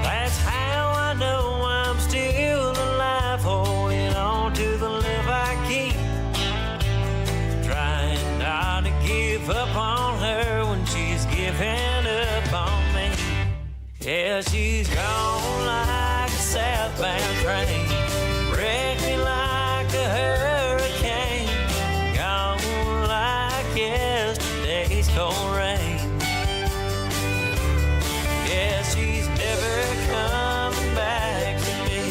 That's how I know I'm still alive, holding on to the love I keep. Trying not to give up on her when she's giving up on me. Yeah, she's gone like a southbound train, wrecked me like a hurricane, gone like yesterday's cold rain. Yeah, she's never coming back to me.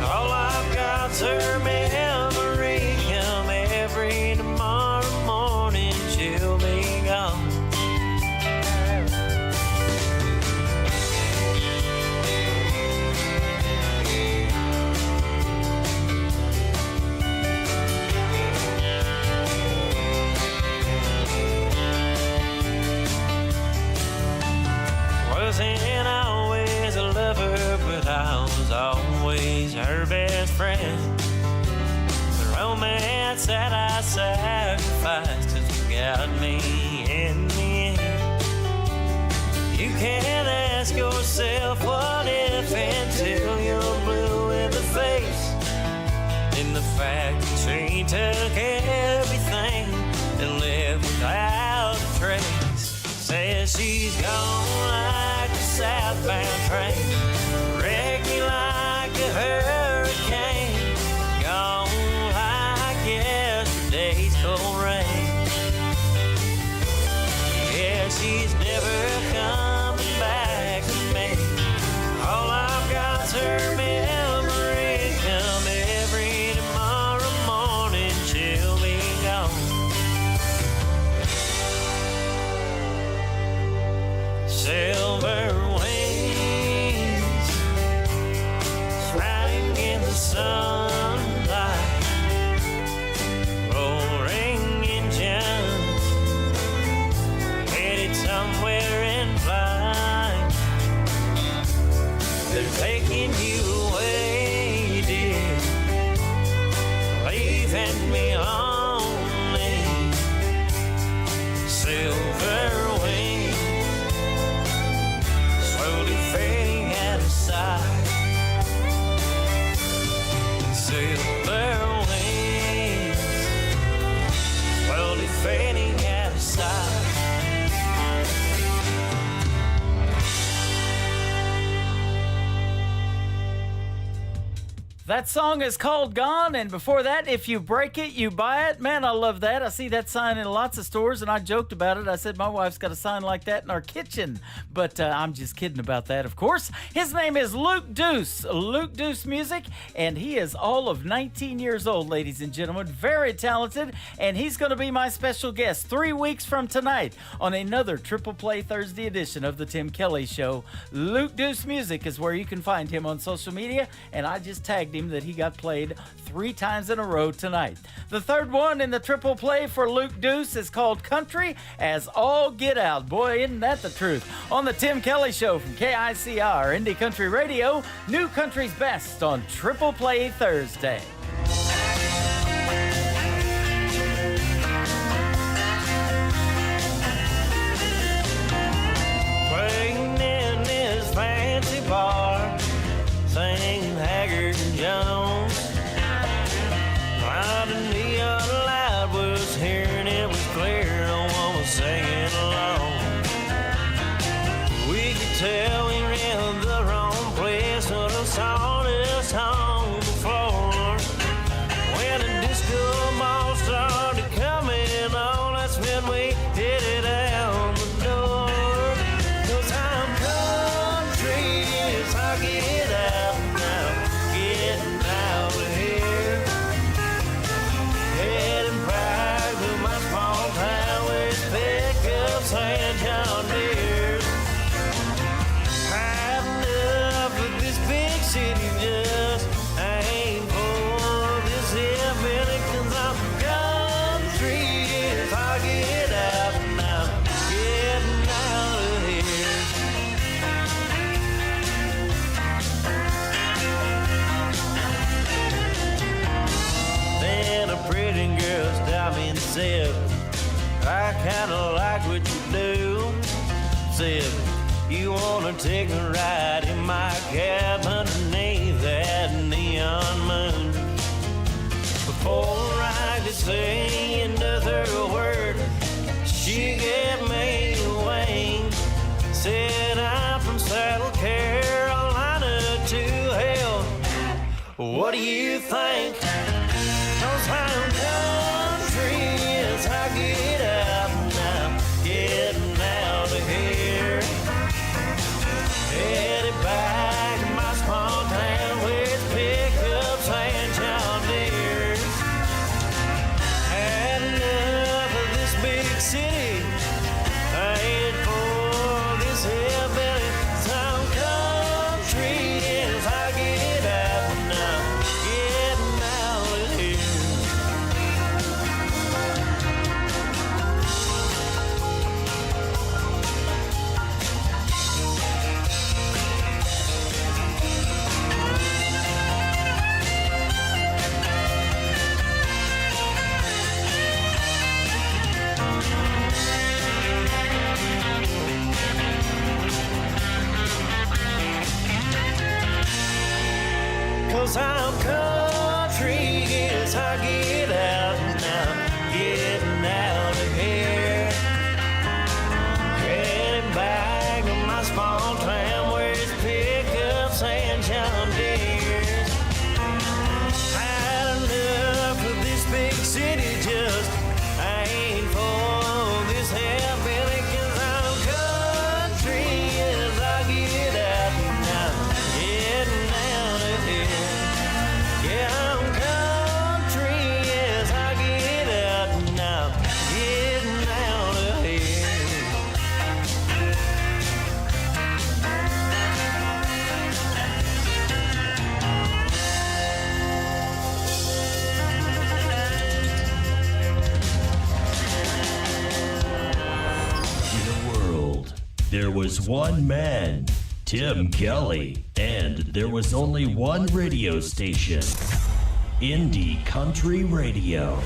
All I've got's her memory. Come every tomorrow morning, she'll be gone. Wasn't always a lover, but I was always her best friend. The romance that I sacrificed has got me in the end. You can't ask yourself what if until you're blue in the face. In the fact that she took everything and left without a trace. Says she's gone like a southbound train, wrecked me like a hurricane, gone like yesterday's cold rain. Yeah, she's never coming back to me. All I've got's her memory. Come every tomorrow morning, she'll be gone. Silver wings, flying in the sunlight, roaring engines, headed somewhere in flight. They're taking you away, dear, leaving me lonely. Silver wings, slowly fading out of sight. Silver wings, slowly fading out of sight. That song is called Gone, and before that, If You Break It, You Buy It. Man, I love that. I see that sign in lots of stores, and I joked about it. I said my wife's got a sign like that in our kitchen, but I'm just kidding about that, of course. His name is Luke Deuce, Luke Deuce Music, and he is all of 19 years old, ladies and gentlemen. Very talented, and he's going to be my special guest 3 weeks from tonight on another Triple Play Thursday edition of The Tim Kelly Show. Luke Deuce Music is where you can find him on social media, and I just tagged him that he got played 3 times in a row tonight. The third one in the triple play for Luke Deuce is called Country as All Get Out. Boy, isn't that the truth? On the Tim Kelly Show from KICR, Indie Country Radio, New Country's Best on Triple Play Thursday. Waiting in this fancy bar, singing Haggard and Jones. While the neon light was here and it was clear, no one was singing along. We could tell we were in the wrong place when the song is on the floor. I kinda like what you do. Said, you wanna take a ride in my cab underneath that neon moon. Before I could say another word, she gave me away. Said, I'm from Saddle, Carolina to hell. What do you think? 'Cause I'm country as I get out now, getting out of here. Headed back to my small town with pickups and John Deere's. Had enough of this big city. I ain't for this hillbilly. Some country as I get out now, getting out of here. Cause I'm country as I get out now, getting out of here. Heading back to my small town where it's pickups and John Deere's. Had enough of this big city, just I ain't for this hillbilly. 'Cause I'm country as I get out now, getting out of here. Yeah, I'm country as I get out now, getting out of here. In a world, there was one man, Tim Kelly, and there was only one radio station, Indie Country Radio.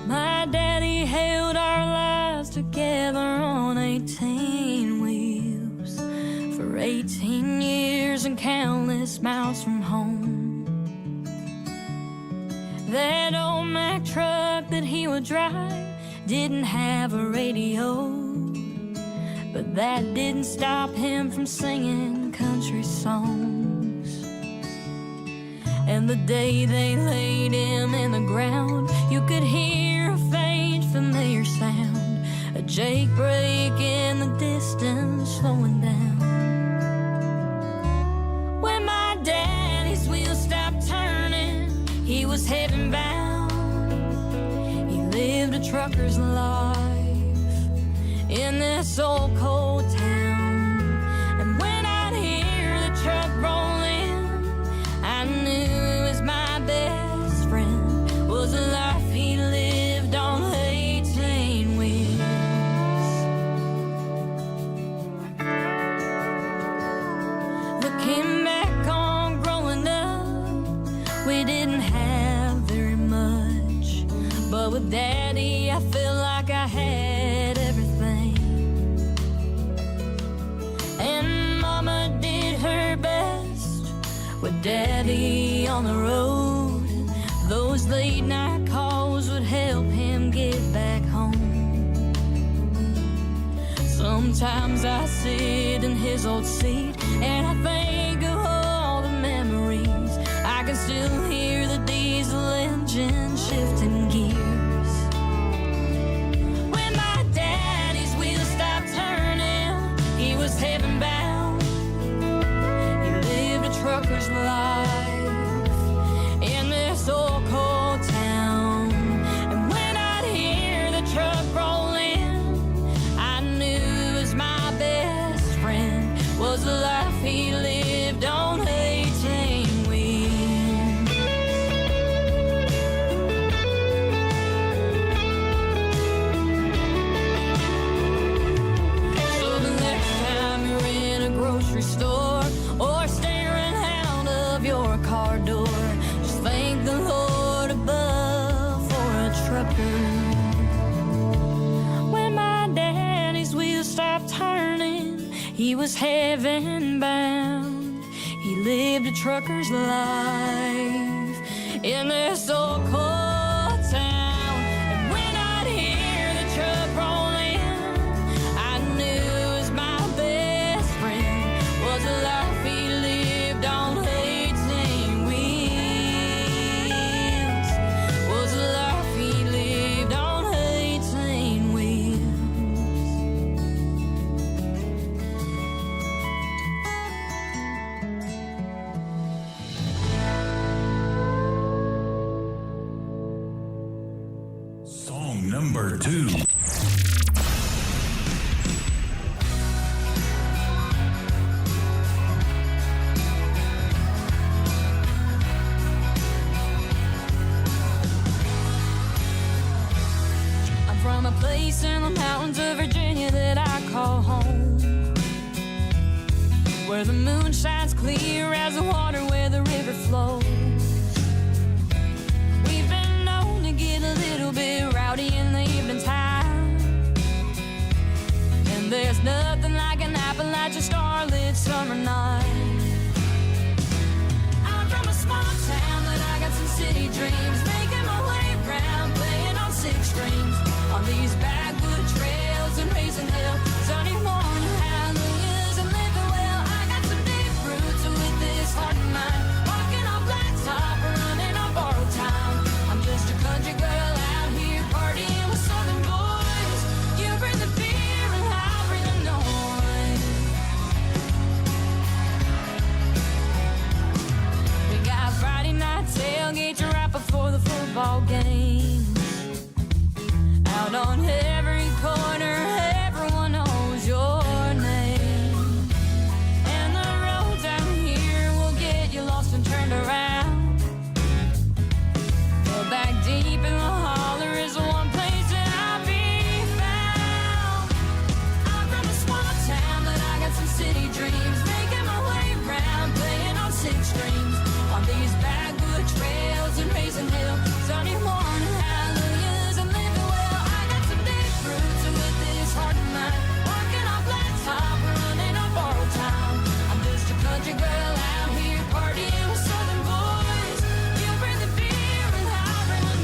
My daddy held our lives together on 18 wheels for 18 years and countless miles from home. That old Mack truck that he would drive didn't have a radio, but that didn't stop him from singing country songs. And the day they laid him in the ground, you could hear a faint familiar sound, a jake brake in the distance slowing down. When my daddy's wheels stopped turning, he was heaven bound. He lived a trucker's life in this old cold town. And when I'd hear the truck roll in, I knew it was my best friend, was a life he lived on 18 wheels. Looking back on growing up, we didn't have very much, but with Daddy I felt like I had everything. And Mama did her best with Daddy on the road. Those late night calls would help him get back home. Sometimes I sit in his old seat and I think of all the memories. I can still hear the diesel engine shifting gears. When my daddy's wheels stopped turning, he was heaven bound. He lived a trucker's life in this old cold town. And when I'd hear the truck roll in, I knew it was my best friend, was the life he lived man bound. He lived a trucker's life in this so-called town. And when I'd hear the truck roll in, I knew it was my best friend. Was a life he lived on 18 wheels. Was a life he lived on 18 wheels. Song number 2. I'm from a place in the mountains of Virginia that I call home, where the moon shines clear as the water where the river flows. We've been known to get a little bit rowdy in the evening time, and there's nothing like an Appalachian starlit summer night. I'm from a small town, but I got some city dreams, making my way round, playing on 6 strings, on these backwood trails and raising hell. Sunny morning hallelujahs and living well. I got some deep roots with this heart of mine, walking on blacktop, running on borrowed time. I'm just a country girl out here partying with southern boys. You bring the beer and I'll bring the noise. We got Friday night tailgates right before the football game. Out on every corner, everyone knows your name. And the roads out here will get you lost and turned around. But back deep in the holler is the one place that I'll be found. I'm from a small town, but I got some city dreams, making my way round, playing on 6 strings, on these backwood trails and raising hell. Sunny morning hallelujahs and living well. I got some deep roots with this heart of mine, walking on blacktop, running on borrowed time. I'm just a country girl out here partying with southern boys. You bring the beer and I'll bring the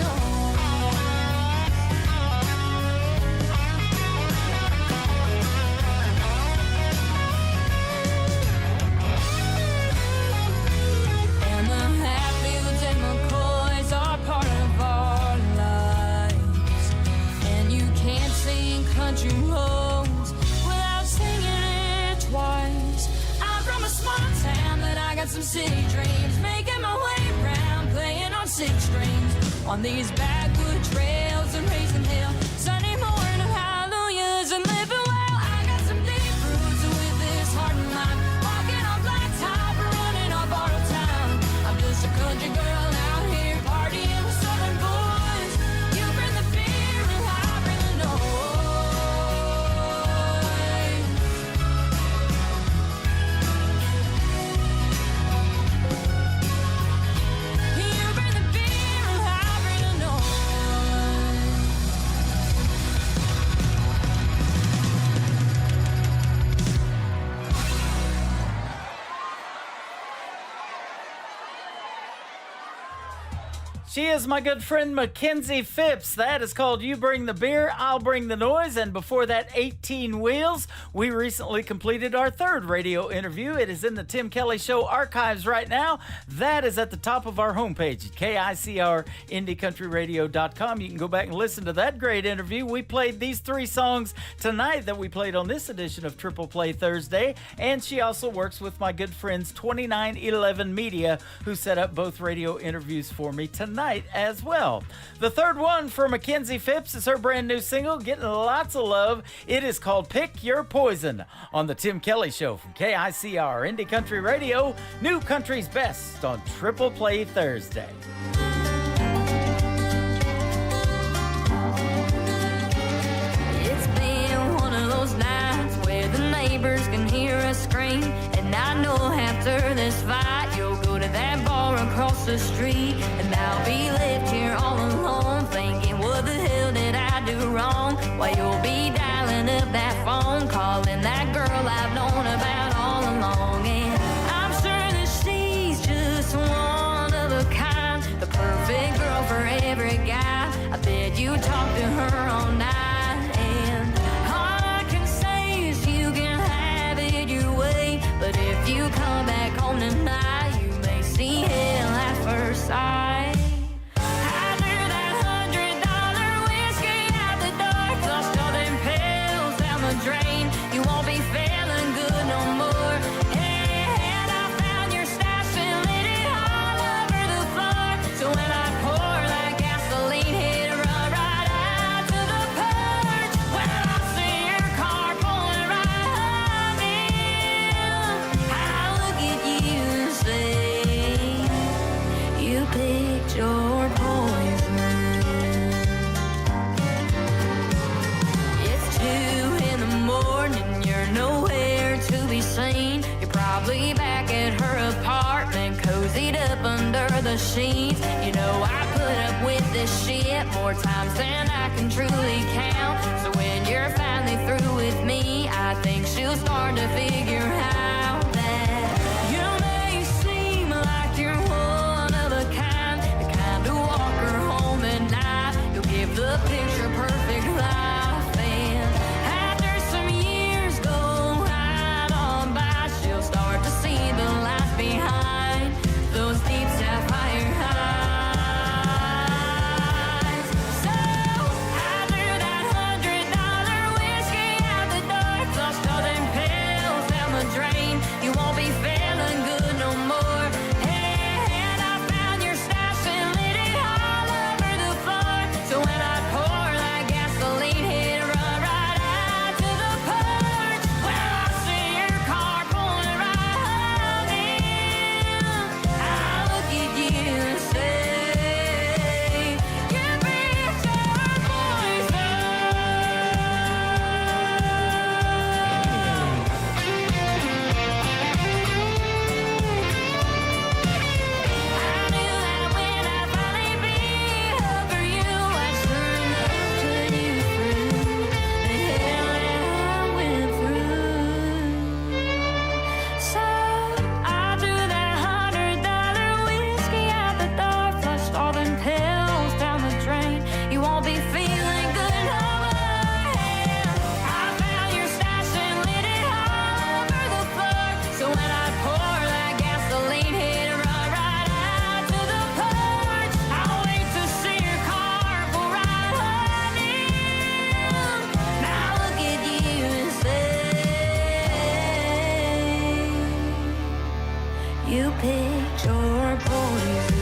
And the Hatfields and McCoys are part of our lives. And you can't sing country roads without singing it twice. I'm from a small town, but I got some city dreams, making my way round, playing on 6 strings, on these backwood trails and raising hell. Sunday morning hallelujahs and living well. I got some deep roots with this heart of mine, walking on blacktop, running on borrowed time. I'm just a country girl out here partying with southern boys. You bring the beer and I'll bring the noise. You bring the beer and I'll bring the noise. She is my good friend Mackenzie Phipps. That is called You Bring the Beer, I'll Bring the Noise. And before that, 18 Wheels. We recently completed our 3rd radio interview. It is in the Tim Kelly Show archives right now. That is at the top of our homepage at KICRIndieCountryRadio.com. You can go back and listen to that great interview. We played these 3 songs tonight that we played on this edition of Triple Play Thursday. And she also works with my good friends 2911 Media, who set up both radio interviews for me tonight as well. The 3rd one for Mackenzie Phipps is her brand new single, getting lots of love. It is called Pick Your Poison on the Tim Kelly Show from KICR Indie Country Radio, New Country's Best on Triple Play Thursday. It's been one of those nights where the neighbors can hear us scream, and I know after this fight you'll go to that bar across the street, and I'll be left here all alone thinking, what the hell did I do wrong? While you'll be dialing up that phone, calling that girl I've known about all along. talk to her all night, and all I can say is you can have it your way. But if you come back home tonight, you may see hell at first sight. After that $100 whiskey out the door, flushed all them pills down the drain, you won't be feeling good no more. And I found your stash and lit it all over the floor. So when I pour that gasoline, hit run right out to the porch. When I see your car pulling right in, I look at you and say, you picked your poison. It's 2 in the morning, you're nowhere to be seen. You're probably back at her apartment, cozied up under the sheets. You know I put up with this shit more times than I can truly count. So when you're finally through with me, I think she'll start to figure out that you may seem like you're one of a kind, the kind to walk her home at night. You'll give the picture perfect life, and after some years go right on by, she'll start to see the light behind those deep sapphire eyes. So after that $100 whiskey out the door, flushed all them pills down the drain, you won't be feeling good no more. And I found your stash and lit it all over the floor. So when I pour that gasoline, hit run right out to the porch. Well, I see your car pulling right in, I look at you and say, you picked your poison. I knew that when I finally beat up for you, I'd sure enough put you through the hell that I went through. So I threw that $100 whiskey out the door, flushed all them pills down the drain. You won't be feeling good no more. I found your stash and lit it all over the floor. So when I pour that gasoline, hit run right out to the porch. I'll wait to see your car pull right in. Now look at you and say, you picked your poison.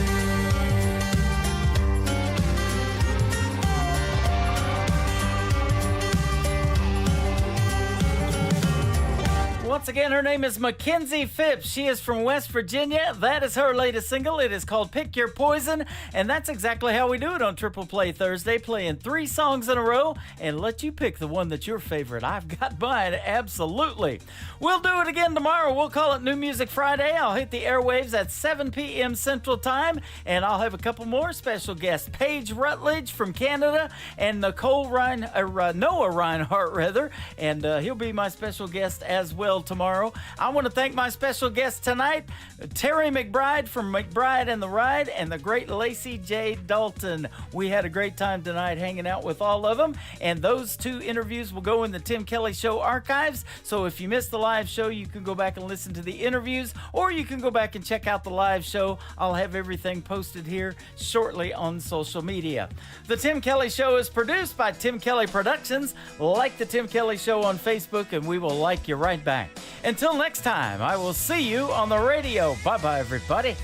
Once again, her name is Mackenzie Phipps. She is from West Virginia. That is her latest single. It is called Pick Your Poison, and that's exactly how we do it on Triple Play Thursday, playing 3 songs in a row and let you pick the one that's your favorite. I've got mine, absolutely. We'll do it again tomorrow. We'll call it New Music Friday. I'll hit the airwaves at 7 p.m. Central Time, and I'll have a couple more special guests. Paige Rutledge from Canada and Noah Reinhardt, and he'll be my special guest as well tomorrow. I want to thank my special guest tonight, Terry McBride from McBride and the Ride, and the great Lacey J. Dalton. We had a great time tonight hanging out with all of them, and those 2 interviews will go in the Tim Kelly Show archives. So if you missed the live show, you can go back and listen to the interviews, or you can go back and check out the live show. I'll have everything posted here shortly on social media. The Tim Kelly Show is produced by Tim Kelly Productions. Like the Tim Kelly Show on Facebook, and we will like you right back. Until next time, I will see you on the radio. Bye-bye, everybody.